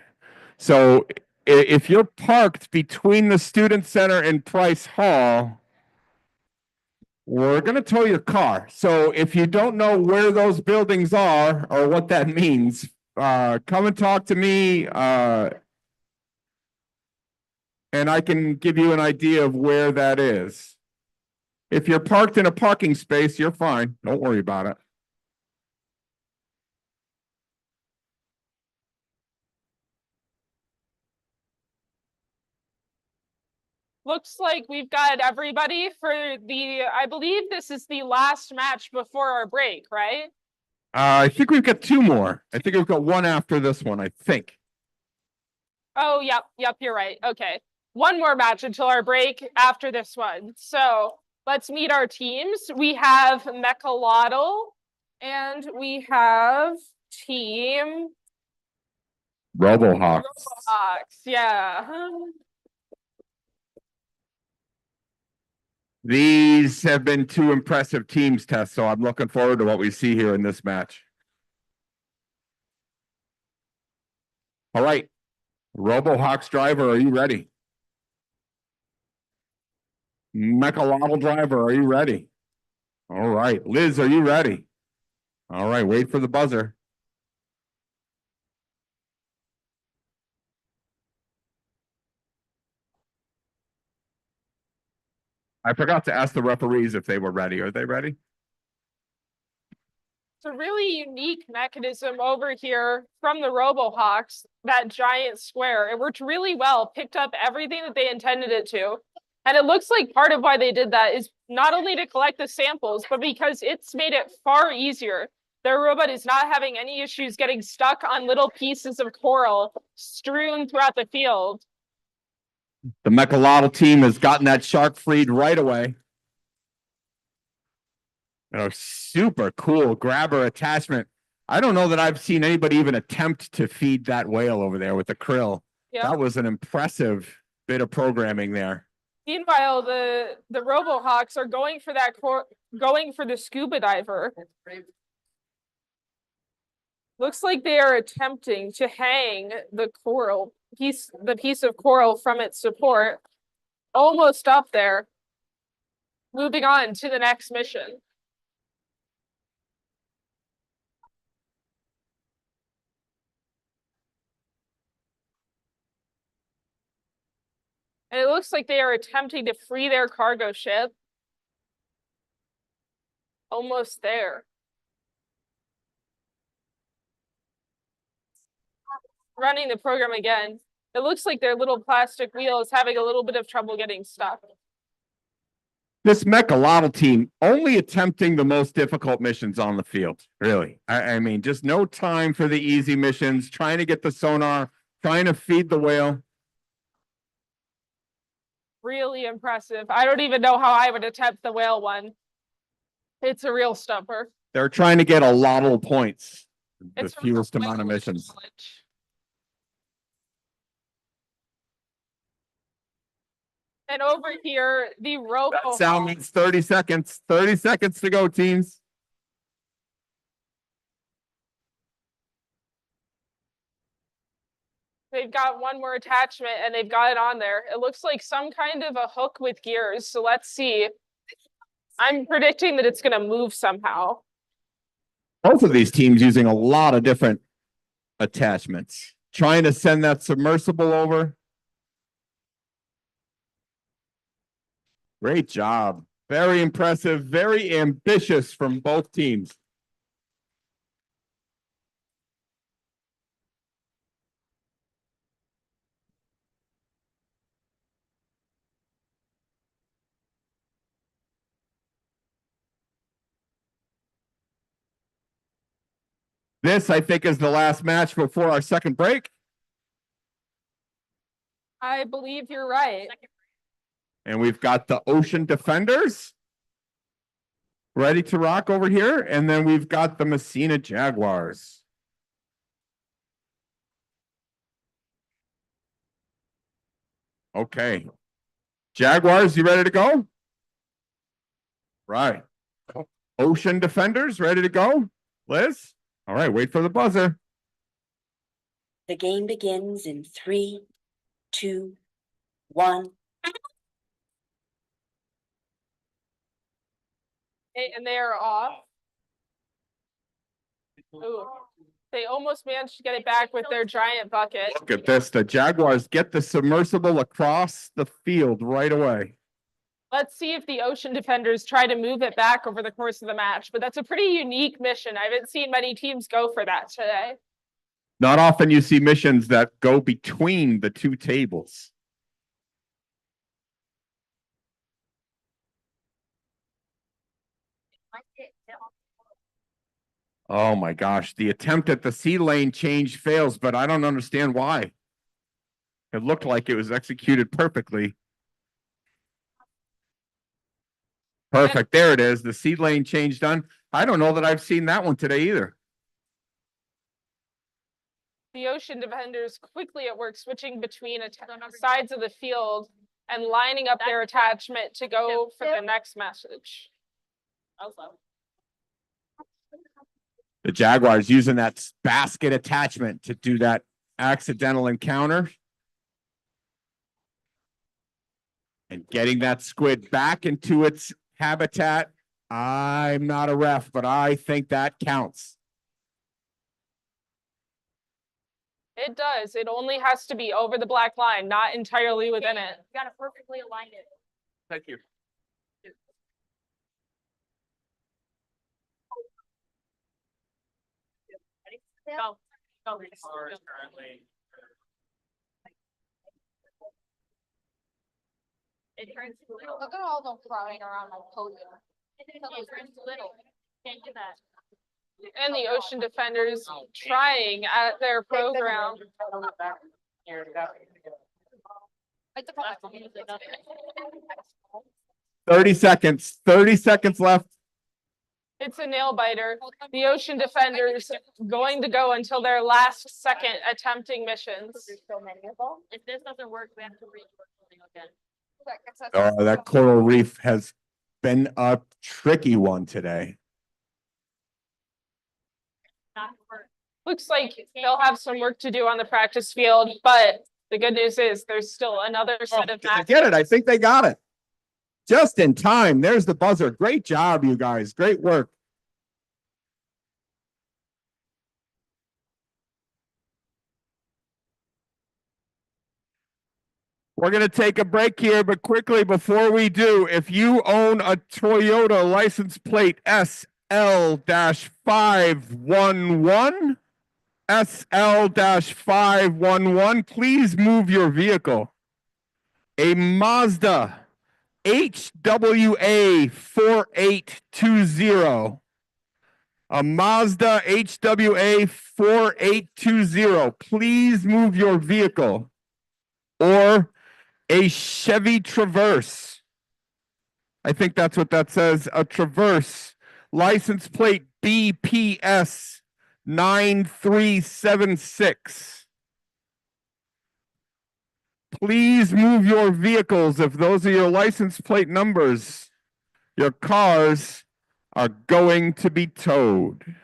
So if you're parked between the student center and Price Hall, we're going to tow your car. So if you don't know where those buildings are or what that means, come and talk to me. And I can give you an idea of where that is. If you're parked in a parking space, you're fine. Don't worry about it. Looks like we've got everybody for I believe this is the last match before our break, right? I think we've got two more. I think we've got one after this one, I think. Oh, yep, you're right. Okay. One more match until our break after this one. So let's meet our teams. We have Mechalotl and we have Team Robohawks. Robotics. Yeah. These have been two impressive teams, Tess, so I'm looking forward to what we see here in this match. All right. Robohawks driver, are you ready? Mechalotl driver, are you ready? All right. Liz, are you ready? All right, wait for the buzzer. I forgot to ask the referees if they were ready. Are they ready? It's a really unique mechanism over here from the Robohawks, that giant square. It worked really well, picked up everything that they intended it to. And it looks like part of why they did that is not only to collect the samples, but because it's made it far easier. Their robot is not having any issues getting stuck on little pieces of coral strewn throughout the field. The Mechalotl team has gotten that shark freed right away. Oh, super cool grabber attachment. I don't know that I've seen anybody even attempt to feed that whale over there with the krill. Yep. That was an impressive bit of programming there. Meanwhile, the Robohawks are going for going for the scuba diver. Looks like they are attempting to hang the piece of coral from its support. Almost up there. Moving on to the next mission. And it looks like they are attempting to free their cargo ship. Almost there. Running the program again. It looks like their little plastic wheel is having a little bit of trouble getting stuck. This Mechalotl team only attempting the most difficult missions on the field. Really. I mean, just no time for the easy missions, trying to get the sonar, trying to feed the whale. Really impressive. I don't even know how I would attempt the whale one. It's a real stumper. They're trying to get a lot of points. The It's fewest amount of missions. And over here, the That sound Robo. means 30 seconds. 30 seconds to go, teams. They've got one more attachment and they've got it on there. It looks like some kind of a hook with gears. So let's see. I'm predicting that it's going to move somehow. Both of these teams using a lot of different attachments. Trying to send that submersible over. Great job. Very impressive, very ambitious from both teams. This, I think, is the last match before our second break. I believe you're right. And we've got the Ocean Defenders ready to rock over here. And then we've got the Messina Jaguars. Okay. Jaguars, you ready to go? Right. Ocean Defenders, ready to go? Liz? All right, wait for the buzzer. The game begins in 3, 2, 1. And they are off. Ooh. They almost managed to get it back with their giant bucket. Look at this. The Jaguars get the submersible across the field right away. Let's see if the Ocean Defenders try to move it back over the course of the match. But that's a pretty unique mission. I haven't seen many teams go for that today. Not often you see missions that go between the two tables. Oh my gosh, the attempt at the sea lane change fails, but I don't understand why. It looked like it was executed perfectly. Perfect, there it is, the sea lane change done. I don't know that I've seen that one today either. The Ocean Defenders quickly at work switching between sides of the field and lining up their attachment to go for the next message. The Jaguars using that basket attachment to do that accidental encounter. And getting that squid back into its habitat. I'm not a ref, but I think that counts. It does. It only has to be over the black line, not entirely within it. You gotta perfectly align it. Thank you. Go. Go. It turns little. Look at all them crying around my podium. It turns little. Can't do that. And the Ocean Defenders trying at their program. Like the 30 seconds. 30 seconds left. It's a nail biter. The Ocean Defenders going to go until their last second attempting missions. There's so many of them. If this doesn't work, we have to rework something again. Oh, that coral reef has been a tricky one today. Not work. Looks like they'll have some work to do on the practice field, but the good news is there's still another set of I matches. get it. I think they got it. Just in time. There's the buzzer. Great job, you guys. Great work. We're going to take a break here, but quickly before we do, if you own a Toyota license plate SL-511, SL-511, please move your vehicle. A Mazda HWA 4820. A Mazda HWA 4820. Please move your vehicle. Or a Chevy Traverse. I think that's what that says. A Traverse. License plate BPS 9376. Please move your vehicles. If those are your license plate numbers, your cars are going to be towed.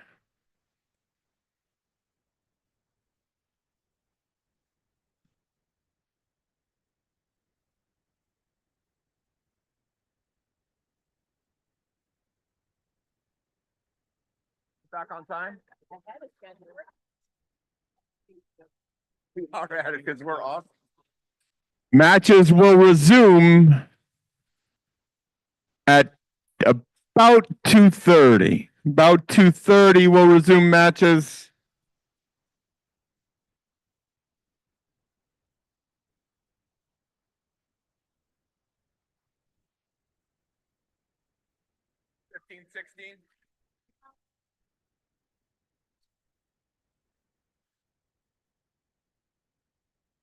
Back on time? We are at it because we're off. Matches will resume at about 2:30. About 2:30 we'll resume matches. $15, $16.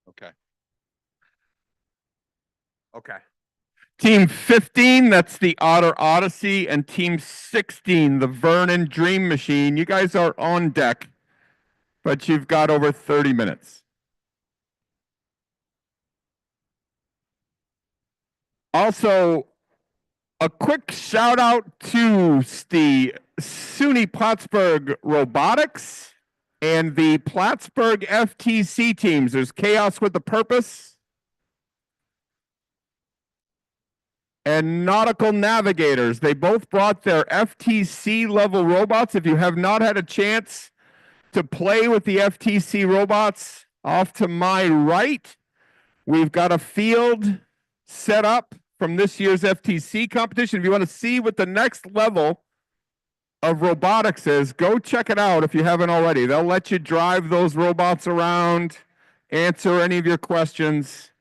Okay. Okay. Team 15, that's the Otter Odyssey, and Team 16, the Vernon Dream Machine. You guys are on deck, but you've got over 30 minutes. Also, a quick shout out to the SUNY Plattsburgh Robotics and the Plattsburgh FTC teams. There's Chaos with a Purpose and Nautical Navigators. They both brought their FTC level robots. If you have not had a chance to play with the FTC robots, off to my right, we've got a field set up from this year's FTC competition. If you want to see what the next level of robotics is, go check it out if you haven't already. They'll let you drive those robots around, answer any of your questions.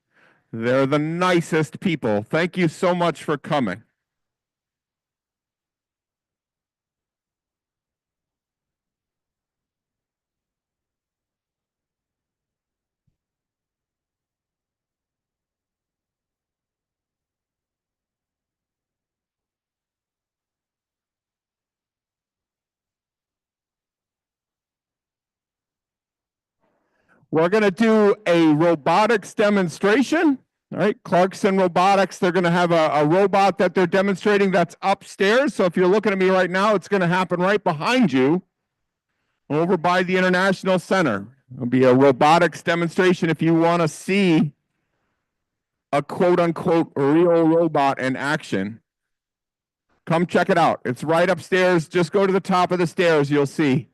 They're the nicest people. Thank you so much for coming. We're going to do a robotics demonstration. All right, Clarkson Robotics, they're going to have a robot that they're demonstrating that's upstairs. So if you're looking at me right now, it's going to happen right behind you over by the International Center. It'll be a robotics demonstration if you want to see a quote unquote real robot in action. Come check it out. It's right upstairs. Just go to the top of the stairs. You'll see.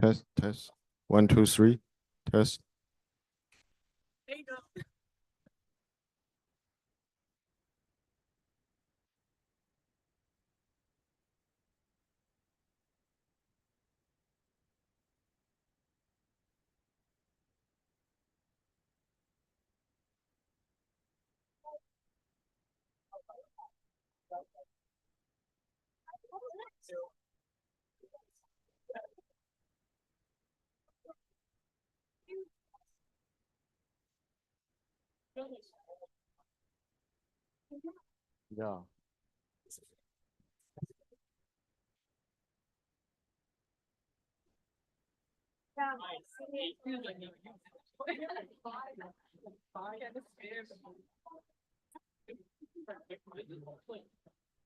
Test, test. 1, 2, 3. Test. There you go. Yeah.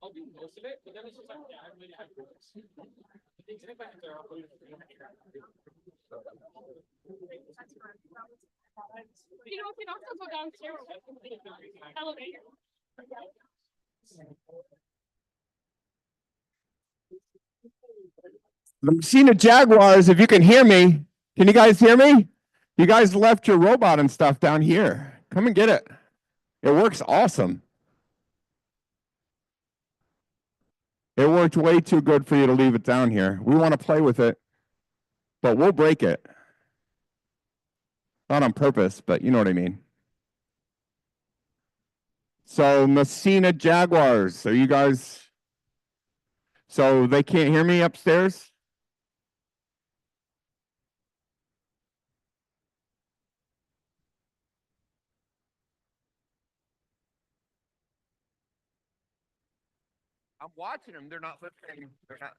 I'll do most of it, but then it's just like, yeah, I really have to. You know, we can also go downstairs. Elevator. The Messina Jaguars, if you can hear me, can you guys hear me? You guys left your robot and stuff down here. Come and get it. It works awesome. It worked way too good for you to leave it down here. We want to play with it, but we'll break it. Not on purpose, but you know what I mean. So Messina Jaguars, are you guys? So they can't hear me upstairs? I'm watching them. They're not listening. They're not.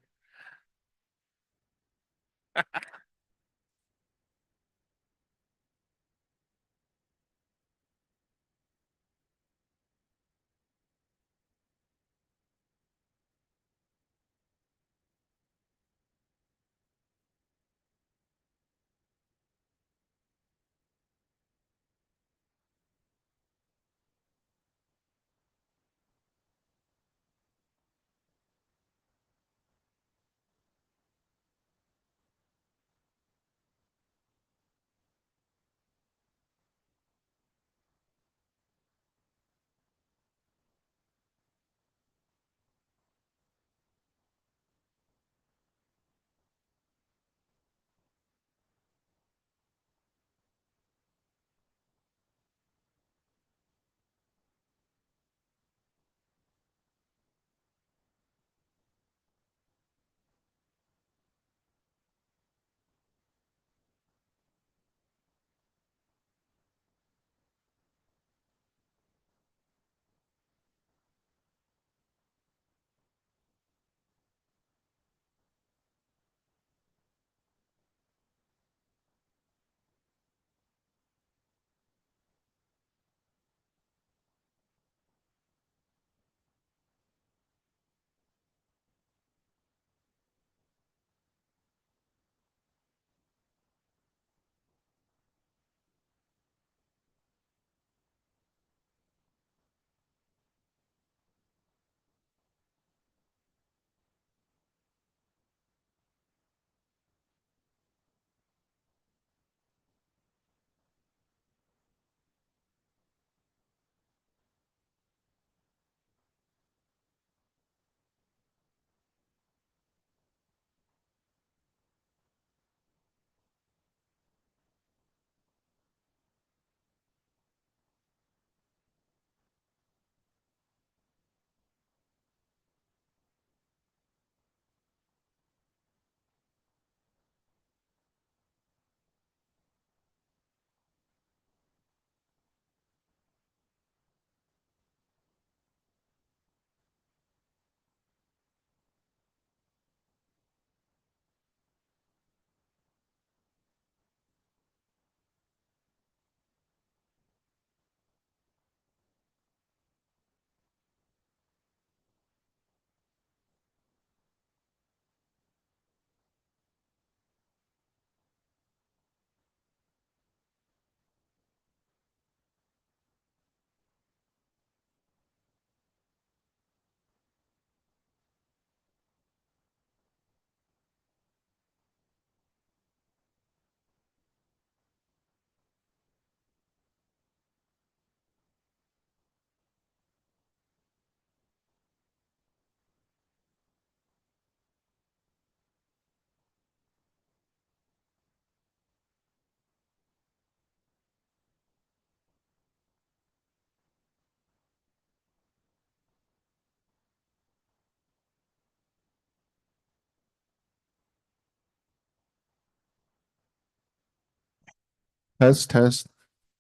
Test, test,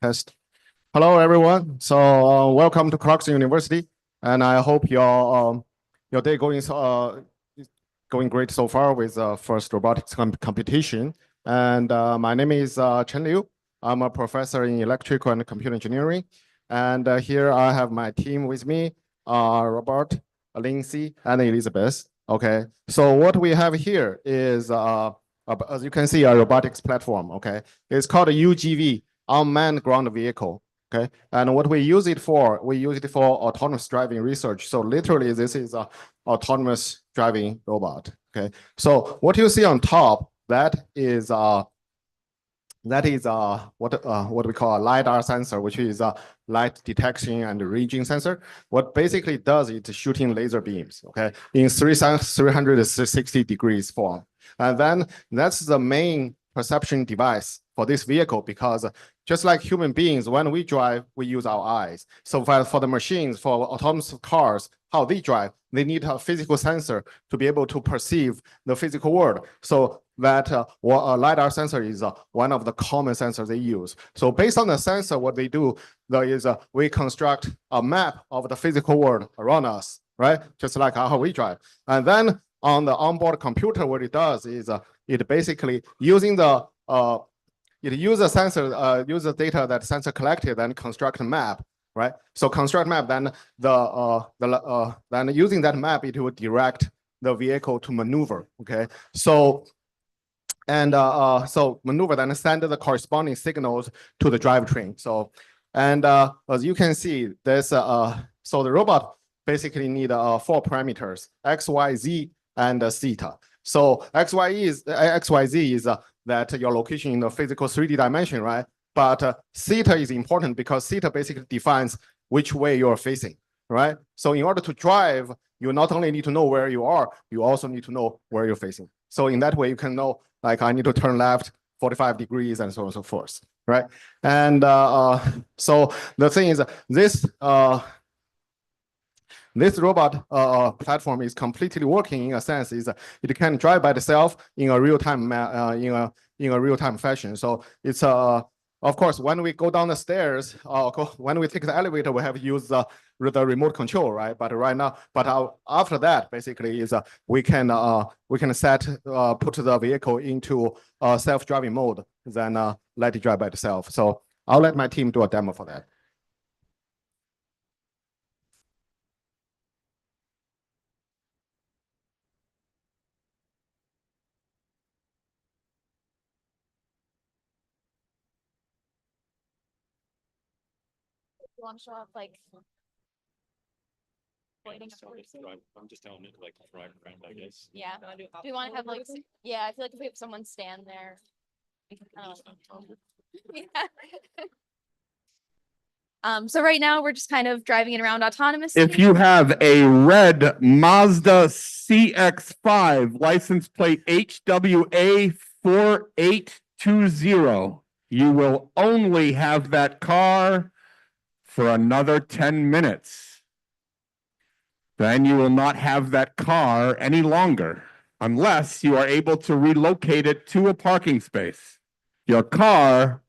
test. Hello, everyone. So, welcome to Clarkson University, and I hope your day is going great so far with first robotics competition. And my name is Chen Liu. I'm a professor in electrical and computer engineering. And here I have my team with me, Robert, Lindsay, and Elizabeth. Okay. So what we have here is, as you can see, a robotics platform. Okay. It's called a UGV, unmanned ground vehicle. Okay. And what we use it for, autonomous driving research. So literally this is a autonomous driving robot. Okay. So what you see on top, that is that is what we call a LiDAR sensor, which is a light detection and ranging sensor. What basically it does is shooting laser beams, okay, in 360 degrees form. And then that's the main perception device for this vehicle, because just like human beings, when we drive, we use our eyes. So for the machines, for autonomous cars, how they drive, they need a physical sensor to be able to perceive the physical world. So that a LiDAR sensor is one of the common sensors they use. So based on the sensor, what they do is we construct a map of the physical world around us, right? Just like how we drive. And then on the onboard computer, what it does is it basically using the it uses sensor, uses data that sensor collected and construct a map, right? So construct map, then then using that map, it will direct the vehicle to maneuver. Okay, so so maneuver, then send the corresponding signals to the drivetrain. So as you can see, there's so the robot basically need 4 parameters: X, Y, Z, and theta. So XYZ is that your location in the physical 3D dimension, right? But theta is important because theta basically defines which way you're facing, right? So in order to drive, you not only need to know where you are, you also need to know where you're facing. So in that way, you can know, like, I need to turn left 45 degrees and so on and so forth, right? And so the thing is, this robot platform is completely working in a sense is it can drive by itself in a real-time in a real-time fashion. So it's of course, when we go down the stairs, when we take the elevator, we have used the remote control, right? But right now, after that, basically is we can set put the vehicle into self-driving mode, then let it drive by itself. So I'll let my team do a demo for that. You want to show off like pointing So I'm just telling it to like drive around, I guess. yeah. Do we want to have like yeah, I feel like if we have someone stand there. We can kind of yeah. So right now we're just kind of driving it around autonomously. If you have a red Mazda CX-5 license plate HWA 4820, you will only have that car for another 10 minutes. Then you will not have that car any longer unless you are able to relocate it to a parking space. Your car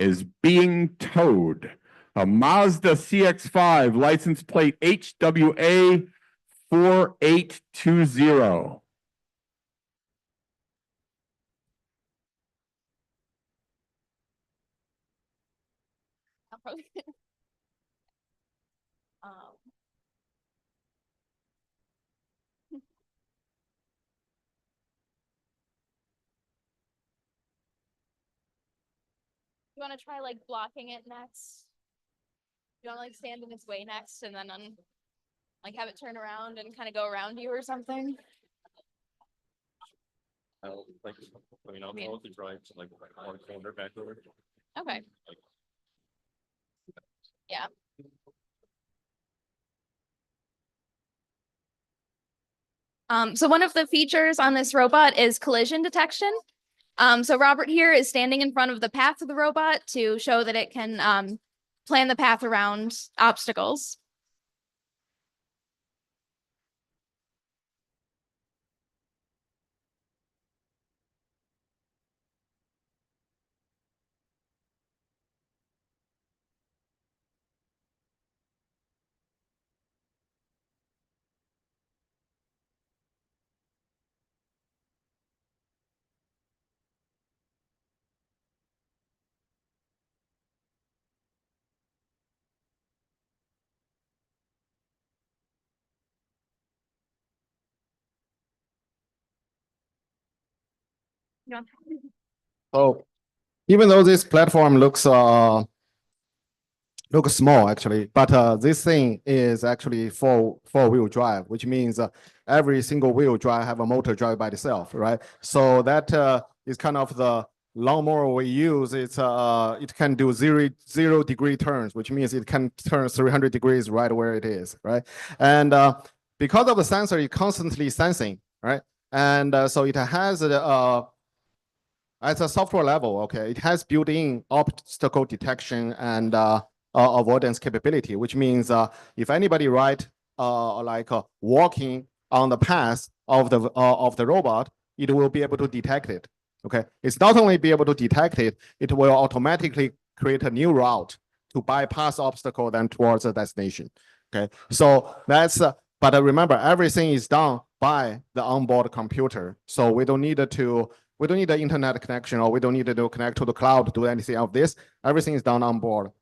is being towed. A Mazda CX-5 license plate HWA 4820. You want to try like blocking it next? You want to like stand in its way next and then like have it turn around and kind of go around you or something? I'll probably drive to like one corner back over. Okay. Yeah. So one of the features on this robot is collision detection. So Robert here is standing in front of the path of the robot to show that it can plan the path around obstacles. So even though this platform looks small actually, but this thing is actually four-wheel drive, which means every single wheel drive have a motor drive by itself, right? So that is kind of the lawnmower we use, it can do zero degree turns, which means it can turn 300 degrees right where it is, right? And because of the sensor, it's constantly sensing, right? And so it has at a software level, okay, it has built-in obstacle detection and avoidance capability, which means if anybody walking on the path of the robot, it will be able to detect it. Okay, it's not only be able to detect it, it will automatically create a new route to bypass obstacle then towards the destination. Okay, so that's but remember, everything is done by the onboard computer, so we don't need the internet connection, or we don't need to connect to the cloud to do anything of this. Everything is done on board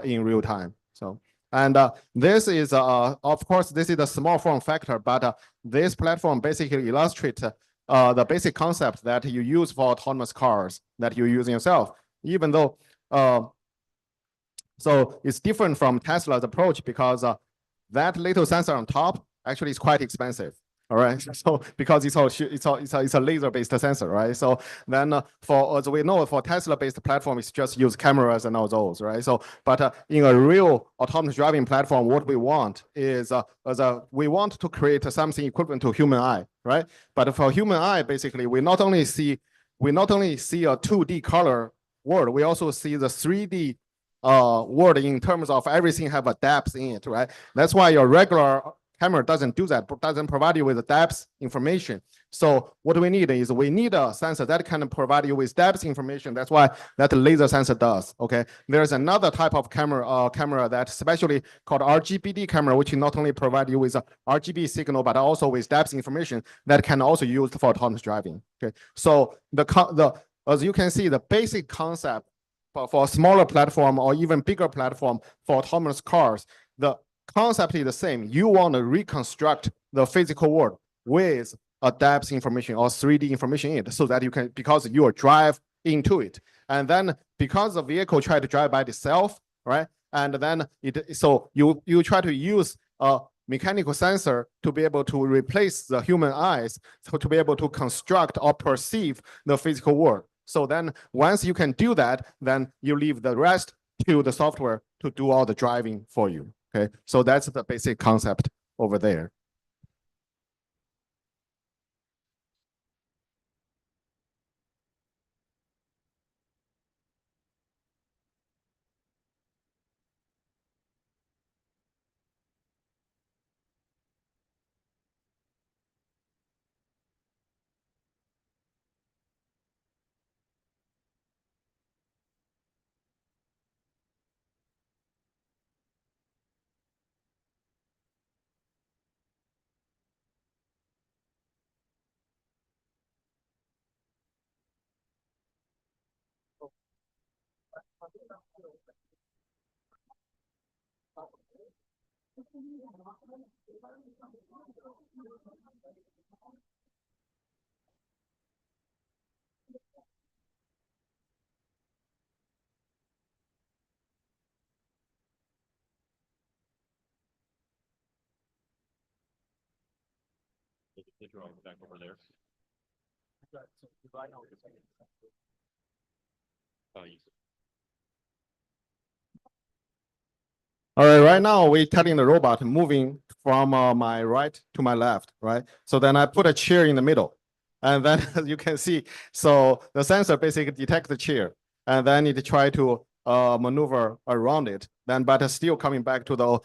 in real time. So, and this is, of course, this is a small form factor, but this platform basically illustrates the basic concept that you use for autonomous cars that you use yourself, even though, so it's different from Tesla's approach because that little sensor on top actually is quite expensive. All right, so because it's a laser-based sensor, right? So then for as we know, for Tesla-based platform, it's just use cameras and all those, right? So but in a real autonomous driving platform, what we want is we want to create something equivalent to human eye, right? But for human eye, basically, we not only see a 2D color world, we also see the 3D world in terms of everything have a depth in it, right? That's why your regular camera doesn't do that, doesn't provide you with the depth information. So what we need is we need a sensor that can provide you with depth information. That's why that laser sensor does. Okay, there's another type of camera that especially called RGBD camera, which not only provide you with a RGB signal but also with depth information that can also be used for autonomous driving. Okay, so as you can see, the basic concept for a smaller platform or even bigger platform for autonomous cars, the concept is the same. You want to reconstruct the physical world with a depth information or 3D information in it so that you can, because you will drive into it. And then because the vehicle try to drive by itself, right? And then so you try to use a mechanical sensor to be able to replace the human eyes, so to be able to construct or perceive the physical world. So then once you can do that, then you leave the rest to the software to do all the driving for you. Okay, so that's the basic concept over there. Back over there. All right, right now we're telling the robot moving from my right to my left, right? So then I put a chair in the middle. And then as you can see, so the sensor basically detects the chair and then it try to maneuver around it, then but it's still coming back to the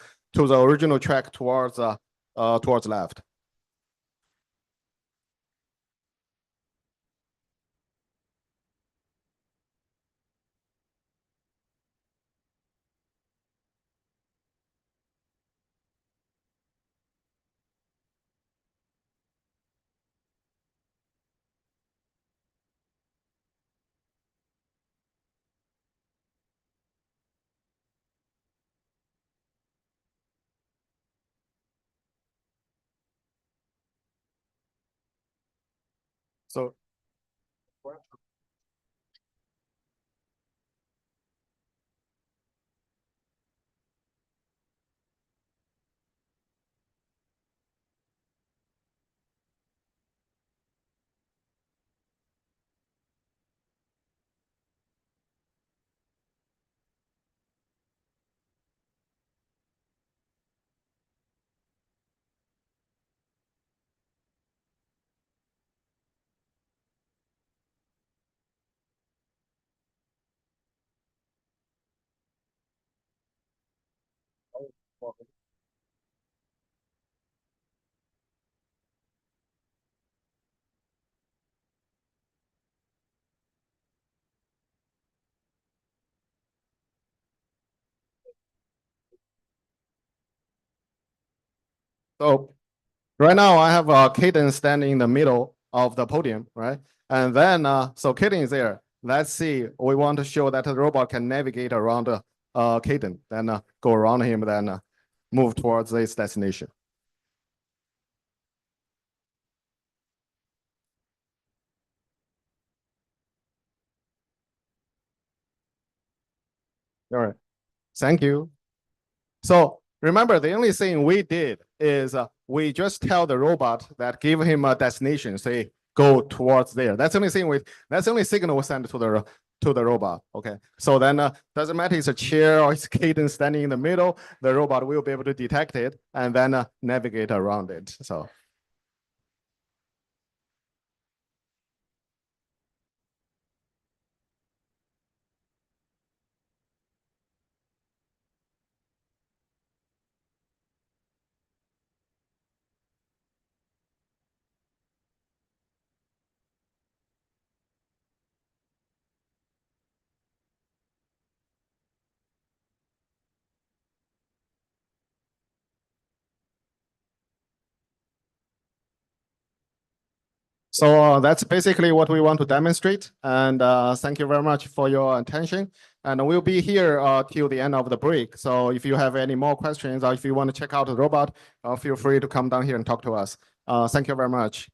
original track towards left. So So right now I have Kaden standing in the middle of the podium, right? And then, so Kaden is there. Let's see, we want to show that the robot can navigate around Kaden, then go around him, then move towards his destination. All right, thank you. So remember, the only thing we did is we just tell the robot that give him a destination, say go towards there. That's the only thing that's the only signal we send to the robot. Okay. So then doesn't matter it's a chair or it's Kaden standing in the middle, the robot will be able to detect it and then navigate around it. So So that's basically what we want to demonstrate. And thank you very much for your attention. And we'll be here till the end of the break. So if you have any more questions or if you want to check out the robot, feel free to come down here and talk to us. Thank you very much.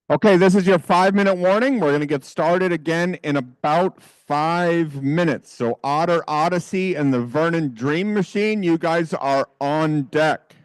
Okay, this is your 5-minute warning. We're going to get started again in about 5 minutes. So Otter Odyssey and the Vernon Dream Machine, you guys are on deck.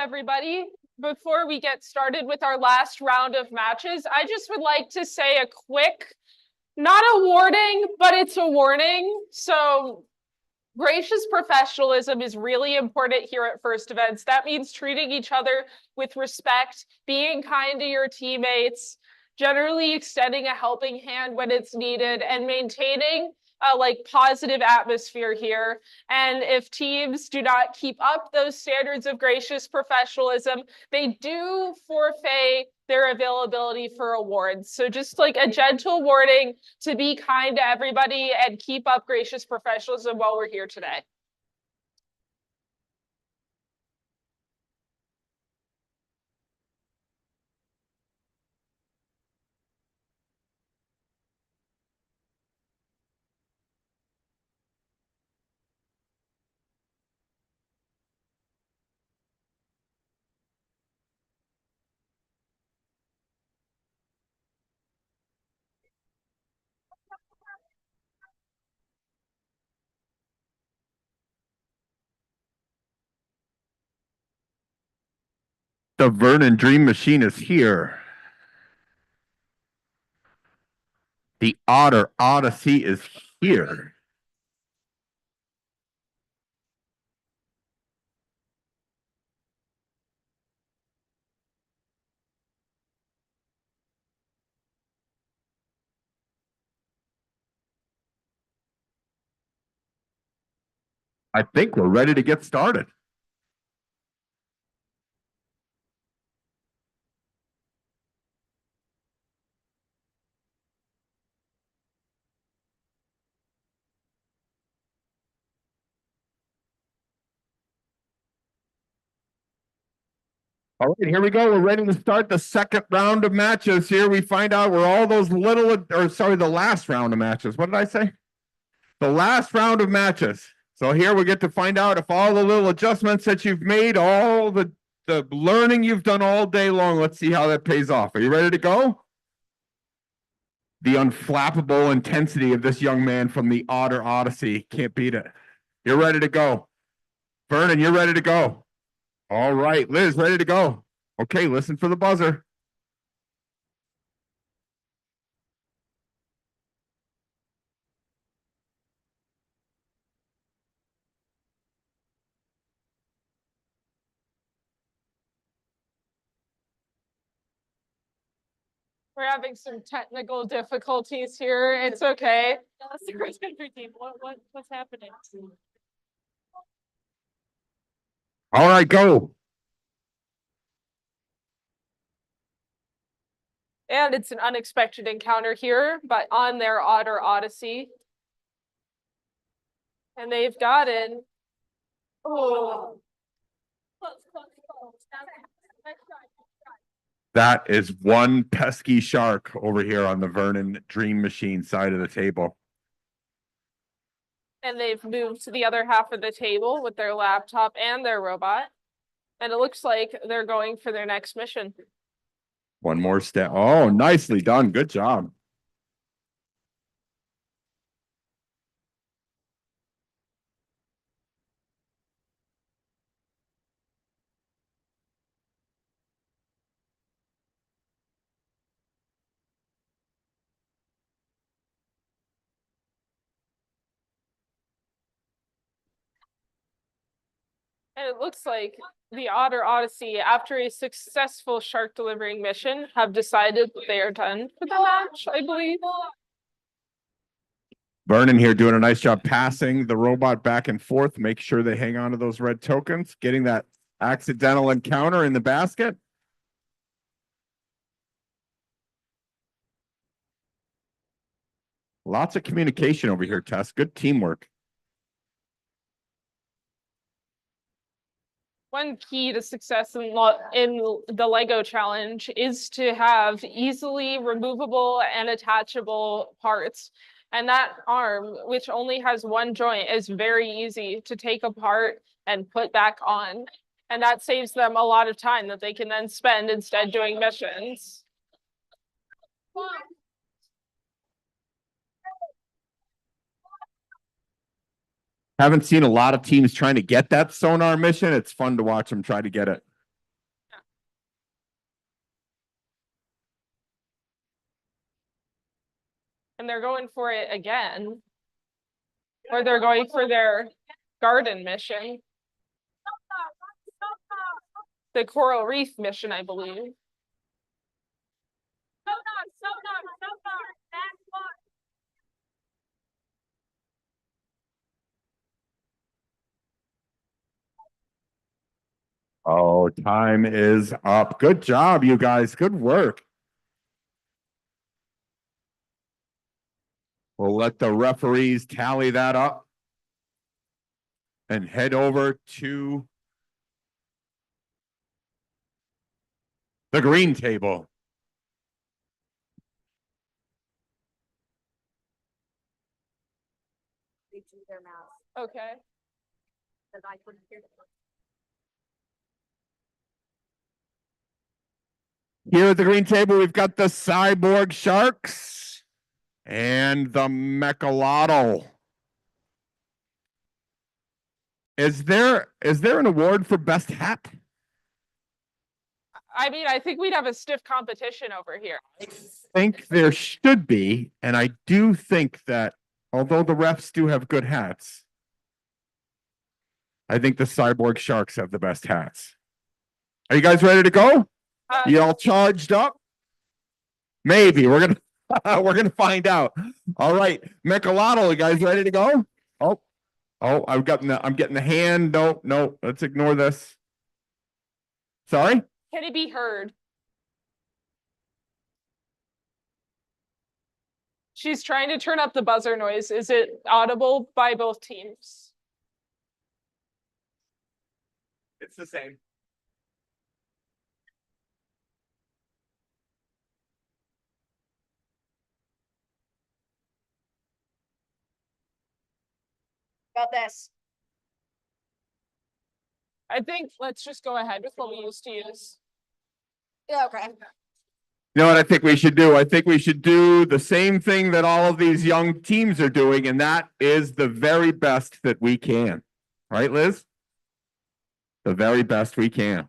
everybody. Before we get started with our last round of matches, I just would like to say a quick, not a warning, but it's a warning. So gracious professionalism is really important here at First Events. That means treating each other with respect, being kind to your teammates, generally extending a helping hand when it's needed, and maintaining a positive atmosphere here. And if teams do not keep up those standards of gracious professionalism, they do forfeit their availability for awards. So just a gentle warning to be kind to everybody and keep up gracious professionalism while we're here today. The Vernon Dream Machine is here. The Otter Odyssey is here. I think we're ready to get started. All right, here we go. We're ready to start the second round of matches. Here we find out where all those the last round of matches. What did I say? The last round of matches. So here we get to find out if all the little adjustments that you've made, all the learning you've done all day long, let's see how that pays off. Are you ready to go? The unflappable intensity of this young man from the Otter Odyssey. Can't beat it. You're ready to go. Vernon, you're ready to go. All right, Liz, ready to go. Okay, listen for the buzzer. We're having some technical difficulties here. It's okay. That's the cross country team. What's happening? All right, go. And it's an unexpected encounter here, but on their Otter Odyssey. And they've gotten. Oh. That is one pesky shark over here on the Vernon Dream Machine side of the table. And they've moved to the other half of the table with their laptop and their robot. And it looks like they're going for their next mission. One more step. Oh, nicely done. Good job. And it looks like the Otter Odyssey, after a successful shark delivering mission, have decided that they are done for the match, I believe. Vernon here doing a nice job passing the robot back and forth. Make sure they hang on to those red tokens. Getting that accidental encounter in the basket. Lots of communication over here, Tess. Good teamwork. One key to success in the Lego challenge is to have easily removable and attachable parts. And that arm, which only has one joint, is very easy to take apart and put back on. And that saves them a lot of time that they can then spend instead doing missions. Haven't seen a lot of teams trying to get that sonar mission. It's fun to watch them try to get it. And they're going for it again. Or they're going for their garden mission. The coral reef mission, I believe. Oh, time is up. Good job, you guys. Good work. We'll let the referees tally that up and head over to the green table. Okay. Here at the green table, we've got the cyborg sharks and the mechalotl. Is there an award for best hat? I mean, I think we'd have a stiff competition over here. I think there should be, and I do think that although the refs do have good hats, I think the cyborg sharks have the best hats. Are you guys ready to go? You all charged up? Maybe we're gonna find out. All right, Mechalotl, you guys ready to go? Oh, I'm getting the hand. No, let's ignore this. Sorry? Can it be heard? She's trying to turn up the buzzer noise. Is it audible by both teams? It's the same. About this. I think let's just go ahead with what we used to use. Yeah, okay. You know what I think we should do? I think we should do the same thing that all of these young teams are doing, and that is the very best that we can. Right, Liz? The very best we can.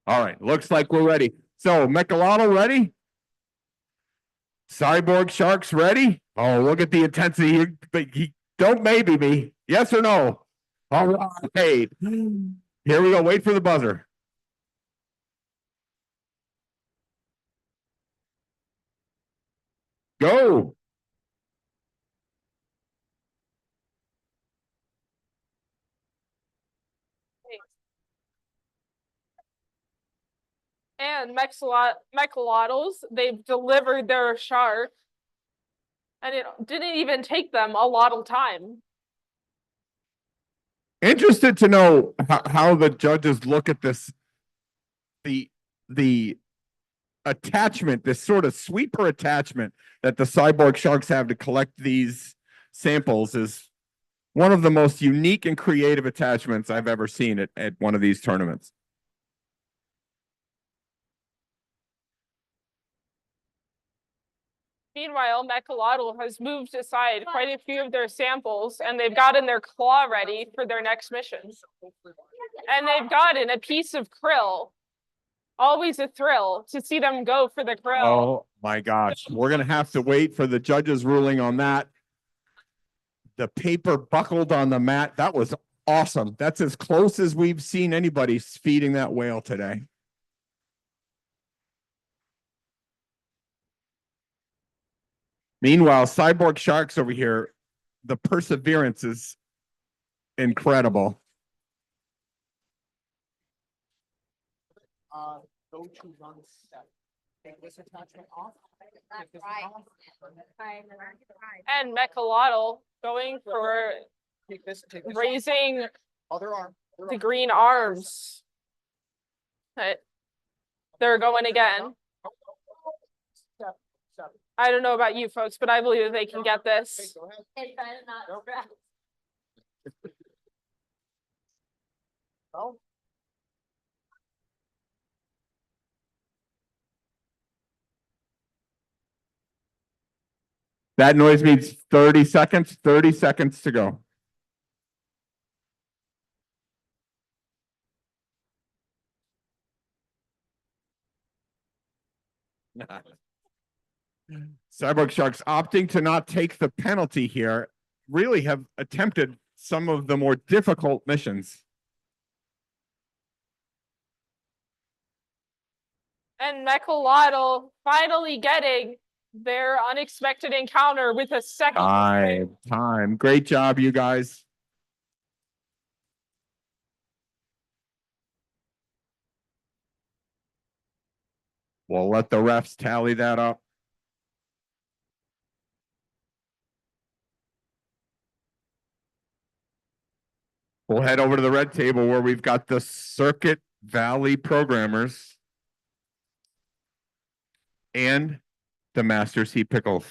All right, looks like we're ready. So, Mechalotl ready? Cyborg Sharks ready? Oh, look at the intensity here. But don't maybe me. Yes or no? All right. Here we go. Wait for the buzzer. Go. And Mechalotls, they've delivered their shark. And it didn't even take them a lot of time. Interested to know how the judges look at this. The attachment, this sort of sweeper attachment that the cyborg sharks have to collect these samples is one of the most unique and creative attachments I've ever seen at one of these tournaments. Meanwhile, Mechalotl has moved aside quite a few of their samples, and they've gotten their claw ready for their next mission. And they've gotten a piece of krill. Always a thrill to see them go for the krill. Oh my gosh. We're going to have to wait for the judges' ruling on that. The paper buckled on the mat. That was awesome. That's as close as we've seen anybody feeding that whale today. Meanwhile, cyborg sharks over here, the perseverance is incredible. Go to run step. Take this attachment off. Take this off. And Mechalotl going for Take this off. raising Other arm. the green arms. But they're going again. Step, step. I don't know about you folks, but I believe that they can get this. Go ahead. Oh. That noise means 30 seconds, 30 seconds to go. Cyborg Sharks opting to not take the penalty here really have attempted some of the more difficult missions. And Mechalotl finally getting their unexpected encounter with a second. Time. Great job, you guys. We'll let the refs tally that up. We'll head over to the red table where we've got the Circuit Valley programmers and the Masters Heat Pickles.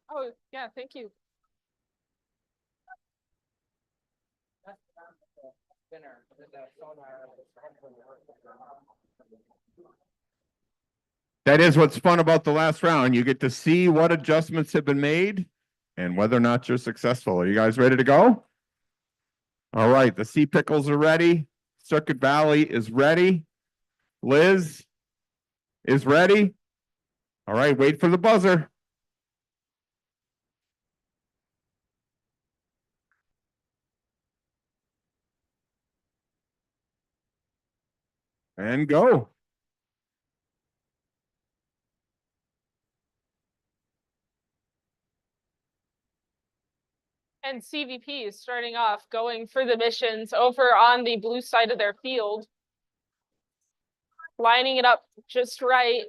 Oh, yeah, thank you. That is what's fun about the last round. You get to see what adjustments have been made and whether or not you're successful. Are you guys ready to go? All right, the Sea Pickles are ready. Circuit Valley is ready. Liz is ready. All right, wait for the buzzer. And go. And CVP is starting off going for the missions over on the blue side of their field. Lining it up just right.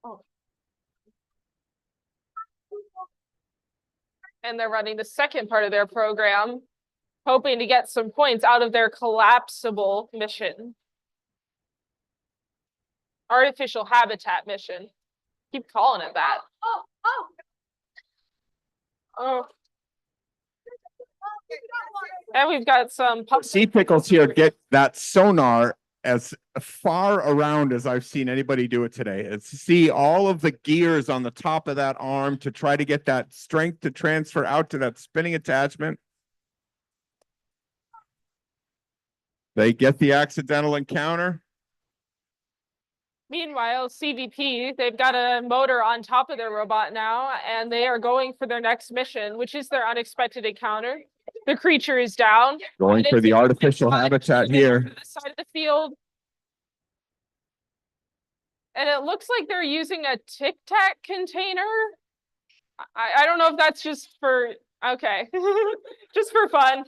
Oh. And they're running the second part of their program, hoping to get some points out of their collapsible mission. Artificial habitat mission. Keep calling it that. Oh. And we've got some Sea Pickles here get that sonar as far around as I've seen anybody do it today. It's to see all of the gears on the top of that arm to try to get that strength to transfer out to that spinning attachment. They get the accidental encounter. Meanwhile, CVP, they've got a motor on top of their robot now, and they are going for their next mission, which is their unexpected encounter. The creature is down. Going for the artificial habitat here. To the side of the field. And it looks like they're using a Tic Tac container. I don't know if that's just for, okay, just for fun.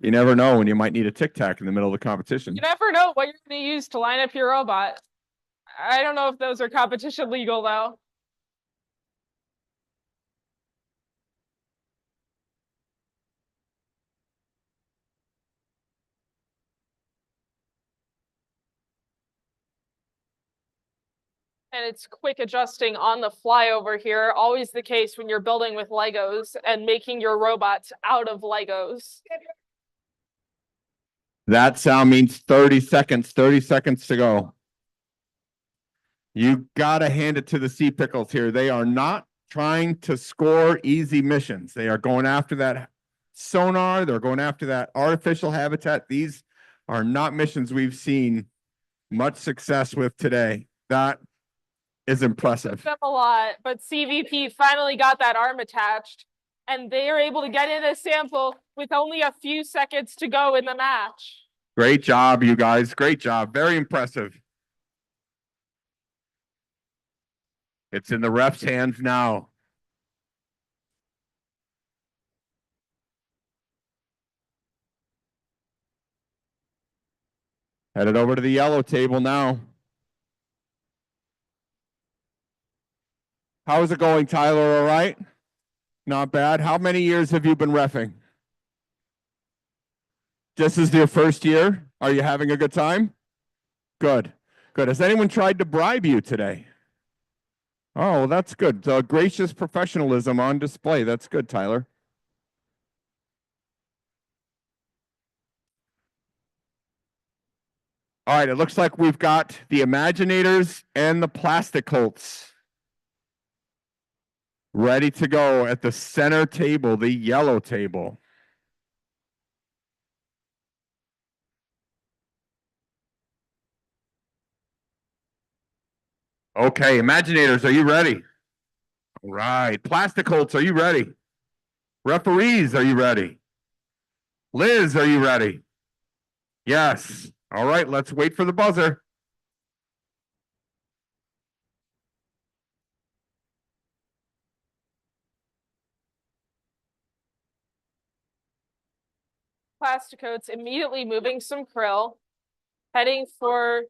You never know when you might need a Tic Tac in the middle of the competition. You never know what you're going to use to line up your robot. I don't know if those are competition legal, though. And it's quick adjusting on the fly over here. Always the case when you're building with Legos and making your robots out of Legos. That sound means 30 seconds to go. You gotta hand it to the Sea Pickles here. They are not trying to score easy missions. They are going after that sonar. They're going after that artificial habitat. These are not missions we've seen much success with today. That is impressive. Them a lot, but CVP finally got that arm attached, and they are able to get in a sample with only a few seconds to go in the match. Great job, you guys. Great job. Very impressive. It's in the ref's hands now. Headed over to the yellow table now. How's it going, Tyler? All right? Not bad. How many years have you been reffing? This is your first year. Are you having a good time? Good. Good. Has anyone tried to bribe you today? Oh, well, that's good. Gracious professionalism on display. That's good, Tyler. All right, it looks like we've got the Imaginators and the Plastic Colts ready to go at the center table, the yellow table. Okay, Imaginators, are you ready? All right, Plasticolts, are you ready? Referees, are you ready? Liz, are you ready? Yes. All right, let's wait for the buzzer. Plasticoats immediately moving some krill, heading for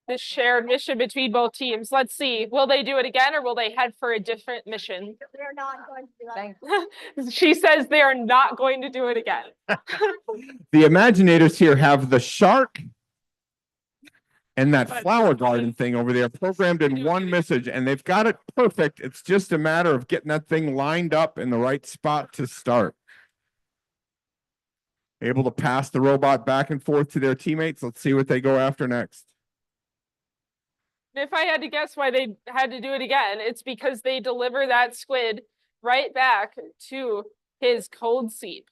this shared mission between both teams. Let's see, will they do it again or will they head for a different mission? They're not going to do that. She says they are not going to do it again. The Imaginators here have the shark and that flower garden thing over there programmed in one message, and they've got it perfect. It's just a matter of getting that thing lined up in the right spot to start. Able to pass the robot back and forth to their teammates. Let's see what they go after next. If I had to guess why they had to do it again, it's because they deliver that squid right back to his cold seep.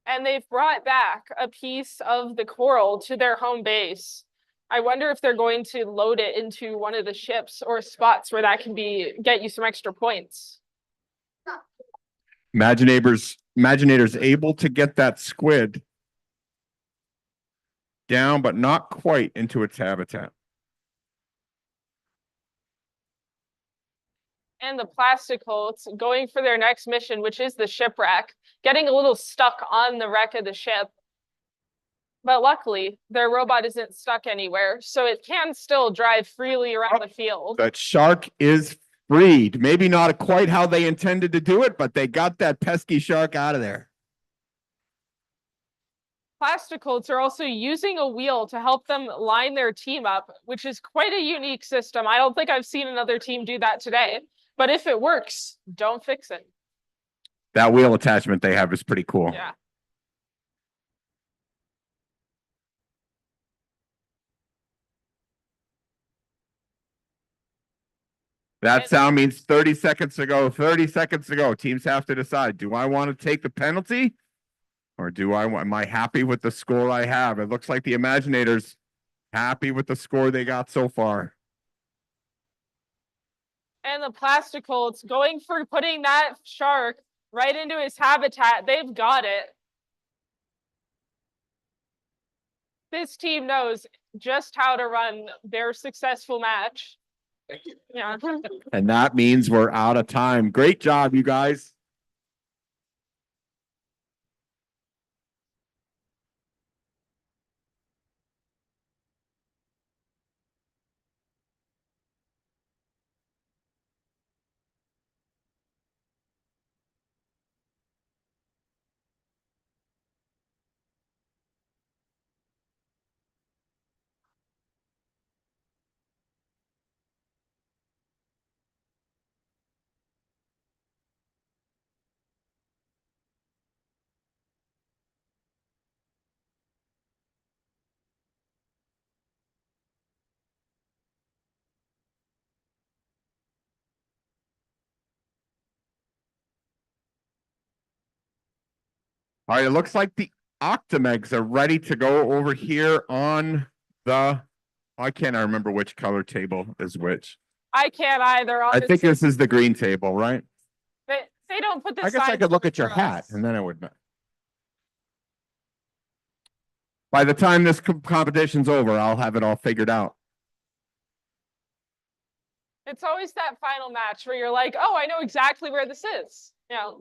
And they've brought back a piece of the coral to their home base. I wonder if they're going to load it into one of the ships or spots where that can get you some extra points. Imaginators able to get that squid down, but not quite into its habitat. And the Plasticolts going for their next mission, which is the shipwreck, getting a little stuck on the wreck of the ship. But luckily, their robot isn't stuck anywhere, so it can still drive freely around the field. That shark is freed. Maybe not quite how they intended to do it, but they got that pesky shark out of there. Plasticolts are also using a wheel to help them line their team up, which is quite a unique system. I don't think I've seen another team do that today. But if it works, don't fix it. That wheel attachment they have is pretty cool. Yeah. That sound means 30 seconds to go. 30 seconds to go. Teams have to decide, do I want to take the penalty? Or am I happy with the score I have? It looks like the Imaginators happy with the score they got so far. And the Plasticolts going for putting that shark right into his habitat. They've got it. This team knows just how to run their successful match. Yeah. And that means we're out of time. Great job, you guys. All right, it looks like the Octamegs are ready to go over here on the, I can't remember which color table is which. I can't either. I think this is the green table, right? They don't put the I guess I signs could look at your for hat us. and then I would know. By the time this competition's over, I'll have it all figured out. It's always that final match where you're like, oh, I know exactly where this is. Yeah.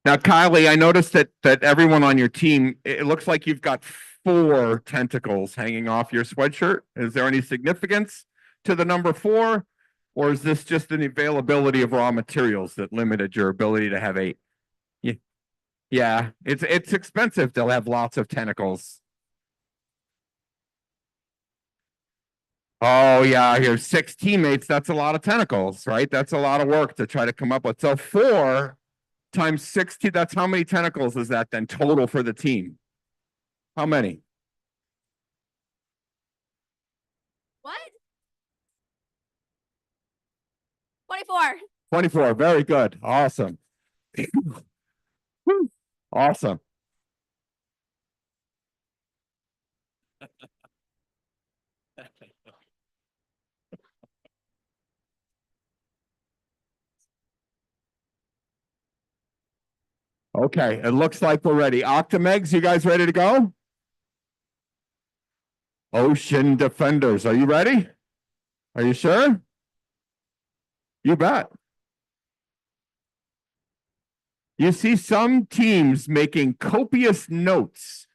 Now, Kylie, I noticed that everyone on your team, it looks like you've got 4 tentacles hanging off your sweatshirt. Is there any significance to the number 4? Or is this just an availability of raw materials that limited your ability to have 8? Yeah, it's expensive to have lots of tentacles. Oh yeah, here's 6 teammates. That's a lot of tentacles, right? That's a lot of work to try to come up with. So 4 times 60, that's how many tentacles is that then total for the team? How many? What? 24. 24. Very good. Awesome. Awesome. Okay, it looks like we're ready. Octamegs, you guys ready to go? Ocean Defenders, are you ready? Are you sure? You bet. You see some teams making copious notes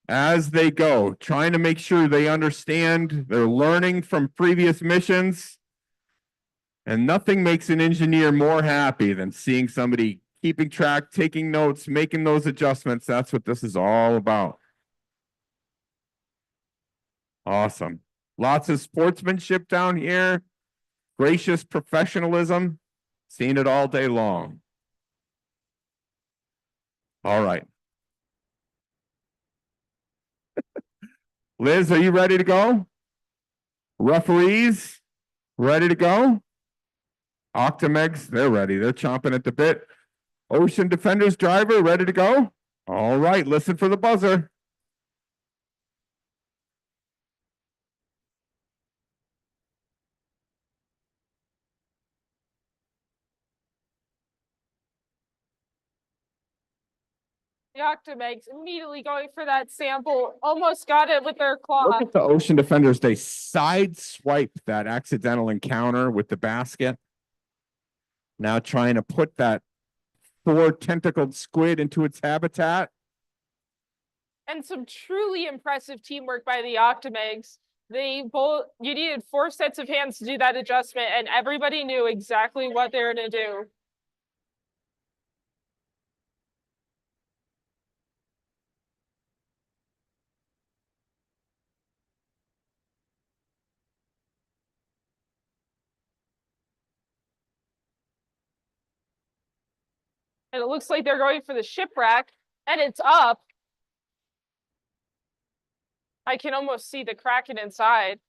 as they go, trying to make sure they understand, they're learning from previous missions. And nothing makes an engineer more happy than seeing somebody keeping track, taking notes, making those adjustments. That's what this is all about. Awesome. Lots of sportsmanship down here, gracious professionalism, seen it all day long. All right. Liz, are you ready to go? Referees, ready to go? Octamegs, they're ready. They're chomping at the bit. Ocean Defenders driver, ready to go? All right, listen for the buzzer. The Octamegs immediately going for that sample, almost got it with their claw. Look at the Ocean Defenders. They sideswipe that accidental encounter with the basket. Now trying to put that 4-tentacled squid into its habitat. And some truly impressive teamwork by the Octamegs. You needed 4 sets of hands to do that adjustment, and everybody knew exactly what they were going to do. And it looks like they're going for the shipwreck, and it's up. I can almost see the Kraken inside.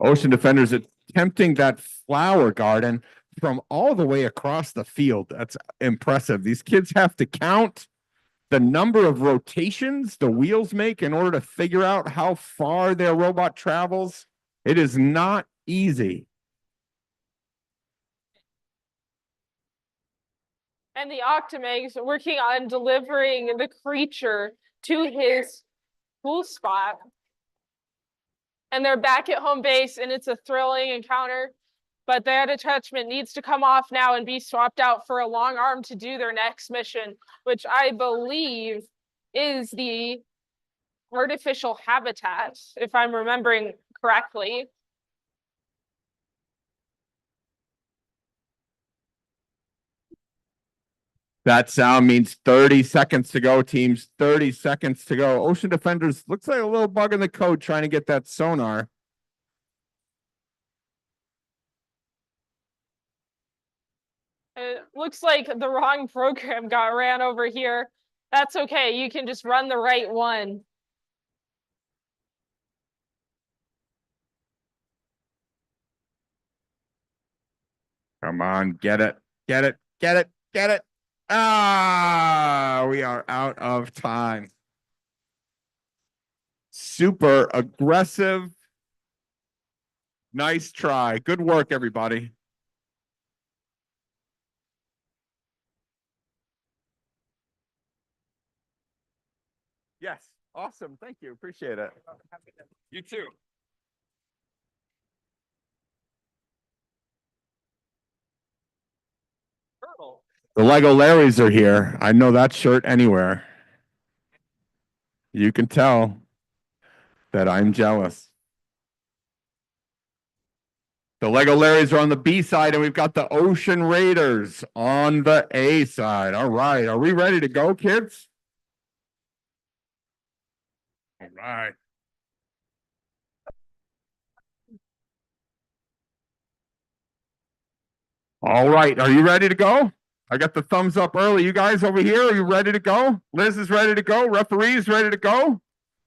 Ocean Defenders attempting that flower garden from all the way across the field. That's impressive. These kids have to count the number of rotations the wheels make in order to figure out how far their robot travels. It is not easy. And the Octamegs working on delivering the creature to his pool spot. And they're back at home base, and it's a thrilling encounter. But that attachment needs to come off now and be swapped out for a long arm to do their next mission, which I believe is the artificial habitat, if I'm remembering correctly. That sound means 30 seconds to go, teams. 30 seconds to go. Ocean Defenders looks like a little bug in the code trying to get that sonar. It looks like the wrong program got ran over here. That's okay. You can just run the right one. Come on, get it, get it, get it, get it. Ah, we are out of time. Super aggressive. Nice try. Good work, everybody. Yes, awesome. Thank you. Appreciate it. You too. The Lego Larrys are here. I know that shirt anywhere. You can tell that I'm jealous. The Lego Larrys are on the B side, and we've got the Ocean Raiders on the A side. All right. Are we ready to go, kids? All right. All right. Are you ready to go? I got the thumbs up early. You guys over here, are you ready to go? Liz is ready to go. Referees ready to go.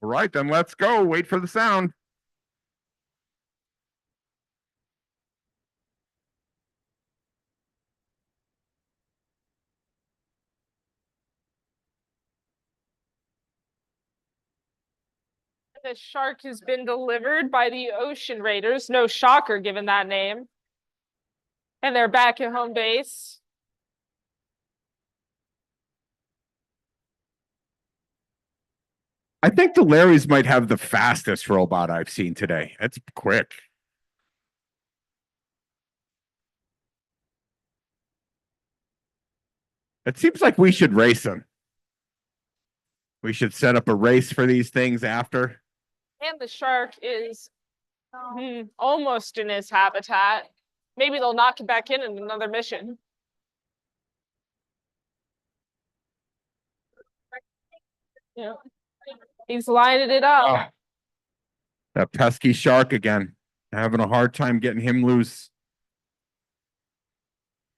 All right, then let's go. Wait for the sound. The shark has been delivered by the Ocean Raiders. No shocker given that name. And they're back at home base. I think the Larrys might have the fastest robot I've seen today. It's quick. It seems like we should race them. We should set up a race for these things after. And the shark is almost in his habitat. Maybe they'll knock it back in another mission. Yeah. He's lining it up. Ah, that pesky shark again. Having a hard time getting him loose.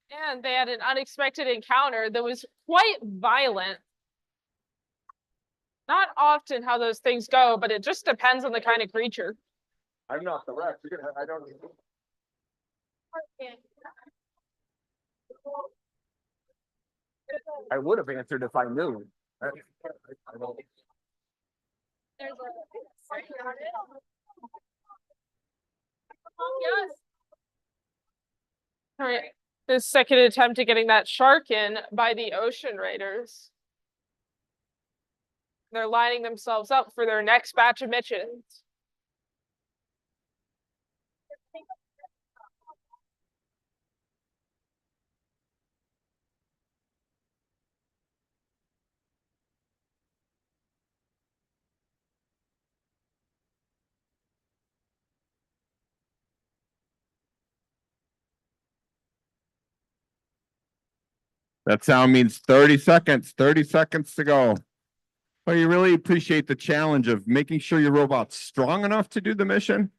And they had an unexpected encounter that was quite violent. Not often how those things go, but it just depends on the kind of creature. I'm not the ref. I don't. I would have answered if I knew. I don't. There's All right. The second attempt at getting that shark in by the Ocean Raiders. They're lining themselves up for their next batch of missions. That sound means 30 seconds, 30 seconds to go. Well, you really appreciate the challenge of making sure your robot's strong enough to do the mission,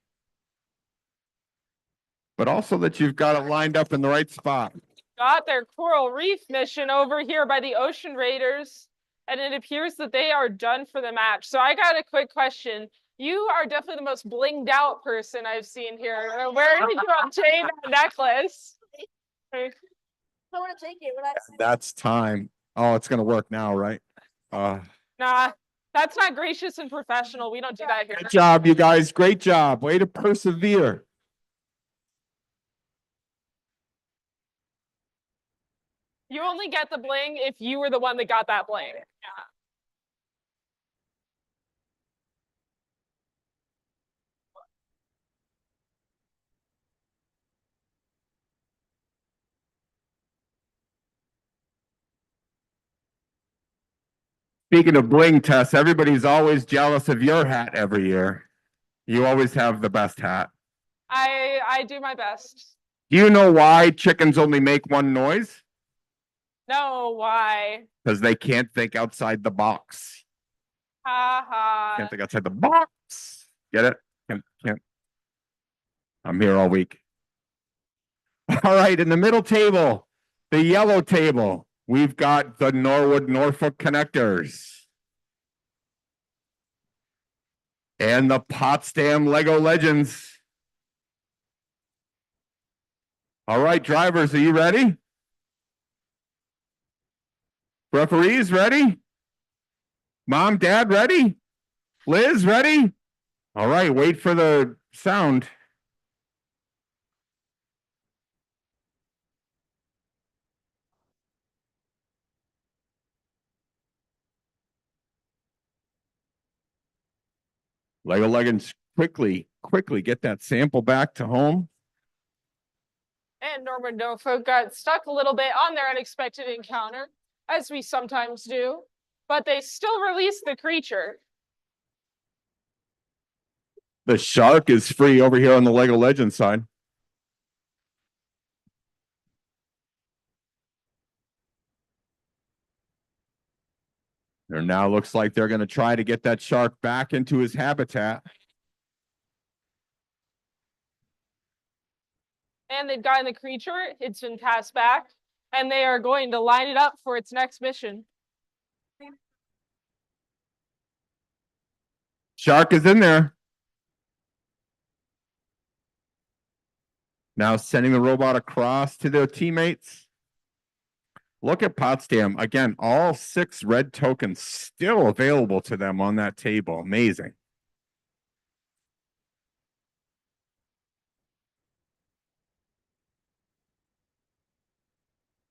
but also that you've got it lined up in the right spot. Got their coral reef mission over here by the Ocean Raiders, and it appears that they are done for the match. So I got a quick question. You are definitely the most blinged out person I've seen here. Where did you obtain that necklace? I want to take it. When I That's time. Oh, it's gonna work now, right? Nah, that's not gracious and professional. We don't do that here. Good job, you guys. Great job. Way to persevere. You only get the bling if you were the one that got that bling. Yeah. Speaking of bling, Tess, everybody's always jealous of your hat every year. You always have the best hat. I do my best. Do you know why chickens only make one noise? No, why? Because they can't think outside the box. Ha ha. Can't think outside the box. Get it? Can't. I'm here all week. All right, in the middle table, the yellow table, we've got the Norwood Norfolk connectors. And the Potsdam Lego Legends. All right, drivers, are you ready? Referees, ready? Mom, Dad, ready? Liz, ready? All right, wait for the sound. Lego Legends, quickly get that sample back to home. And Norman Norfolk got stuck a little bit on their unexpected encounter, as we sometimes do, but they still released the creature. The shark is free over here on the Lego Legends side. There now looks like they're going to try to get that shark back into his habitat. And they've gotten the creature, it's been passed back, and they are going to line it up for its next mission. Shark is in there. Now sending the robot across to their teammates. Look at Potsdam. Again, all 6 red tokens still available to them on that table. Amazing.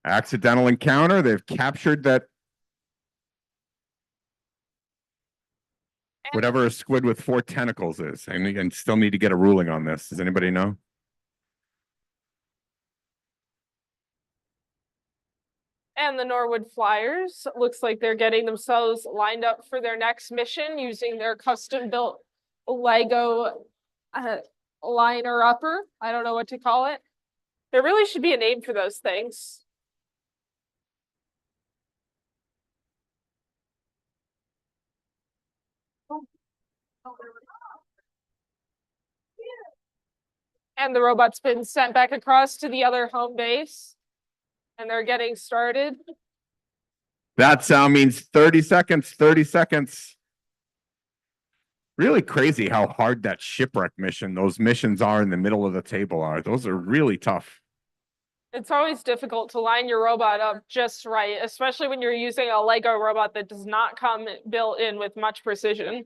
Accidental encounter. They've captured that whatever a squid with 4 tentacles is. And again, still need to get a ruling on this. Does anybody know? And the Norwood Flyers looks like they're getting themselves lined up for their next mission using their custom built Lego liner upper. I don't know what to call it. There really should be a name for those things. And the robot's been sent back across to the other home base. And they're getting started. That sound means 30 seconds, 30 seconds. Really crazy how hard that shipwreck mission, those missions are in the middle of the table are. Those are really tough. It's always difficult to line your robot up just right, especially when you're using a Lego robot that does not come built in with much precision.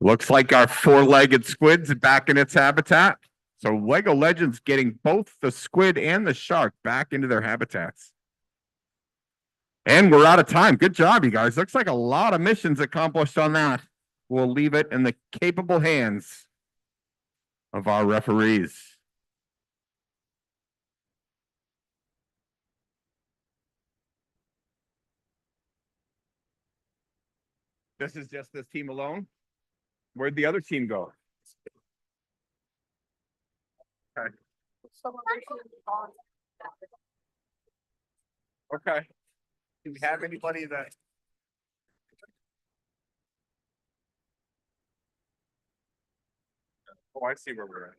Looks like our 4-legged squid's back in its habitat. So Lego Legends getting both the squid and the shark back into their habitats. And we're out of time. Good job, you guys. Looks like a lot of missions accomplished on that. We'll leave it in the capable hands of our referees. This is just this team alone. Where'd the other team go? Okay. Okay. Do we have anybody that? Oh, I see where we're at.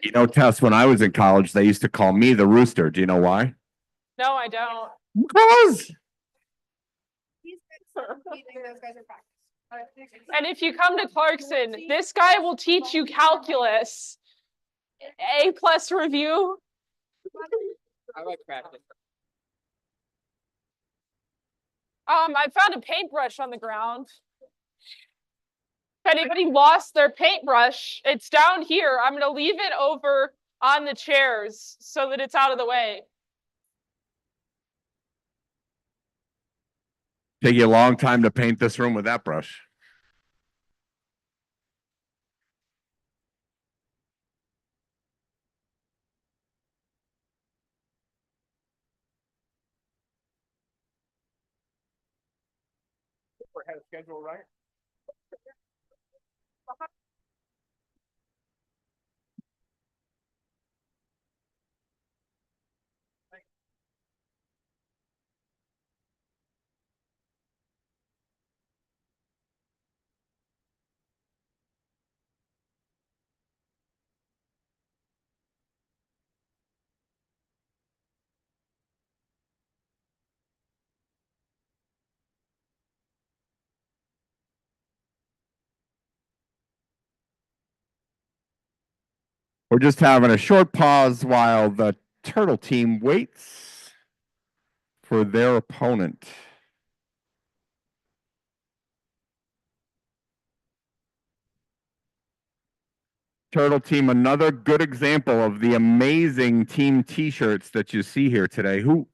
You know, Tess, when I was in college, they used to call me the rooster. Do you know why? No, I don't. Because And if you come to Clarkson, this guy will teach you calculus. A+ review. I like practice. I found a paintbrush on the ground. If anybody lost their paintbrush, it's down here. I'm gonna leave it over on the chairs so that it's out of the way. take you a long time to paint this room with that brush. We're ahead of schedule, right? We're just having a short pause while the turtle team waits for their opponent. Turtle team, another good example of the amazing team t-shirts that you see here today. Who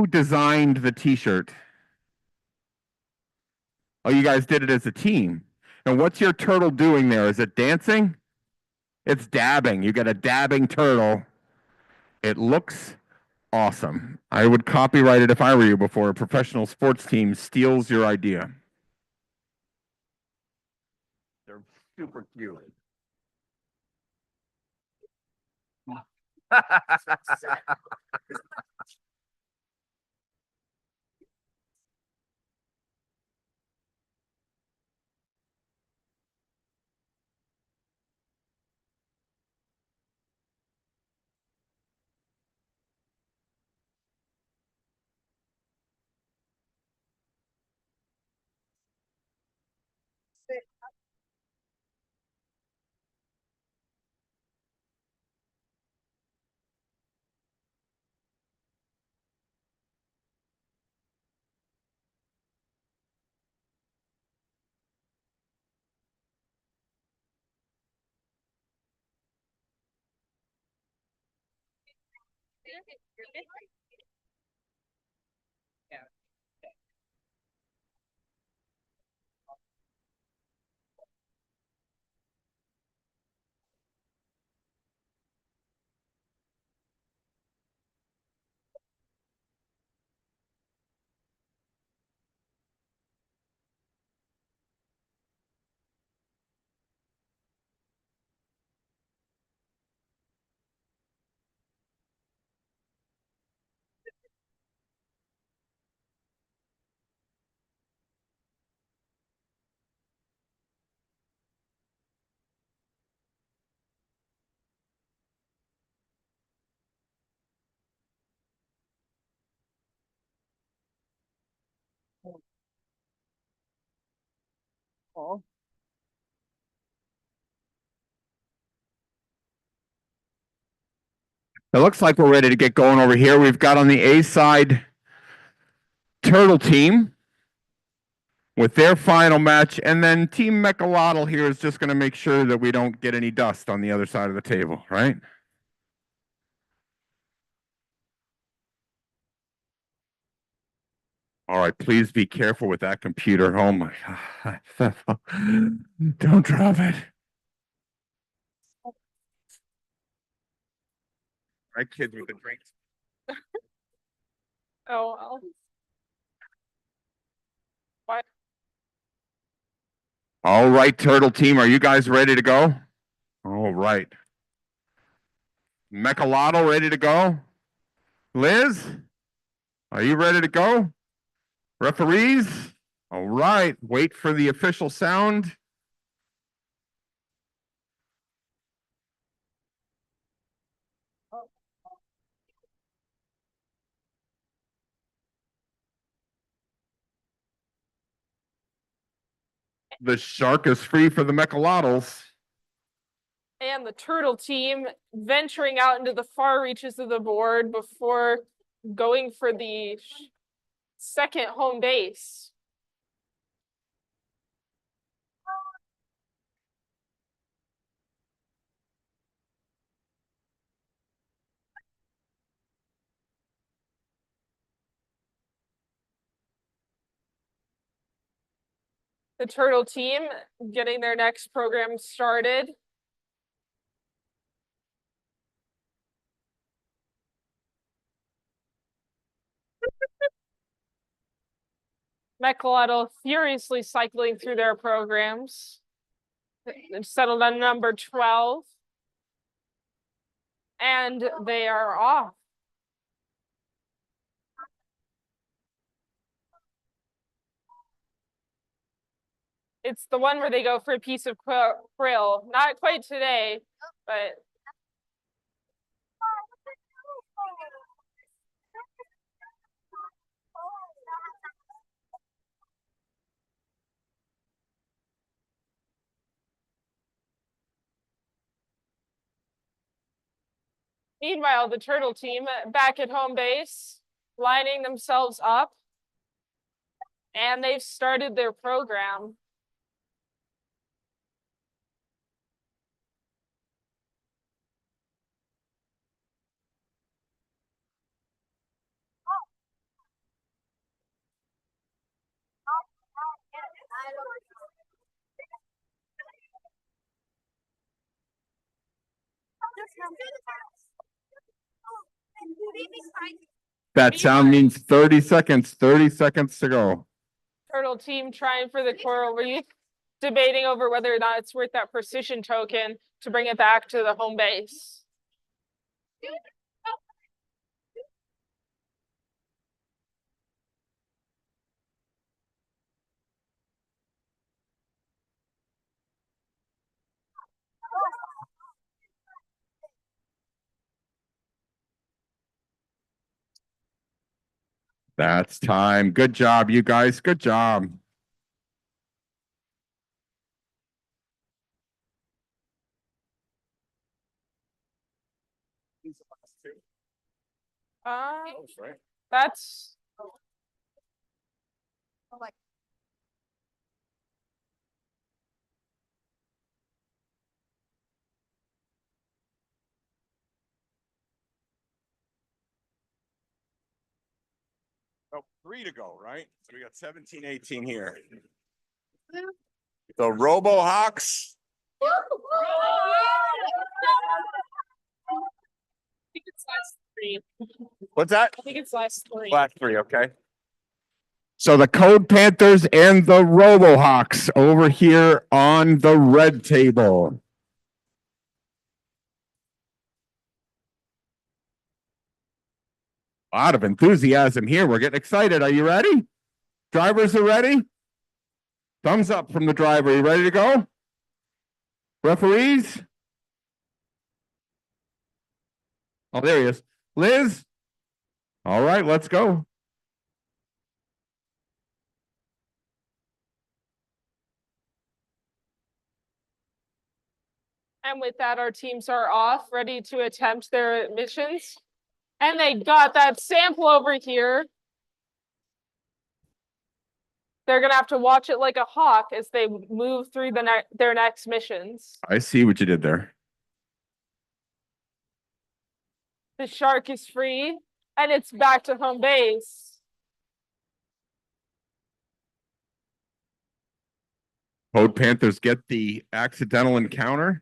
designed the t-shirt? Oh, you guys did it as a team. And what's your turtle doing there? Is it dancing? It's dabbing. You got a dabbing turtle. It looks awesome. I would copyright it if I were you before a professional sports team steals your idea. They're super cute. It looks like we're ready to get going over here. We've got on the A side Turtle Team with their final match, and then Team Mechalotl here is just going to make sure that we don't get any dust on the other side of the table, right? All right, please be careful with that computer. Oh my God. Don't drop it. Right, kids with the drinks. Oh, well. What? All right, Turtle Team, are you guys ready to go? All right. Mechalotl ready to go? Liz, are you ready to go? Referees? All right, wait for the official sound. The shark is free for the Mechalotls. And the Turtle Team venturing out into the far reaches of the board before going for the second home base. The Turtle Team getting their next program started. Mechalotl furiously cycling through their programs. They've settled on number 12. And they are off. It's the one where they go for a piece of krill. Not quite today, but meanwhile, the Turtle Team back at home base, lining themselves up, and they've started their program. That sound means 30 seconds, 30 seconds to go. Turtle Team trying for the coral reef, debating over whether or not it's worth that precision token to bring it back to the home base. That's time. Good job, you guys. Good job. That's Oh, 3 to go, right? So we got 17, 18 here. The Robohawks. What's that? I think it's last 3. Last 3, okay. So the Code Panthers and the Robohawks over here on the red table. A lot of enthusiasm here. We're getting excited. Are you ready? Drivers are ready? Thumbs up from the driver. You ready to go? Referees? Oh, there he is. Liz? All right, let's go. And with that, our teams are off, ready to attempt their missions. And they got that sample over here. They're gonna have to watch it like a hawk as they move through their next missions. I see what you did there. The shark is free, and it's back to home base. Code Panthers get the accidental encounter.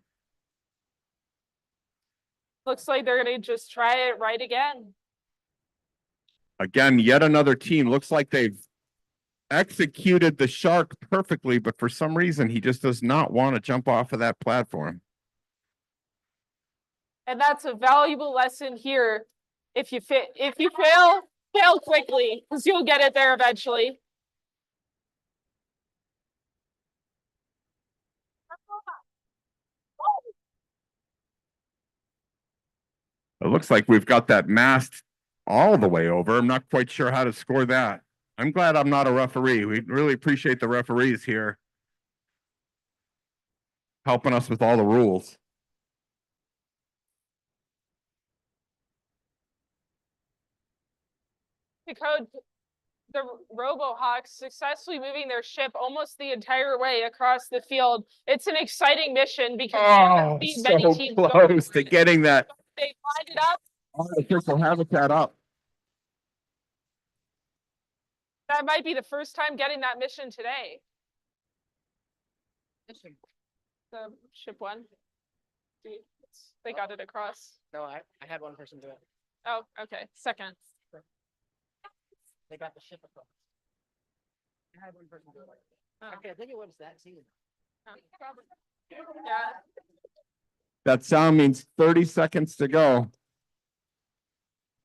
Looks like they're gonna just try it right again. Again, yet another team. Looks like they've executed the shark perfectly, but for some reason, he just does not want to jump off of that platform. And that's a valuable lesson here. If you fail quickly, because you'll get it there eventually. It looks like we've got that mast all the way over. I'm not quite sure how to score that. I'm glad I'm not a referee. We really appreciate the referees here helping us with all the rules. The Robohawks successfully moving their ship almost the entire way across the field. It's an exciting mission because Oh, so close to getting that. They lined it up. Artificial habitat up. That might be the first time getting that mission today. The ship won. They got it across. No, I had one person do it. Oh, okay. Second. They got the ship across. I had one person do it. Oh. Okay, I think it was that season. Oh, yeah. That sound means 30 seconds to go.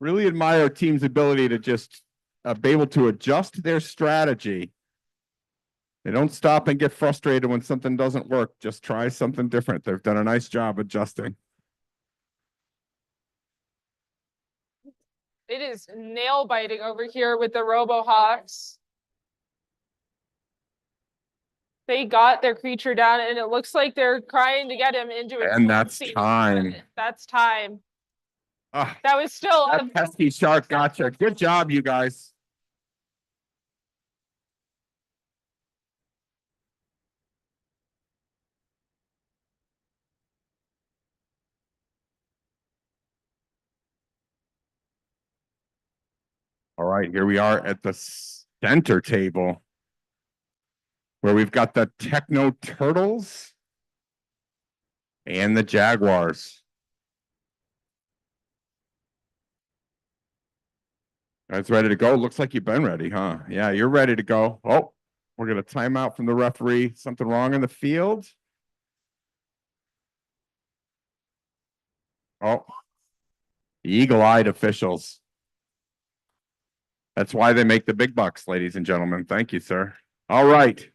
Really admire our team's ability to just be able to adjust their strategy. They don't stop and get frustrated when something doesn't work. Just try something different. They've done a nice job adjusting. It is nail biting over here with the Robohawks. They got their creature down, and it looks like they're trying to get him into a. And that's time. That's time. Ah, That was still. that pesky shark gotcha. Good job, you guys. All right, here we are at the center table where we've got the Techno Turtles and the Jaguars. Guys ready to go? Looks like you've been ready, huh? Yeah, you're ready to go. Oh, we're going to time out from the referee. Something wrong in the field? Oh, The eagle-eyed officials. That's why they make the big bucks, ladies and gentlemen. Thank you, sir. All right.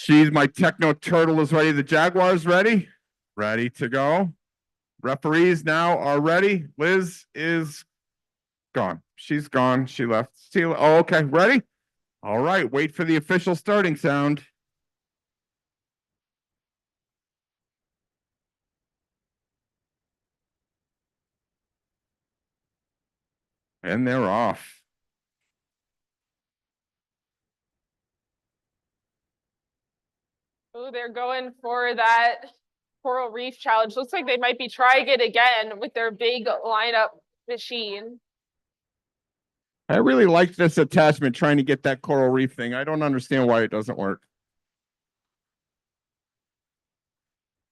My techno turtle is ready. The Jaguar's ready. Ready to go. Referees now are ready. Liz is gone. She's gone. She left. Oh, okay. Ready? All right. Wait for the official starting sound. And they're off. Oh, they're going for that coral reef challenge. Looks like they might be trying it again with their big lineup machine. I really like this attachment trying to get that coral reef thing. I don't understand why it doesn't work.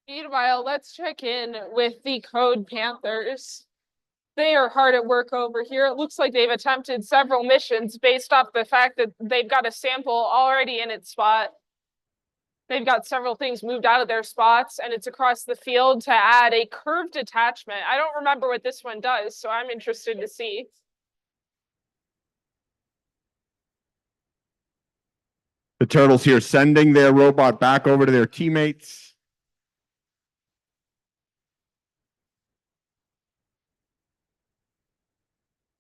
Meanwhile, let's check in with the Code Panthers. They are hard at work over here. It looks like they've attempted several missions based off the fact that they've got a sample already in its spot. They've got several things moved out of their spots, and it's across the field to add a curved attachment. I don't remember what this one does, so I'm interested to see. The turtles here sending their robot back over to their teammates.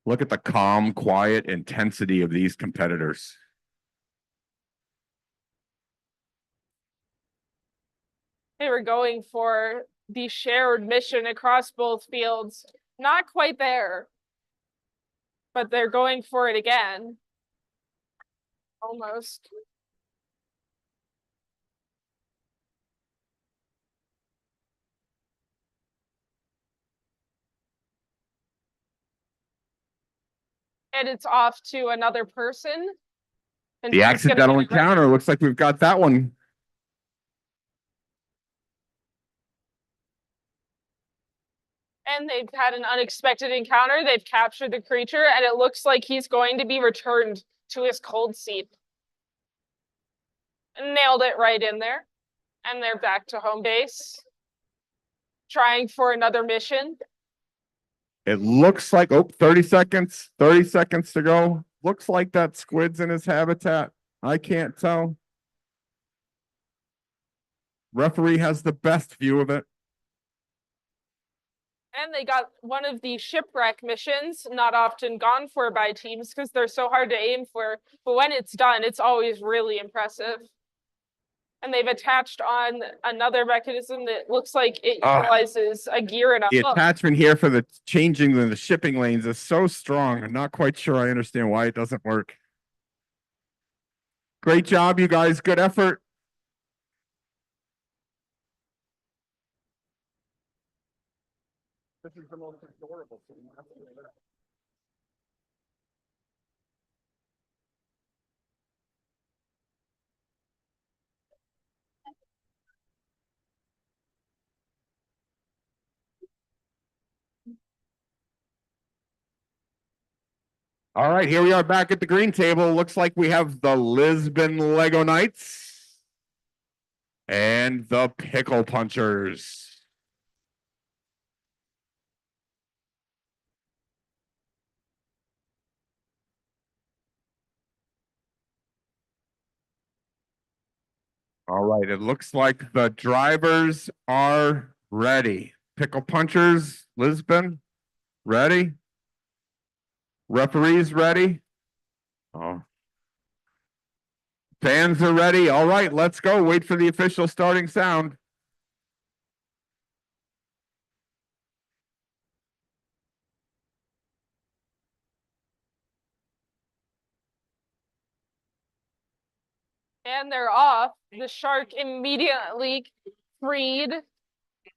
Look at the calm, quiet intensity of these competitors. They were going for the shared mission across both fields. Not quite there, but they're going for it again. Almost. And it's off to another person. And The accidental encounter. Looks like we've got that one. And they've had an unexpected encounter. They've captured the creature, and it looks like he's going to be returned to his cold seat. Nailed it right in there. And they're back to home base. Trying for another mission. It looks like, 30 seconds. 30 seconds to go. Looks like that squid's in his habitat. I can't tell. Referee has the best view of it. And they got one of the shipwreck missions, not often gone for by teams because they're so hard to aim for. But when it's done, it's always really impressive. And they've attached on another mechanism that looks like it utilizes a gear and a The hook. attachment here for the changing the shipping lanes is so strong. I'm not quite sure I understand why it doesn't work. Great job, you guys. Good effort. This is the most adorable thing. All right, here we are back at the green table. Looks like we have the Lisbon Lego Knights and the Pickle Punchers. All right, it looks like the drivers are ready. Pickle Punchers, Lisbon, ready? Referees ready? Oh. Fans are ready. All right, let's go. Wait for the official starting sound. And they're off. The shark immediately freed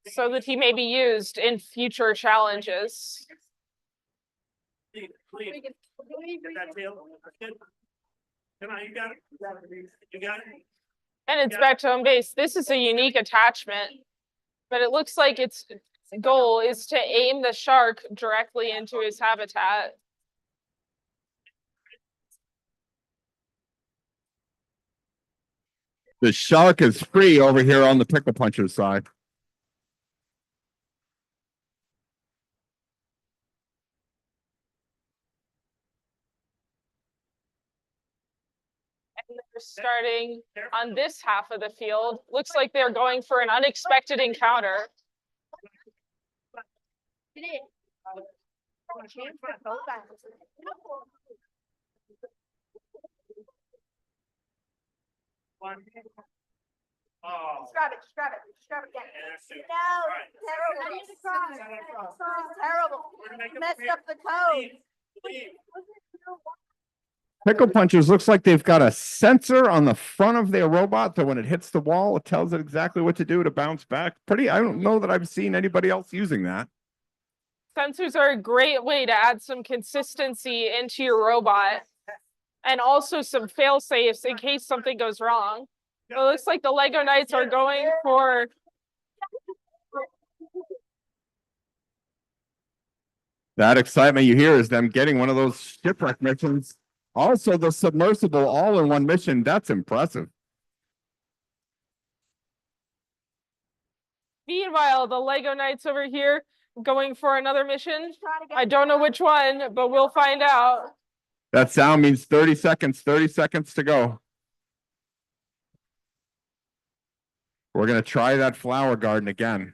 so that he may be used in future challenges. And it's back to home base. This is a unique attachment, but it looks like its goal is to aim the shark directly into his habitat. The shark is free over here on the Pickle Puncher side. We're starting on this half of the field. Looks like they're going for an unexpected encounter. Grab it, grab it, grab it again. No, terrible. Messed up the code. Pickle punchers looks like they've got a sensor on the front of their robot that when it hits the wall, it tells it exactly what to do to bounce back. I don't know that I've seen anybody else using that. Sensors are a great way to add some consistency into your robot and also some fail safes in case something goes wrong. So it looks like the Lego Knights are going for That excitement you hear is them getting one of those shipwreck missions. Also, the submersible all in one mission. That's impressive. Meanwhile, the Lego Knights over here going for another mission. I don't know which one, but we'll find out. That sound means 30 seconds to go. We're going to try that flower garden again.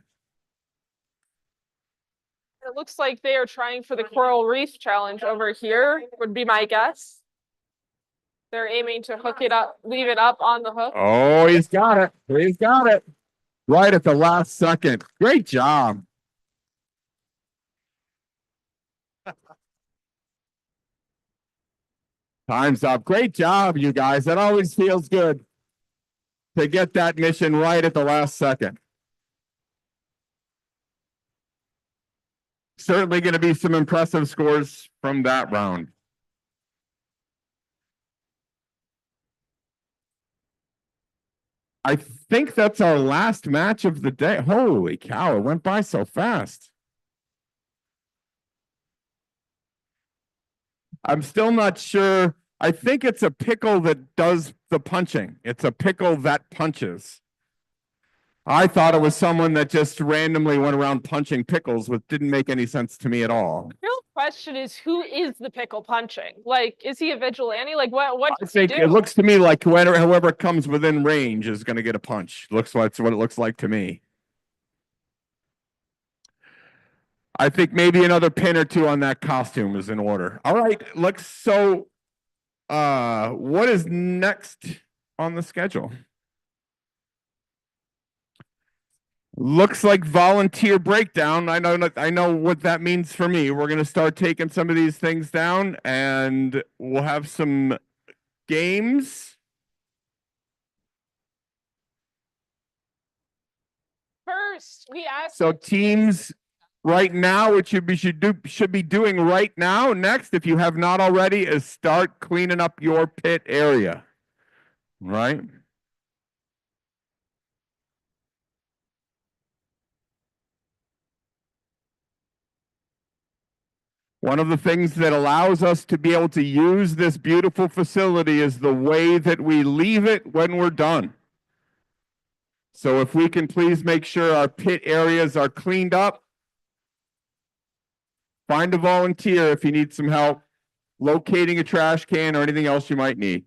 It looks like they are trying for the Coral Reef Challenge over here, would be my guess. They're aiming to hook it up, leave it up on the hook. Oh, he's got it. He's got it. Right at the last second. Great job. Time's up. Great job, you guys. That always feels good to get that mission right at the last second. Certainly going to be some impressive scores from that round. I think that's our last match of the day. Holy cow, it went by so fast. I'm still not sure. I think it's a pickle that does the punching. It's a pickle that punches. I thought it was someone that just randomly went around punching pickles, which didn't make any sense to me at all. The real question is, who is the pickle punching? Like, is he a vigilante? Like, what I does he think do? it looks to me like whoever comes within range is going to get a punch. Looks like what it looks like to me. I think maybe another pin or two on that costume is in order. All right, what is next on the schedule? Looks like volunteer breakdown. I know what that means for me. We're going to start taking some of these things down and we'll have some games. First, we asked. So teams right now, what should be doing right now, next, if you have not already, is start cleaning up your pit area. Right? One of the things that allows us to be able to use this beautiful facility is the way that we leave it when we're done. So if we can please make sure our pit areas are cleaned up. Find a volunteer if you need some help locating a trash can or anything else you might need.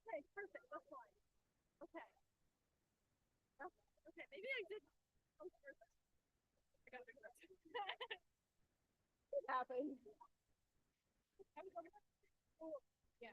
Okay, perfect. That's fine. Okay. Okay, maybe I did. Oh, perfect. I gotta fix that. It happened. Yeah.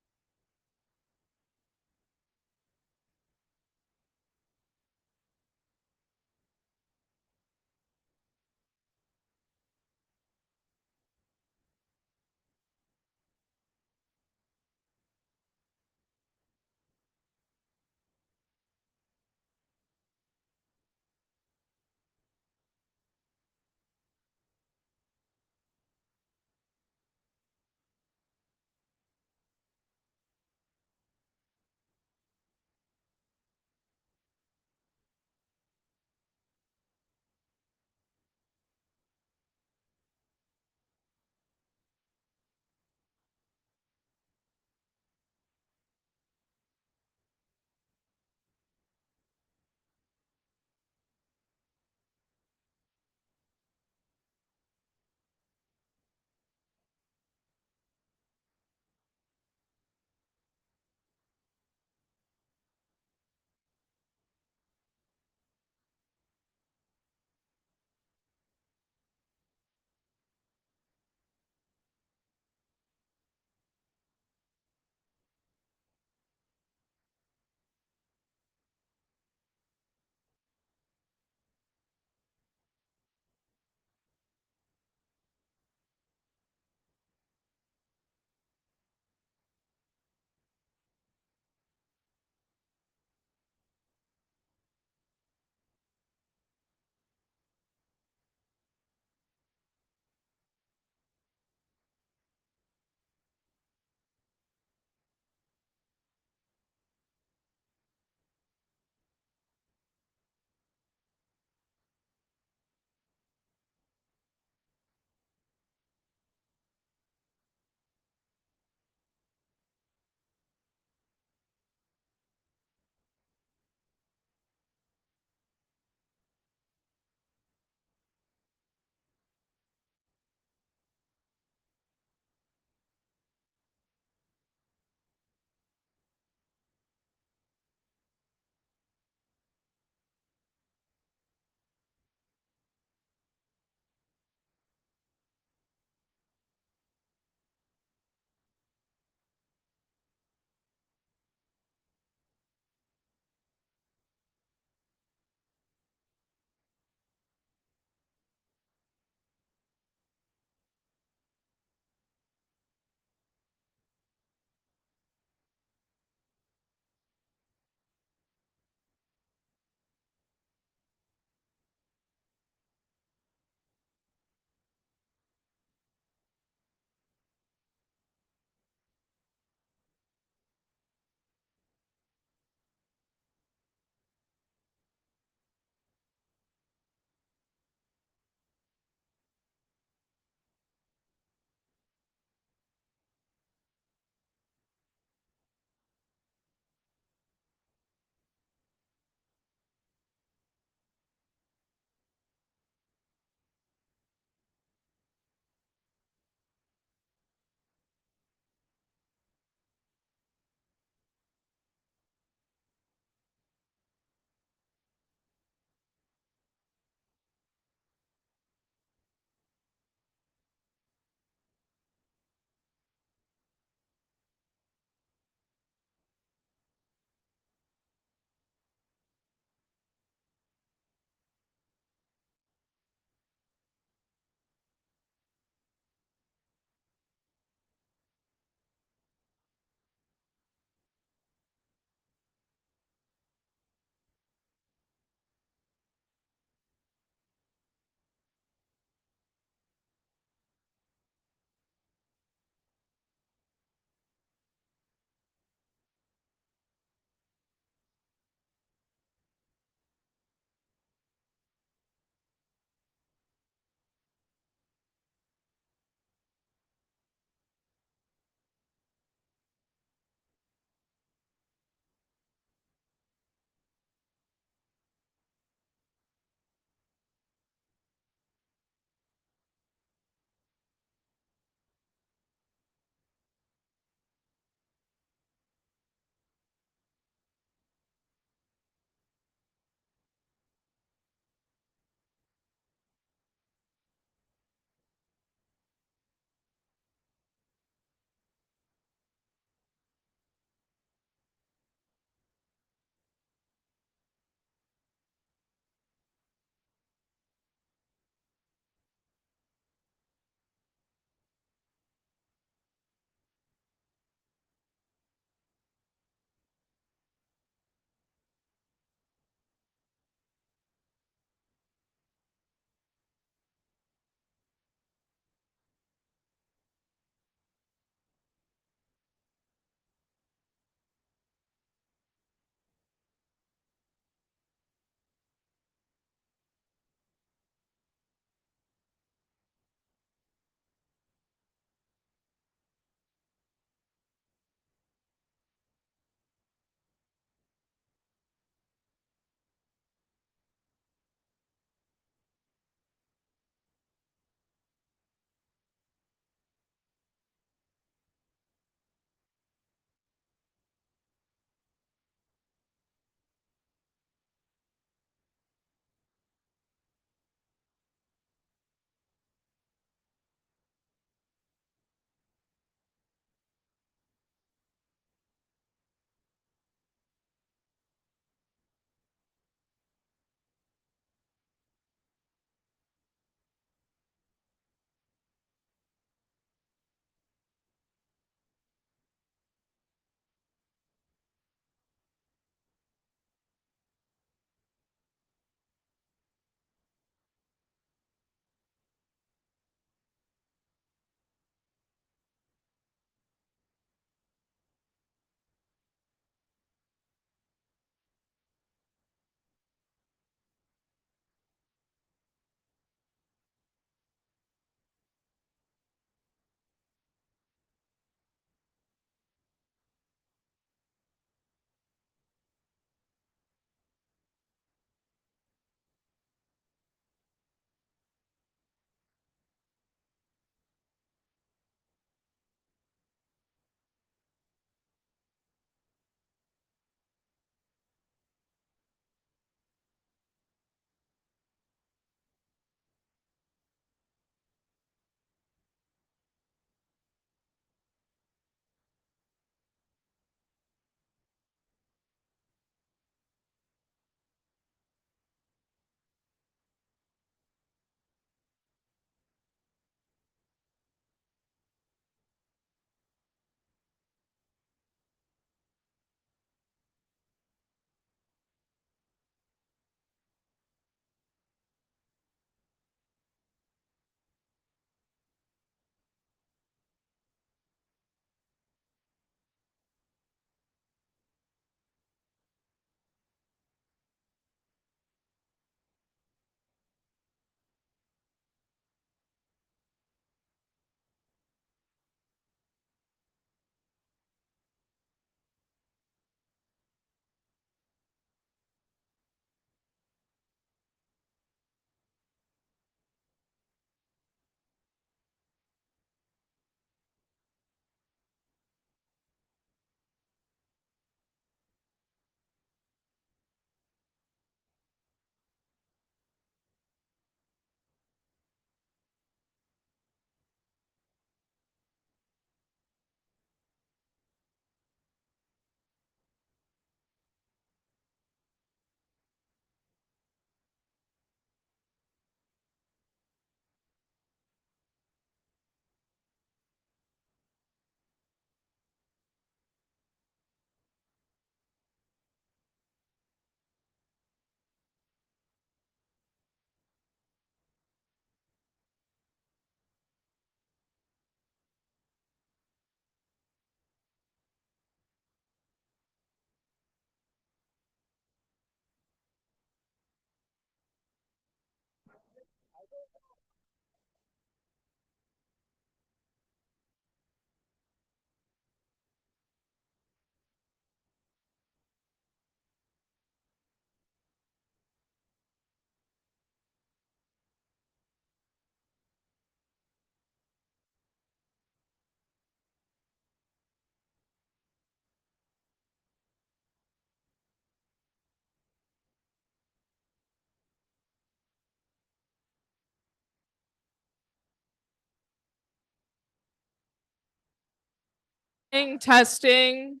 Testing.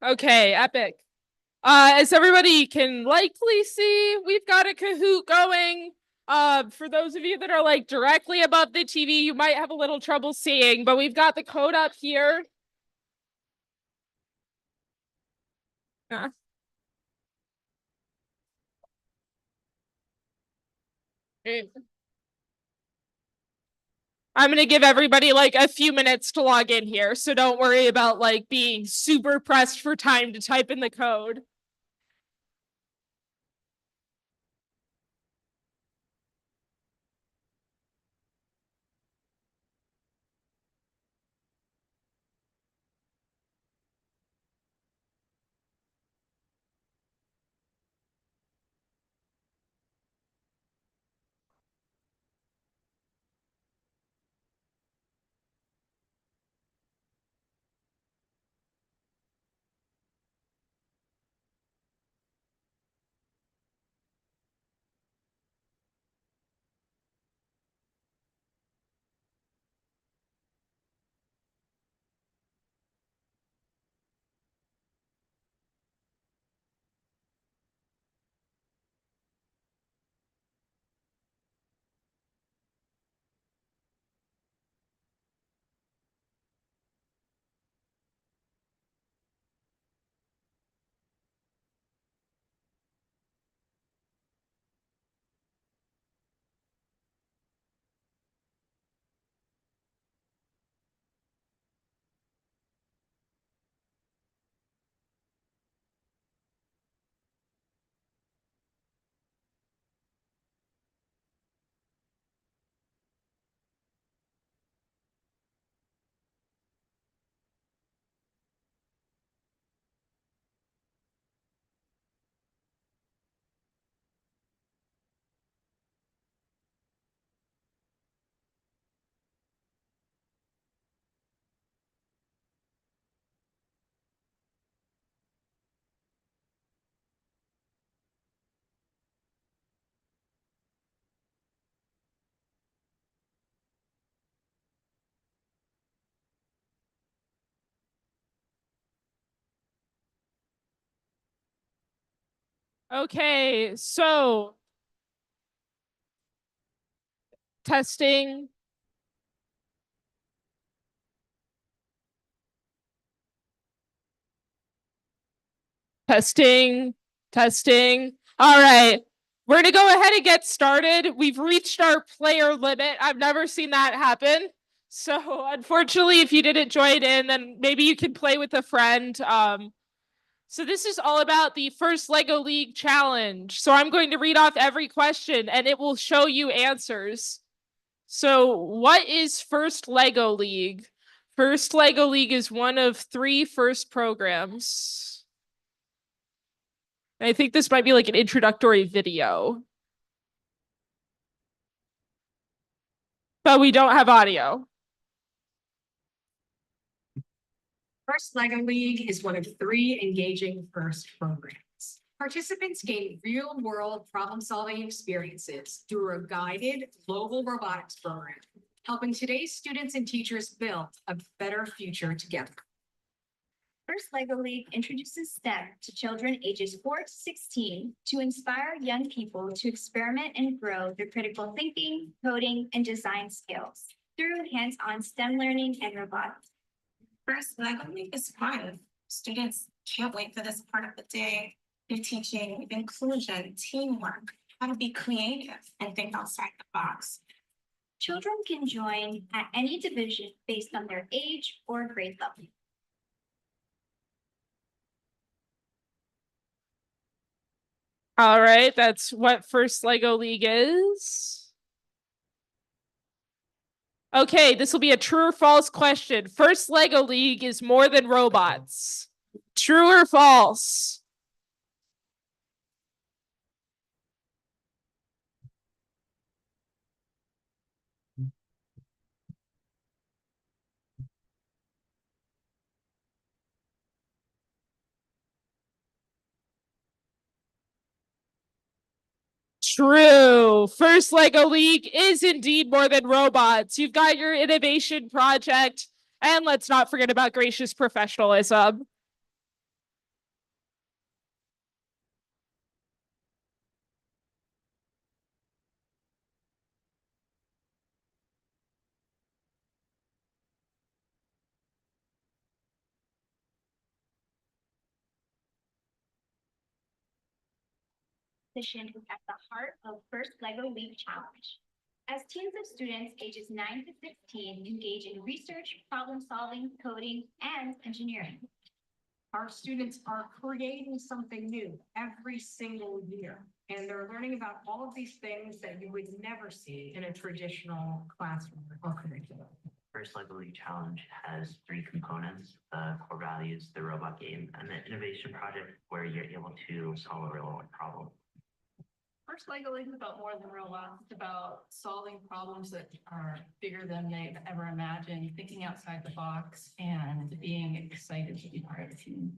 Okay, epic. As everybody can likely see, we've got a Kahoot going. For those of you that are like directly above the TV, you might have a little trouble seeing, but we've got the code up here. Yeah. I'm gonna give everybody like a few minutes to log in here, so don't worry about like being super pressed for time to type in the code. Okay, so testing. Testing, testing. All right, we're gonna go ahead and get started. We've reached our player limit. I've never seen that happen. So unfortunately, if you didn't join in, then maybe you can play with a friend. So this is all about the first Lego League challenge. So I'm going to read off every question and it will show you answers. So what is First Lego League? First Lego League is one of 3 FIRST programs. I think this might be like an introductory video. But we don't have audio. First Lego League is one of 3 engaging FIRST programs. Participants gain real-world problem-solving experiences through a guided global robotics program, helping today's students and teachers build a better future together. First Lego League introduces STEM to children ages 4 to 16 to inspire young people to experiment and grow their critical thinking, coding, and design skills through hands-on STEM learning and robotics. First Lego League is fun. Students can't wait for this part of the day. They're teaching inclusion, teamwork, how to be creative and think outside the box. Children can join at any division based on their age or grade level. All right, that's what First Lego League is. Okay, this will be a true or false question. First Lego League is more than robots. True or false? True. First Lego League is indeed more than robots. You've got your innovation project, and let's not forget about gracious professionalism. Position is at the heart of First Lego League Challenge. As teams of students ages 9 to 16 engage in research, problem solving, coding, and engineering. Our students are creating something new every single year, and they're learning about all of these things that you would never see in a traditional classroom or curriculum. First Lego League Challenge has 3 components: the core values, the robot game, and the innovation project, where you're able to solve a real world problem. First Lego League is about more than robots. It's about solving problems that are bigger than they've ever imagined, thinking outside the box, and being excited to be part of a team.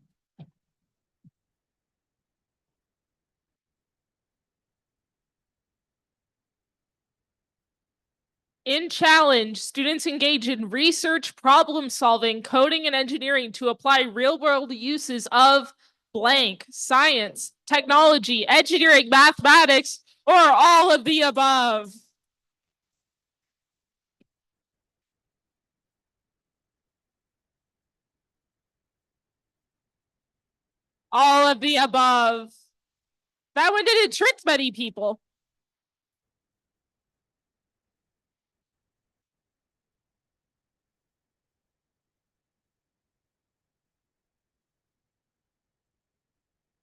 In Challenge, students engage in research, problem solving, coding, and engineering to apply real world uses of blank, science, technology, engineering, mathematics, or all of the above. All of the above. That one didn't trick many people.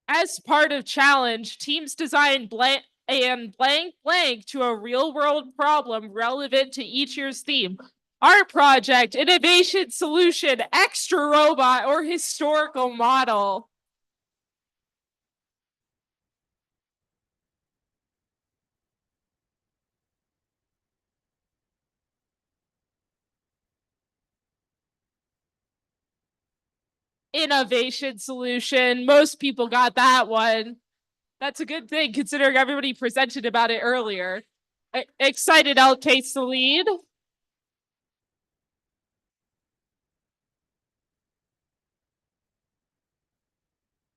As part of Challenge, teams design blank to a real world problem relevant to each year's theme. Art project, innovation solution, extra robot, or historical model. Innovation solution. Most people got that one. That's a good thing considering everybody presented about it earlier. Excited Elk takes the lead.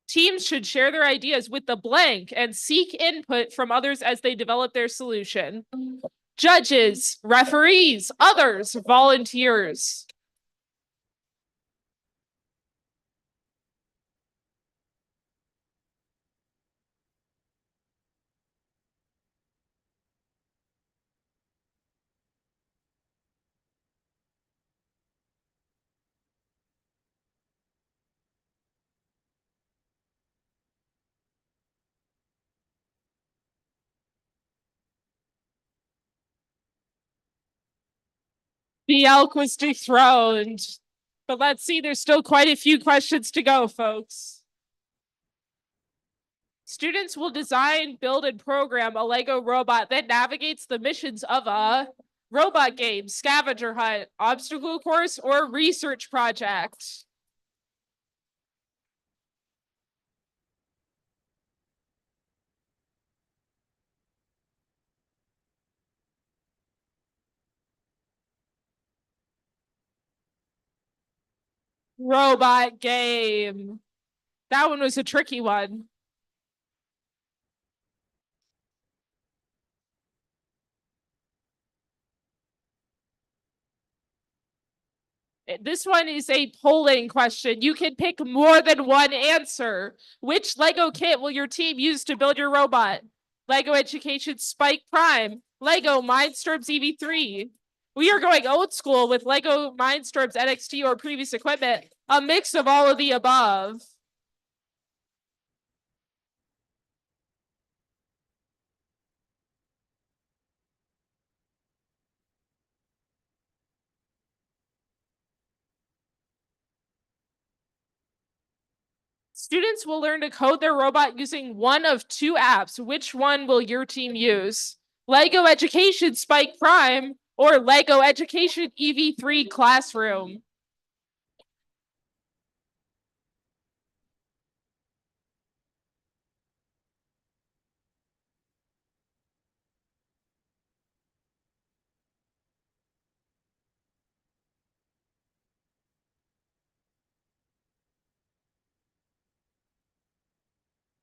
Teams should share their ideas with the blank and seek input from others as they develop their solution. Judges, referees, others, volunteers. The elk was dethroned. But let's see, there's still quite a few questions to go, folks. Students will design, build, and program a Lego robot that navigates the missions of a robot game, scavenger hunt, obstacle course, or research project. Robot game. That one was a tricky one. This one is a polling question. You can pick more than one answer. Which Lego kit will your team use to build your robot? Lego Education Spike Prime, Lego Mindstorms EV3. We are going old school with Lego Mindstorms NXT or previous equipment, a mix of all of the above. Students will learn to code their robot using one of two apps. Which one will your team use? Lego Education Spike Prime or Lego Education EV3 Classroom?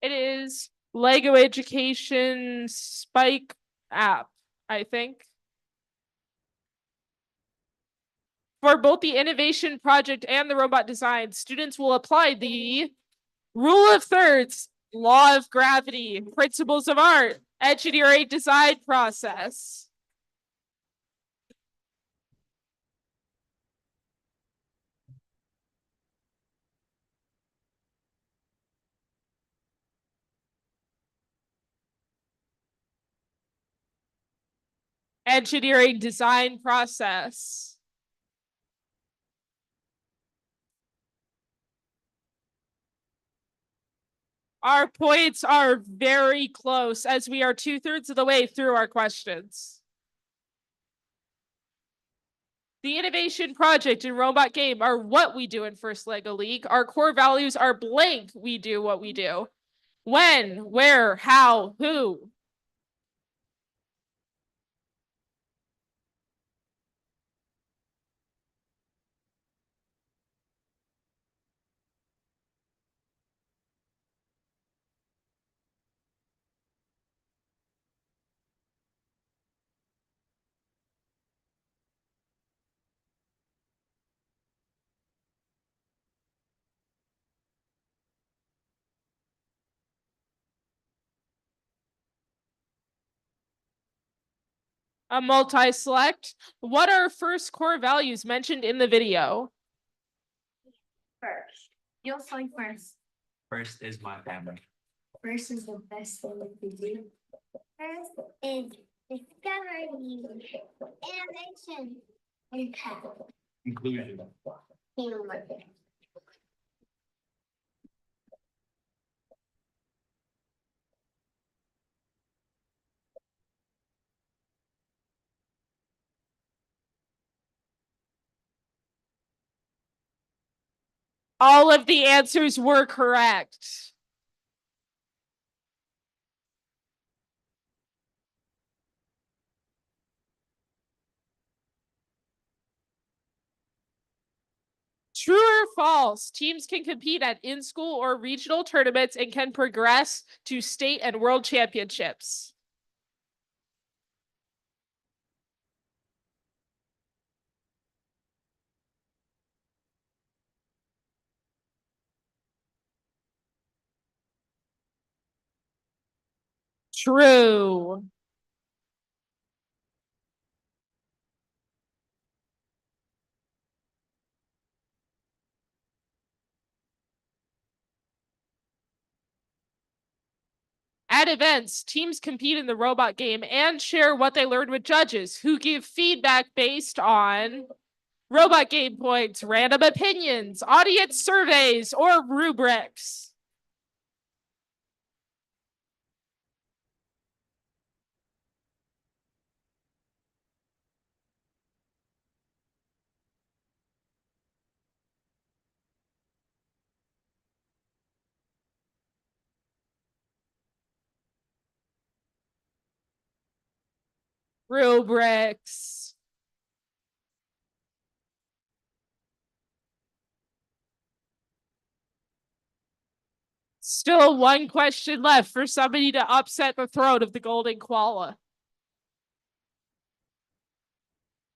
It is Lego Education Spike app, I think. For both the innovation project and the robot design, students will apply the rule of thirds, law of gravity, principles of art, engineering design process. Engineering design process. Our points are very close as we are 2/3 of the way through our questions. The innovation project and robot game are what we do in First Lego League. Our core values are blank. We do what we do. When, where, how, who. A multi-select. What are first core values mentioned in the video? First, you'll select first. First is my family. First is the best thing we can do. First is discovery, innovation, impact, Inclusion. teamwork. All of the answers were correct. True or false? Teams can compete at in-school or regional tournaments and can progress to state and world championships. True. At events, teams compete in the robot game and share what they learned with judges who give feedback based on robot game points, random opinions, audience surveys, or rubrics. Rubrics. Still one question left for somebody to upset the throne of the golden koala.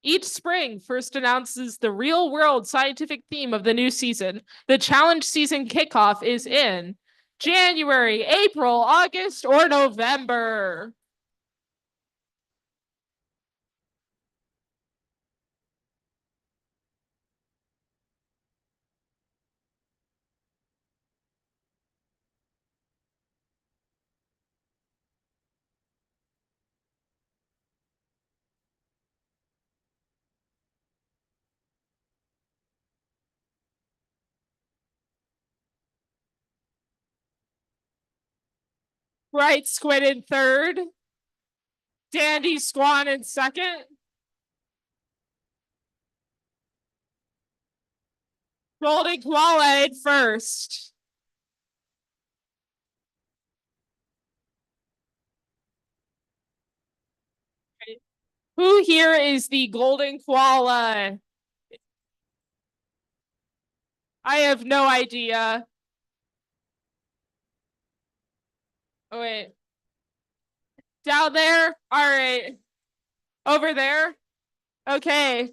Each spring first announces the real world scientific theme of the new season. The challenge season kickoff is in January, April, August, or November. Bright Squid in third. Dandy Swan in second. Golden Koala in first. Who here is the Golden Koala? I have no idea. Oh, wait. Down there? All right. Over there? Okay.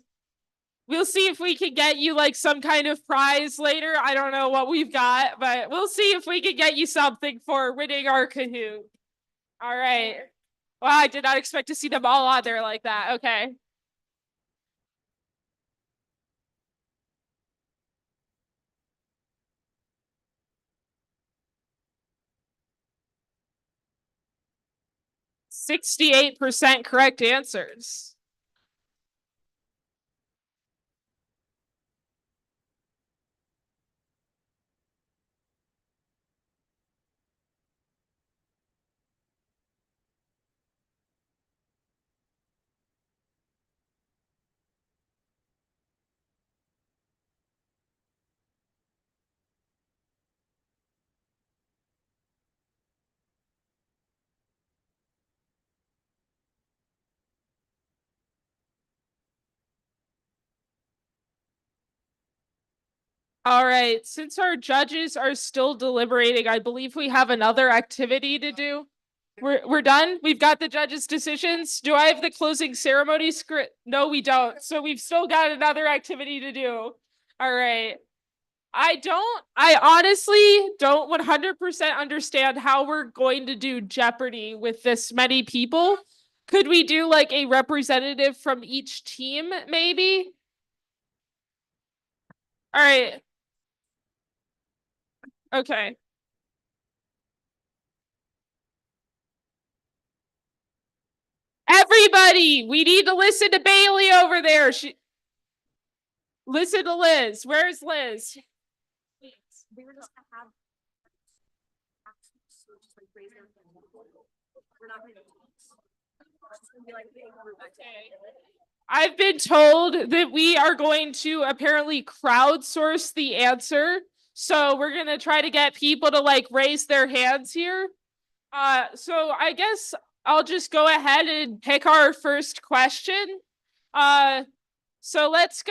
We'll see if we can get you like some kind of prize later. I don't know what we've got, but we'll see if we can get you something for winning our Kahoot. All right. Well, I did not expect to see them all on there like that. Okay. %68 correct answers. All right, since our judges are still deliberating, I believe we have another activity to do. We're done? We've got the judges' decisions? Do I have the closing ceremony script? No, we don't. So we've still got another activity to do. All right. I honestly don't 100% understand how we're going to do Jeopardy with this many people. Could we do like a representative from each team, maybe? All right. Okay. Everybody, we need to listen to Bailey over there. Listen to Liz. Where's Liz? I've been told that we are going to apparently crowdsource the answer. So we're going to try to get people to like raise their hands here. So I guess I'll just go ahead and pick our first question. So let's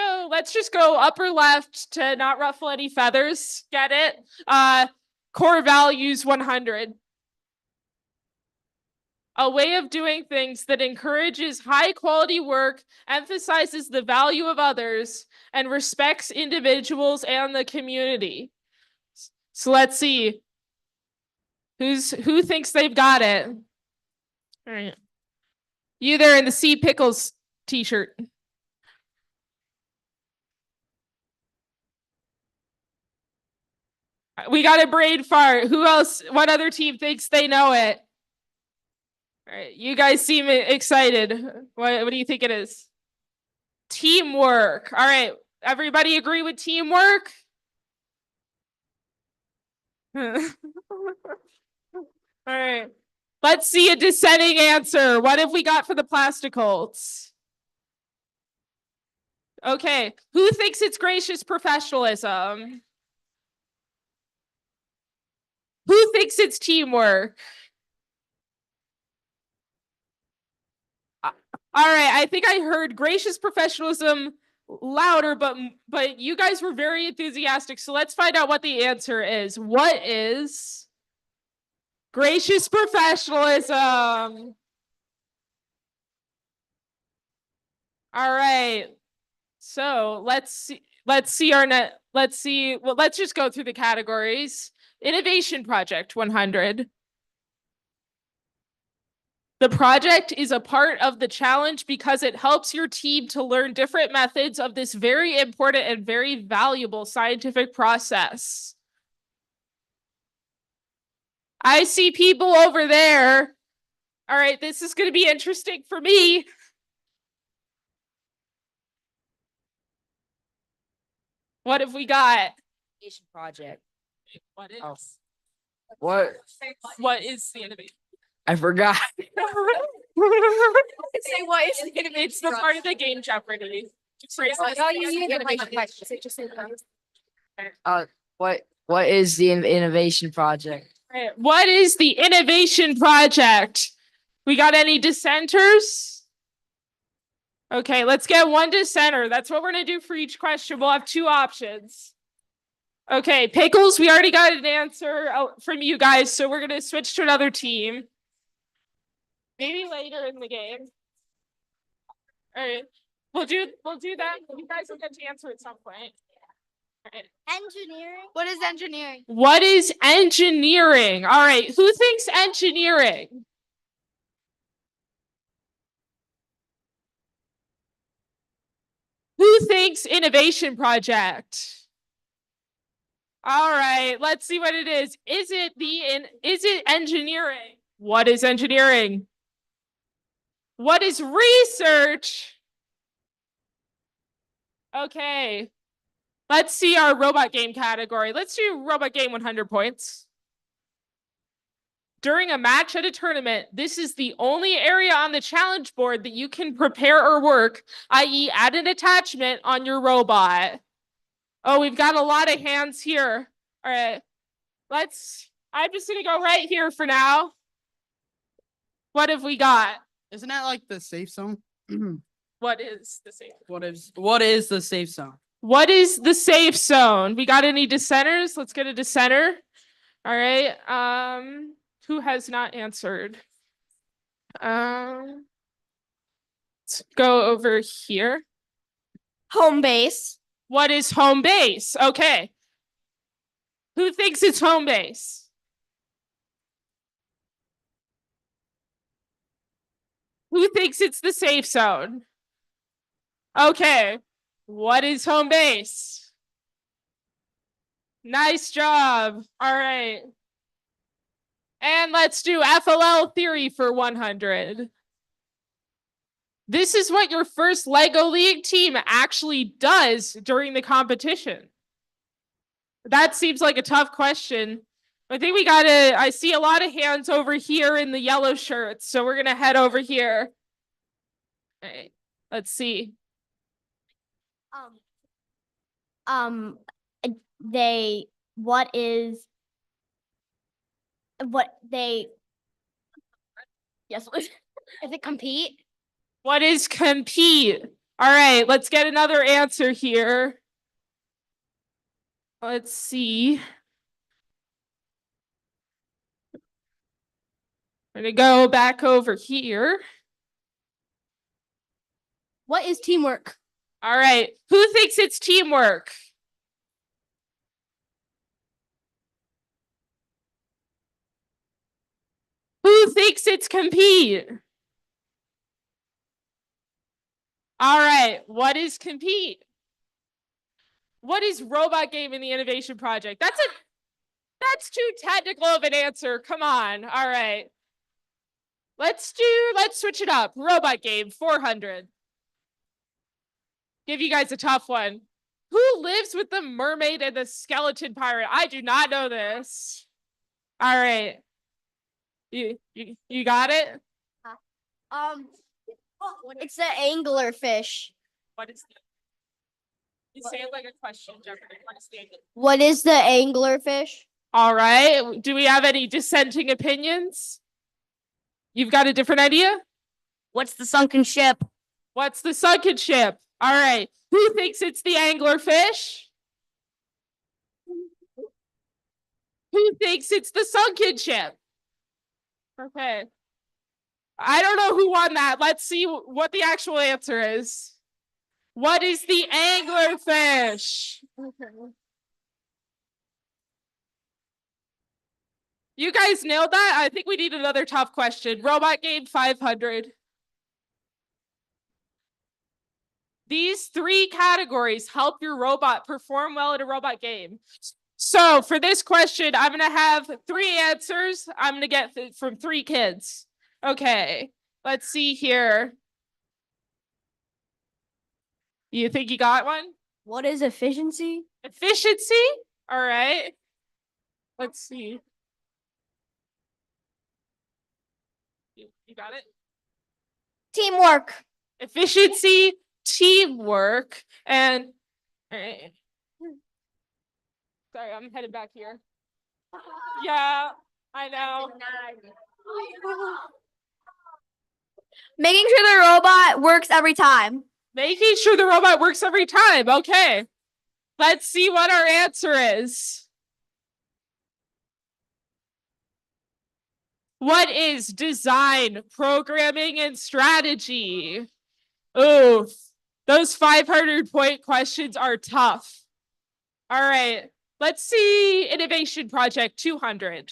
just go upper left to not ruffle any feathers. Get it? Core values 100. A way of doing things that encourages high quality work, emphasizes the value of others, and respects individuals and the community. So let's see. Who thinks they've got it? All right. You there in the Sea Pickles t-shirt. We got a brain fart. Who else? What other team thinks they know it? All right, you guys seem excited. What do you think it is? Teamwork. All right, everybody agree with teamwork? All right, let's see a dissenting answer. What have we got for the plasticals? Okay, who thinks it's gracious professionalism? Who thinks it's teamwork? All right, I think I heard gracious professionalism louder, but you guys were very enthusiastic. So let's find out what the answer is. What is gracious professionalism? All right. So let's see our net. Well, let's just go through the categories. Innovation project 100. The project is a part of the challenge because it helps your team to learn different methods of this very important and very valuable scientific process. I see people over there. All right, this is going to be interesting for me. What have we got? Project. What is? What is the innovation? I forgot. Say what is the innovation? It's the part of the game Jeopardy. What is the innovation project? What is the innovation project? We got any dissenters? Okay, let's get one dissenter. That's what we're gonna do for each question. We'll have two options. Okay, Pickles, we already got an answer from you guys, so we're gonna switch to another team. Maybe later in the game. All right, we'll do that. You guys will get to answer at some point. All right. Engineering. What is engineering? What is engineering? All right, who thinks engineering? Who thinks innovation project? All right, let's see what it is. Is it engineering? What is engineering? What is research? Okay. Let's see our robot game category. Let's do robot game 100 points. During a match at a tournament, this is the only area on the challenge board that you can prepare or work, i.e. add an attachment on your robot. Oh, we've got a lot of hands here. All right. I'm just gonna go right here for now. What have we got? Isn't that like the safe zone? What is the safe? What is the safe zone? What is the safe zone? We got any dissenters? Let's get a dissenter. All right. Who has not answered? Let's go over here. Home base. What is home base? Okay. Who thinks it's home base? Who thinks it's the safe zone? Okay. What is home base? Nice job. All right. And let's do FLL theory for 100. This is what your first LEGO League team actually does during the competition. That seems like a tough question. I think I see a lot of hands over here in the yellow shirts, so we're gonna head over here. All right, let's see. Yes. Is it compete? What is compete? All right, let's get another answer here. Let's see. I'm gonna go back over here. What is teamwork? All right, who thinks it's teamwork? Who thinks it's compete? All right, what is compete? What is robot game in the innovation project? That's too technical of an answer. Come on. All right. Let's switch it up. Robot game 400. Give you guys a tough one. Who lives with the mermaid and the skeleton pirate? I do not know this. All right. You got it? It's the angler fish. What is it? You say it like a question, Jeopardy. What is the angler fish? All right. Do we have any dissenting opinions? You've got a different idea? What's the sunken ship? What's the sunken ship? All right. Who thinks it's the angler fish? Who thinks it's the sunken ship? Okay. I don't know who won that. Let's see what the actual answer is. What is the angler fish? Okay. You guys nailed that. I think we need another tough question. Robot game 500. These three categories help your robot perform well at a robot game. So for this question, I'm going to have three answers. I'm going to get from three kids. Okay, let's see here. You think you got one? What is efficiency? Efficiency? All right. Let's see. You got it? Teamwork. Efficiency, teamwork, and alright. Sorry, I'm headed back here. Yeah, I know. Making sure the robot works every time. Making sure the robot works every time. Okay. Let's see what our answer is. What is design, programming, and strategy? Oof. Those 500-point questions are tough. All right. Let's see innovation project 200.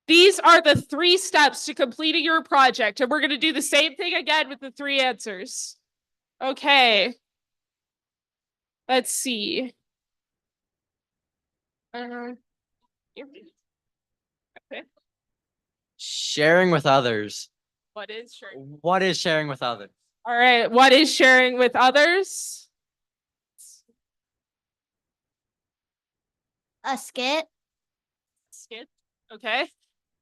These are the 3 steps to completing your project, and we're going to do the same thing again with the 3 answers. Okay. Let's see. Okay. Sharing with others. What is sharing? What is sharing with others? All right. What is sharing with others? A skit. Skid. Okay.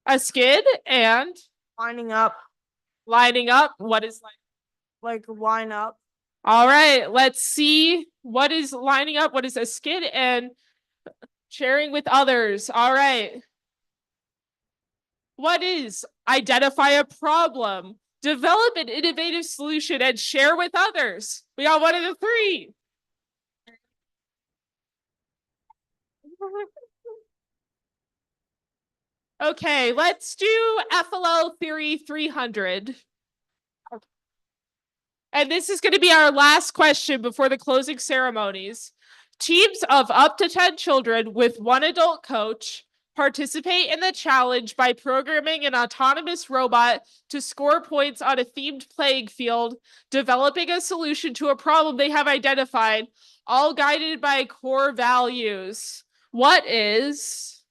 A skid and Lining up. lining up. What is Like line up. all right, let's see what is lining up. What is a skid and sharing with others? All right. What is identify a problem, develop an innovative solution, and share with others? We got one of the 3. Okay, let's do FLL Theory 300. And this is going to be our last question before the closing ceremonies. Teams of up to 10 children with 1 adult coach participate in the challenge by programming an autonomous robot to score points on a themed playing field, developing a solution to a problem they have identified, all guided by core values. What is?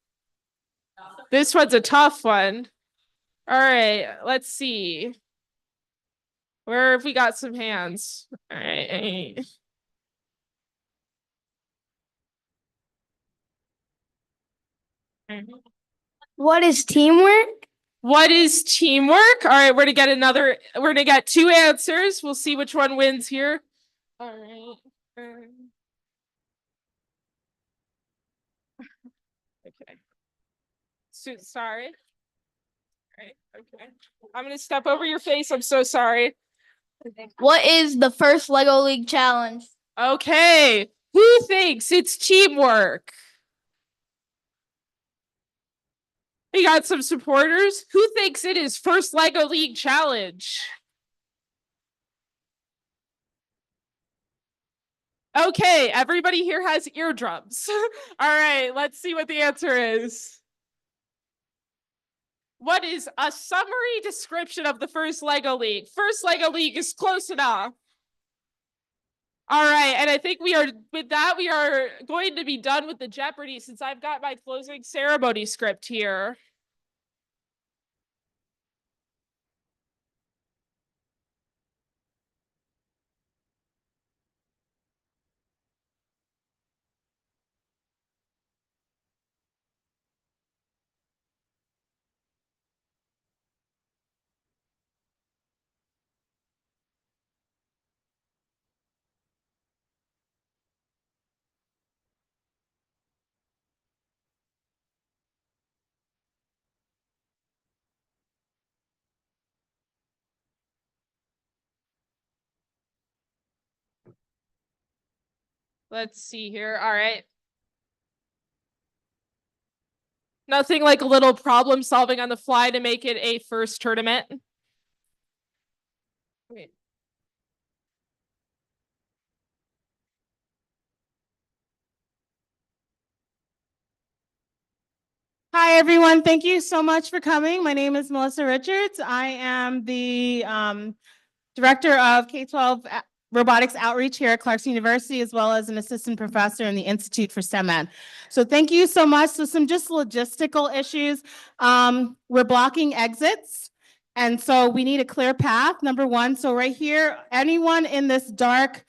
This one's a tough one. All right, let's see. Where have we got some hands? All right. What is teamwork? What is teamwork? All right, we're gonna get 2 answers. We'll see which one wins here. All right. Okay. So sorry. All right, okay. I'm gonna step over your face. I'm so sorry. What is the first Lego League challenge? Okay. Who thinks it's teamwork? We got some supporters. Who thinks it is first Lego League challenge? Okay, everybody here has eardrums. All right, let's see what the answer is. What is a summary description of the first Lego League? First Lego League is close enough. All right, and I think we are going to be done with the Jeopardy since I've got my closing ceremony script here. Let's see here. All right. Nothing like a little problem solving on the fly to make it a first tournament. Wait. Hi, everyone. Thank you so much for coming. My name is Melissa Richards. I am the Director of K-12 Robotics Outreach here at Clarkson University, as well as an assistant professor in the Institute for STEM Ed. So thank you so much. So some just logistical issues. We're blocking exits. And so we need a clear path, number 1. So right here, anyone in this dark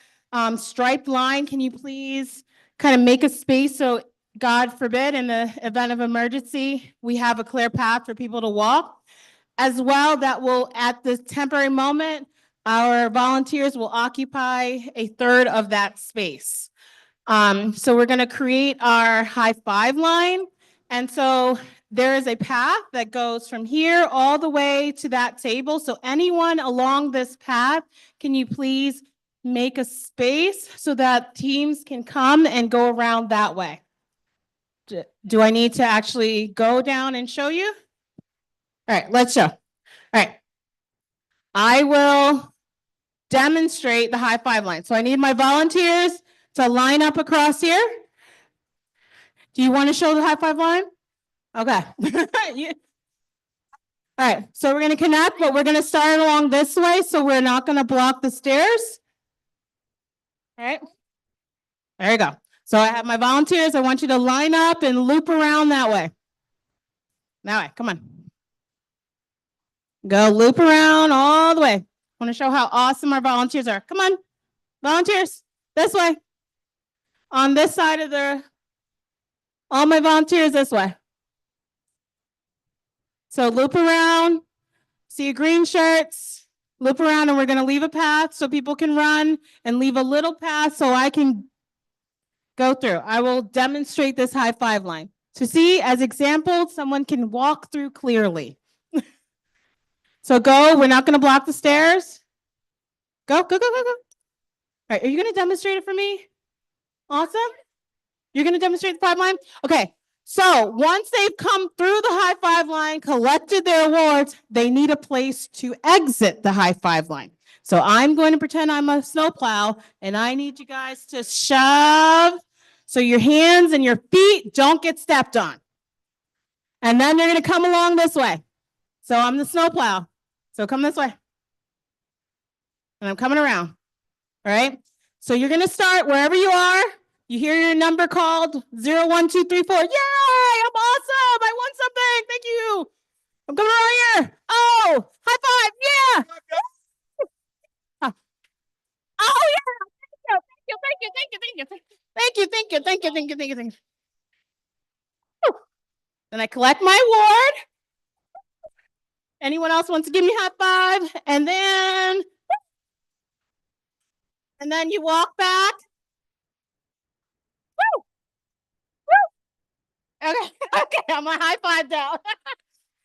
striped line, can you please kind of make a space so God forbid, in the event of emergency, we have a clear path for people to walk. as well that will, at this temporary moment, our volunteers will occupy a third of that space. So we're gonna create our high five line. And so there is a path that goes from here all the way to that table. So anyone along this path, can you please make a space so that teams can come and go around that way? Do I need to actually go down and show you? All right, let's show. All right. I will demonstrate the high five line. So I need my volunteers to line up across here. Do you want to show the high five line? Okay. All right, so we're going to connect, but we're going to start along this way, so we're not going to block the stairs. All right. There you go. So I have my volunteers. I want you to line up and loop around that way. That way, come on. Go loop around all the way. I want to show how awesome our volunteers are. Come on, volunteers, this way. On this side of all my volunteers this way. So loop around, see your green shirts, loop around, and we're going to leave a path so people can run and leave a little path so I can go through. I will demonstrate this high five line. So see, as example, someone can walk through clearly. So go, we're not going to block the stairs. Go, go, go, go, go. All right, are you going to demonstrate it for me? Awesome. You're going to demonstrate the five line? Okay, so once they've come through the high five line, collected their awards, they need a place to exit the high five line. So I'm going to pretend I'm a snowplow, and I need you guys to shove so your hands and your feet don't get stepped on. And then they're going to come along this way. So I'm the snowplow. So come this way. And I'm coming around. All right? So you're going to start wherever you are. You hear your number called 0, 1, 2, 3, 4. Yay! I'm awesome! I won something! Thank you! I'm coming around here. Oh! High five! Yeah! Oh, yeah! Thank you. Then I collect my award. Anyone else wants to give me a high five? And then you walk back. Woo! Woo! Okay, I'm a high five down.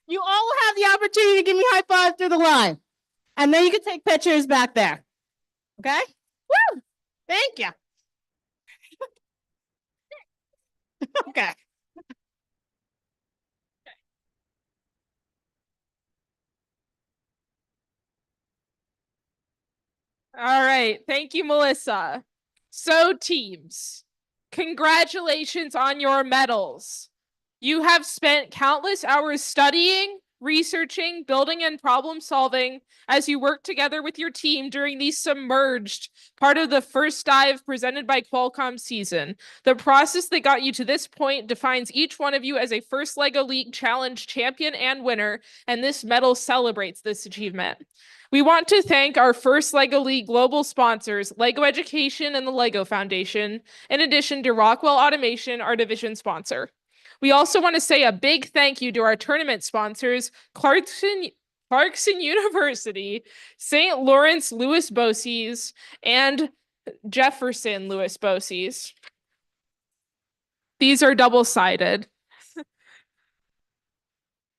You all will have the opportunity to give me high five through the line. And then you can take pictures back there. Okay? Woo! Thank you. Okay. All right. Thank you, Melissa. So, teams, congratulations on your medals. You have spent countless hours studying, researching, building, and problem solving as you work together with your team during the submerged part of the first dive presented by Qualcomm season. The process that got you to this point defines each one of you as a first LEGO League Challenge champion and winner, and this medal celebrates this achievement. We want to thank our first LEGO League global sponsors, LEGO Education and the LEGO Foundation, in addition to Rockwell Automation, our division sponsor. We also want to say a big thank you to our tournament sponsors, Clarkson University, St. Lawrence Lewis Bosse's, and Jefferson Lewis Bosse's. These are double-sided.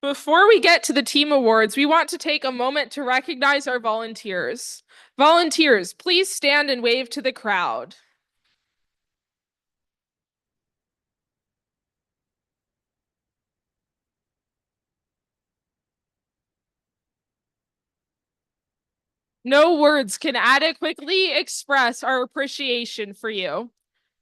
Before we get to the team awards, we want to take a moment to recognize our volunteers. Volunteers, please stand and wave to the crowd. No words can adequately express our appreciation for you.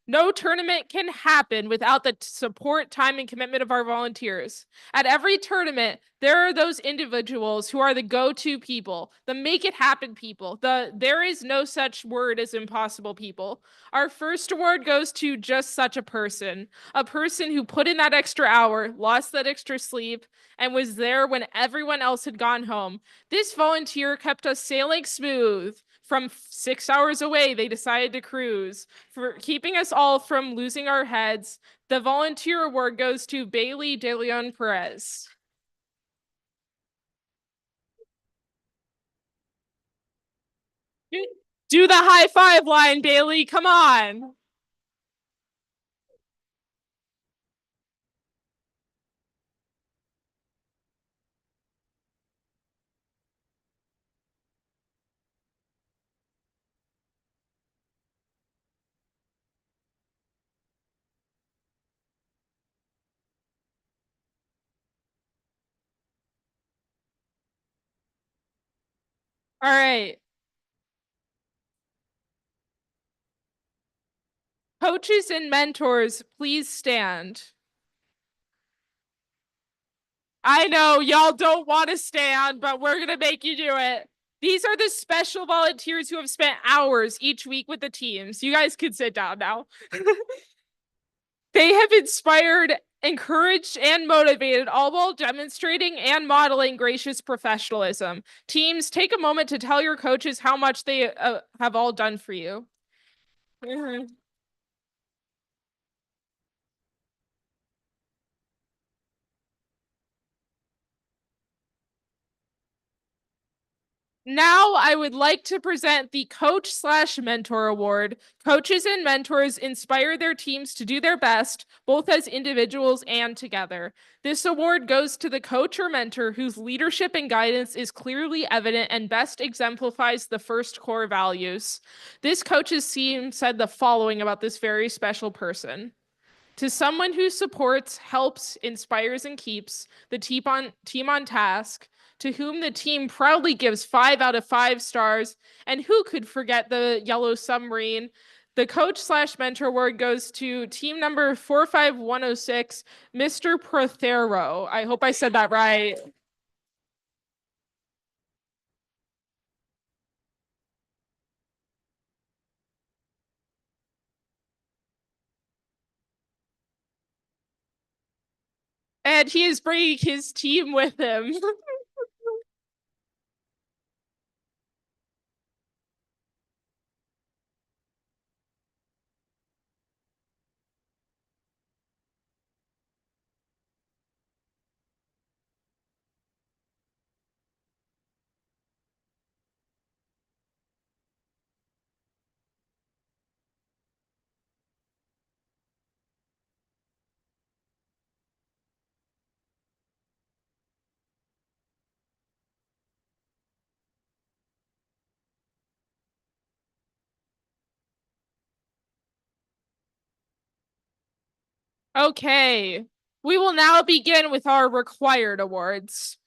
No tournament can happen without the support, time, and commitment of our volunteers. At every tournament, there are those individuals who are the go-to people, the make it happen people, there is no such word as impossible people. Our first award goes to just such a person who put in that extra hour, lost that extra sleep, and was there when everyone else had gone home. This volunteer kept us sailing smooth. From 6 hours away, they decided to cruise. For keeping us all from losing our heads, the volunteer award goes to Bailey De Leon Perez. Do the high five line, Bailey. Come on. All right. Coaches and mentors, please stand. I know y'all don't want to stand, but we're going to make you do it. These are the special volunteers who have spent hours each week with the teams. You guys can sit down now. They have inspired, encouraged, and motivated, all while demonstrating and modeling gracious professionalism. Teams, take a moment to tell your coaches how much they have all done for you. Now I would like to present the Coach/Mentor Award. Coaches and mentors inspire their teams to do their best, both as individuals and together. This award goes to the coach or mentor whose leadership and guidance is clearly evident and best exemplifies the first core values. This coach's team said the following about this very special person. To someone who supports, helps, inspires, and keeps the team on task, to whom the team proudly gives 5 out of 5 stars, and who could forget the yellow submarine? The Coach/Mentor award goes to team number 45106, Mr. Prothero. I hope I said that right. And he is bringing his team with him. Okay, we will now begin with our required awards.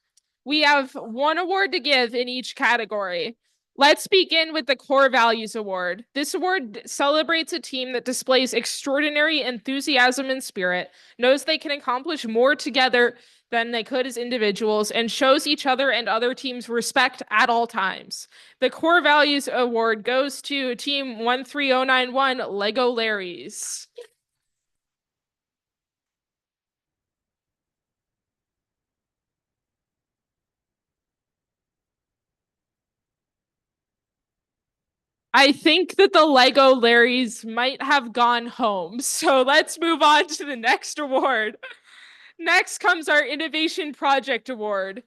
We have one award to give in each category. Let's begin with the Core Values Award. This award celebrates a team that displays extraordinary enthusiasm and spirit, knows they can accomplish more together than they could as individuals, and shows each other and other teams respect at all times. The Core Values Award goes to Team 13091, Lego Larry's. I think that the Lego Larrys might have gone home. So let's move on to the next award. Next comes our Innovation Project Award.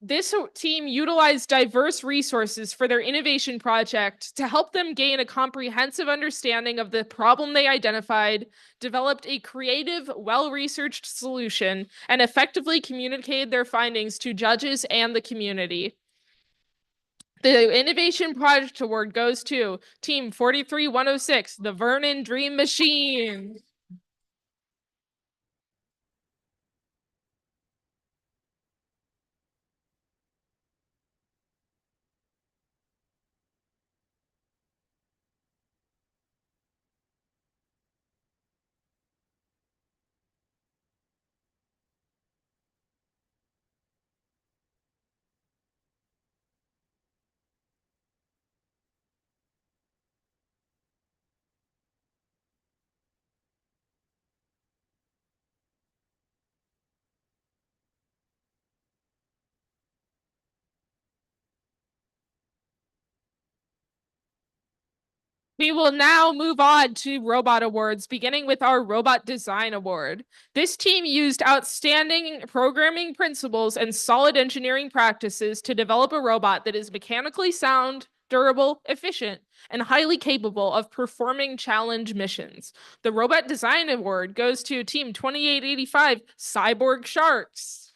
This team utilized diverse resources for their innovation project to help them gain a comprehensive understanding of the problem they identified, developed a creative, well-researched solution, and effectively communicated their findings to judges and the community. The Innovation Project Award goes to Team 43106, the Vernon Dream Machine. We will now move on to Robot Awards, beginning with our Robot Design Award. This team used outstanding programming principles and solid engineering practices to develop a robot that is mechanically sound, durable, efficient, and highly capable of performing challenge missions. The Robot Design Award goes to Team 2885 Cyborg Sharks.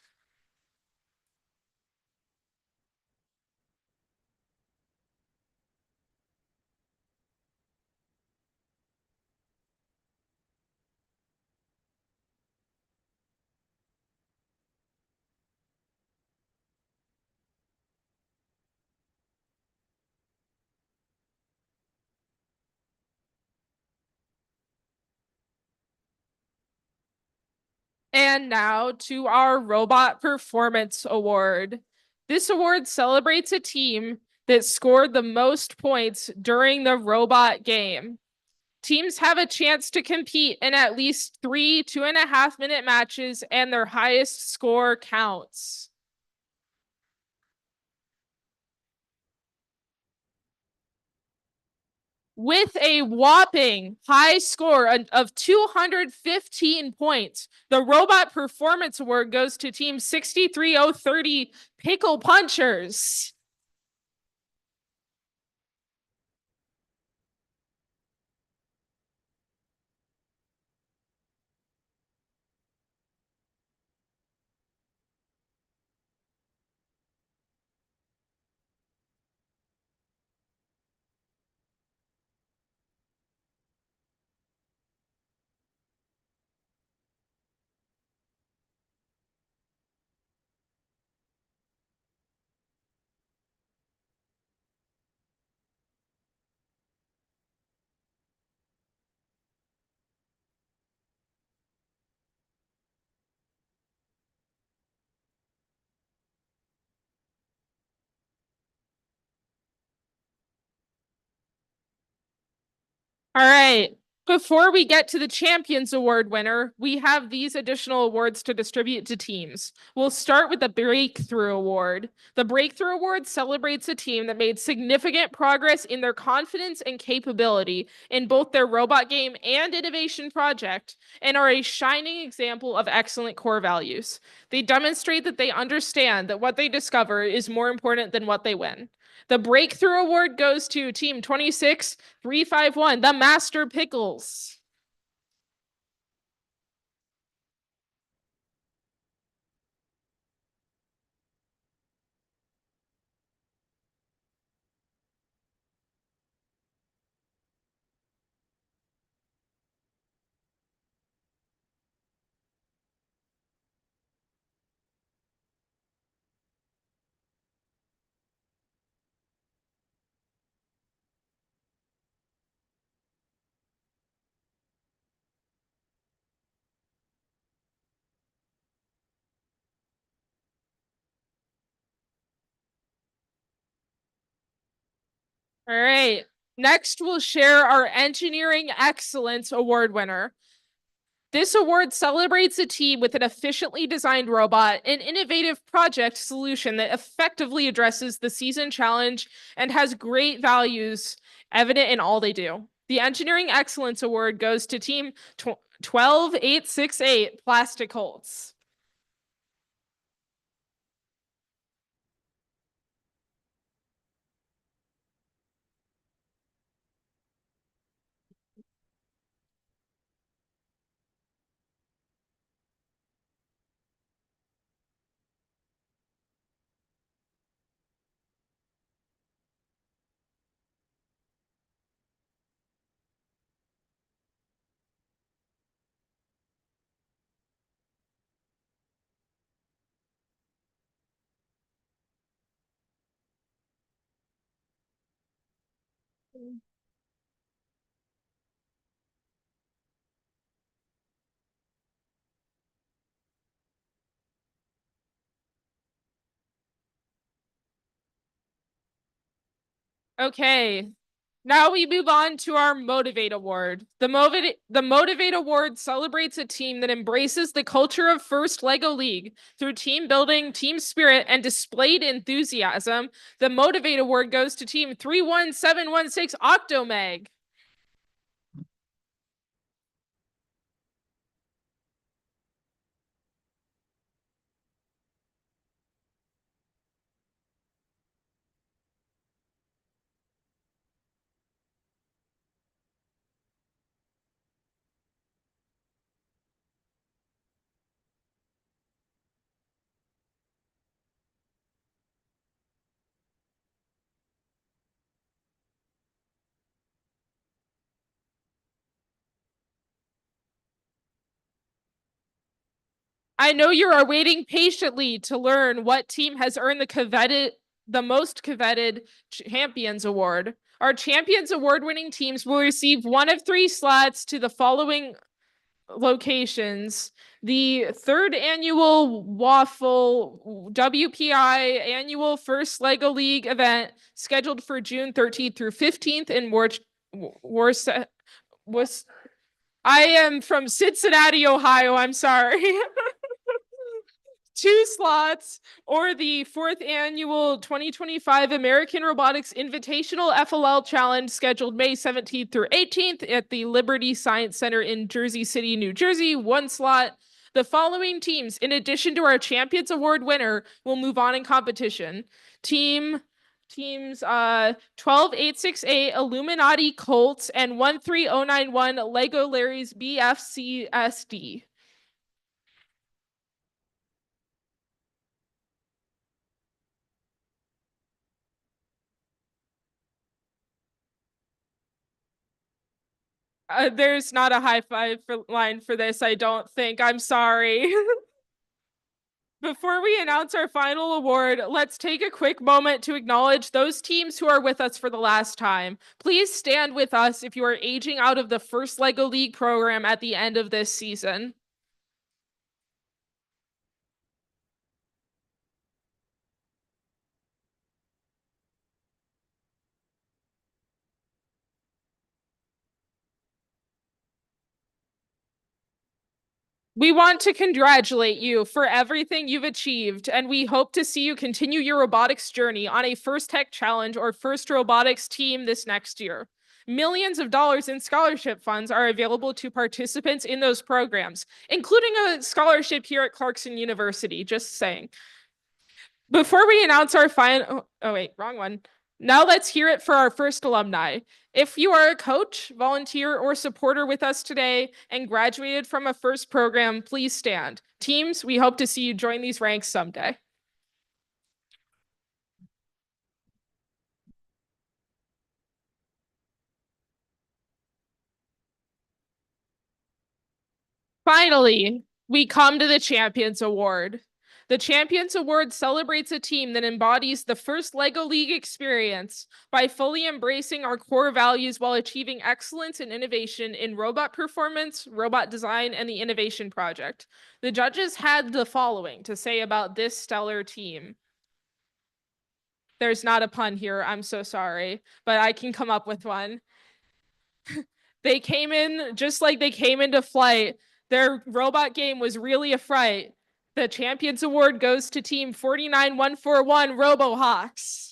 And now to our Robot Performance Award. This award celebrates a team that scored the most points during the robot game. Teams have a chance to compete in at least 3 2.5 minute matches, and their highest score counts. With a whopping high score of 215 points, the Robot Performance Award goes to Team 63030 Pickle Punchers. All right. Before we get to the Champions Award winner, we have these additional awards to distribute to teams. We'll start with the Breakthrough Award. The Breakthrough Award celebrates a team that made significant progress in their confidence and capability in both their robot game and innovation project, and are a shining example of excellent core values. They demonstrate that they understand that what they discover is more important than what they win. The Breakthrough Award goes to Team 26351, the Master Pickles. All right. Next, we'll share our Engineering Excellence Award winner. This award celebrates a team with an efficiently designed robot, an innovative project solution that effectively addresses the season challenge and has great values evident in all they do. The Engineering Excellence Award goes to Team 12868 Plastic Holts. Okay, now we move on to our Motivate Award. The Motivate Award celebrates a team that embraces the culture of First LEGO League through team building, team spirit, and displayed enthusiasm. The Motivate Award goes to Team 31716 Octomeg. I know you are waiting patiently to learn what team has earned the most coveted Champions Award. Our Champions Award winning teams will receive one of 3 slots to the following locations: the 3rd annual Waffle WPI annual first Lego League event scheduled for June 13th through 15th in Warsaw. I am from Cincinnati, Ohio. I'm sorry. 2 slots, or the 4th annual 2025 American Robotics Invitational FLL Challenge scheduled May 17th through 18th at the Liberty Science Center in Jersey City, New Jersey, 1 slot. The following teams, in addition to our Champions Award winner, will move on in competition. Teams 12868 Illuminati Colts and 13091 Lego Larry's BFCSD. There's not a high five line for this, I don't think. I'm sorry. Before we announce our final award, let's take a quick moment to acknowledge those teams who are with us for the last time. Please stand with us if you are aging out of the first LEGO League program at the end of this season. We want to congratulate you for everything you've achieved, and we hope to see you continue your robotics journey on a First Tech Challenge or First Robotics team this next year. Millions of dollars in scholarship funds are available to participants in those programs, including a scholarship here at Clarkson University, just saying. Before we announce our final, oh wait, wrong one. Now let's hear it for our first alumni. If you are a coach, volunteer, or supporter with us today and graduated from a first program, please stand. Teams, we hope to see you join these ranks someday. Finally, we come to the Champions Award. The Champions Award celebrates a team that embodies the first LEGO League experience by fully embracing our core values while achieving excellence and innovation in robot performance, robot design, and the innovation project. The judges had the following to say about this stellar team. There's not a pun here, I'm so sorry, but I can come up with one. They came in just like they came into flight. Their robot game was really a fright. The Champions Award goes to Team 49141 RoboHawks.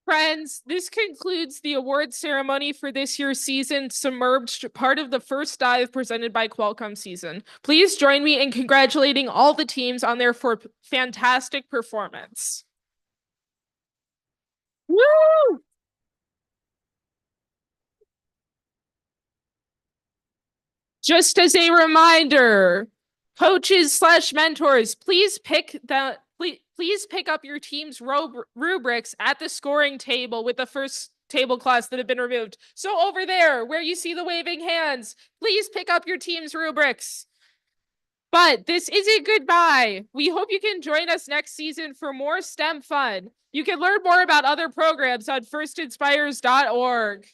Friends, this concludes the award ceremony for this year's season, Submerged, part of the first dive presented by Qualcomm season. Please join me in congratulating all the teams on their fantastic performance. Woo! Just as a reminder, coaches/mentors, please pick up your team's rubrics at the scoring table with the first table class that have been removed. So over there, where you see the waving hands, please pick up your team's rubrics. But this is a goodbye. We hope you can join us next season for more STEM fun. You can learn more about other programs on firstinspires.org.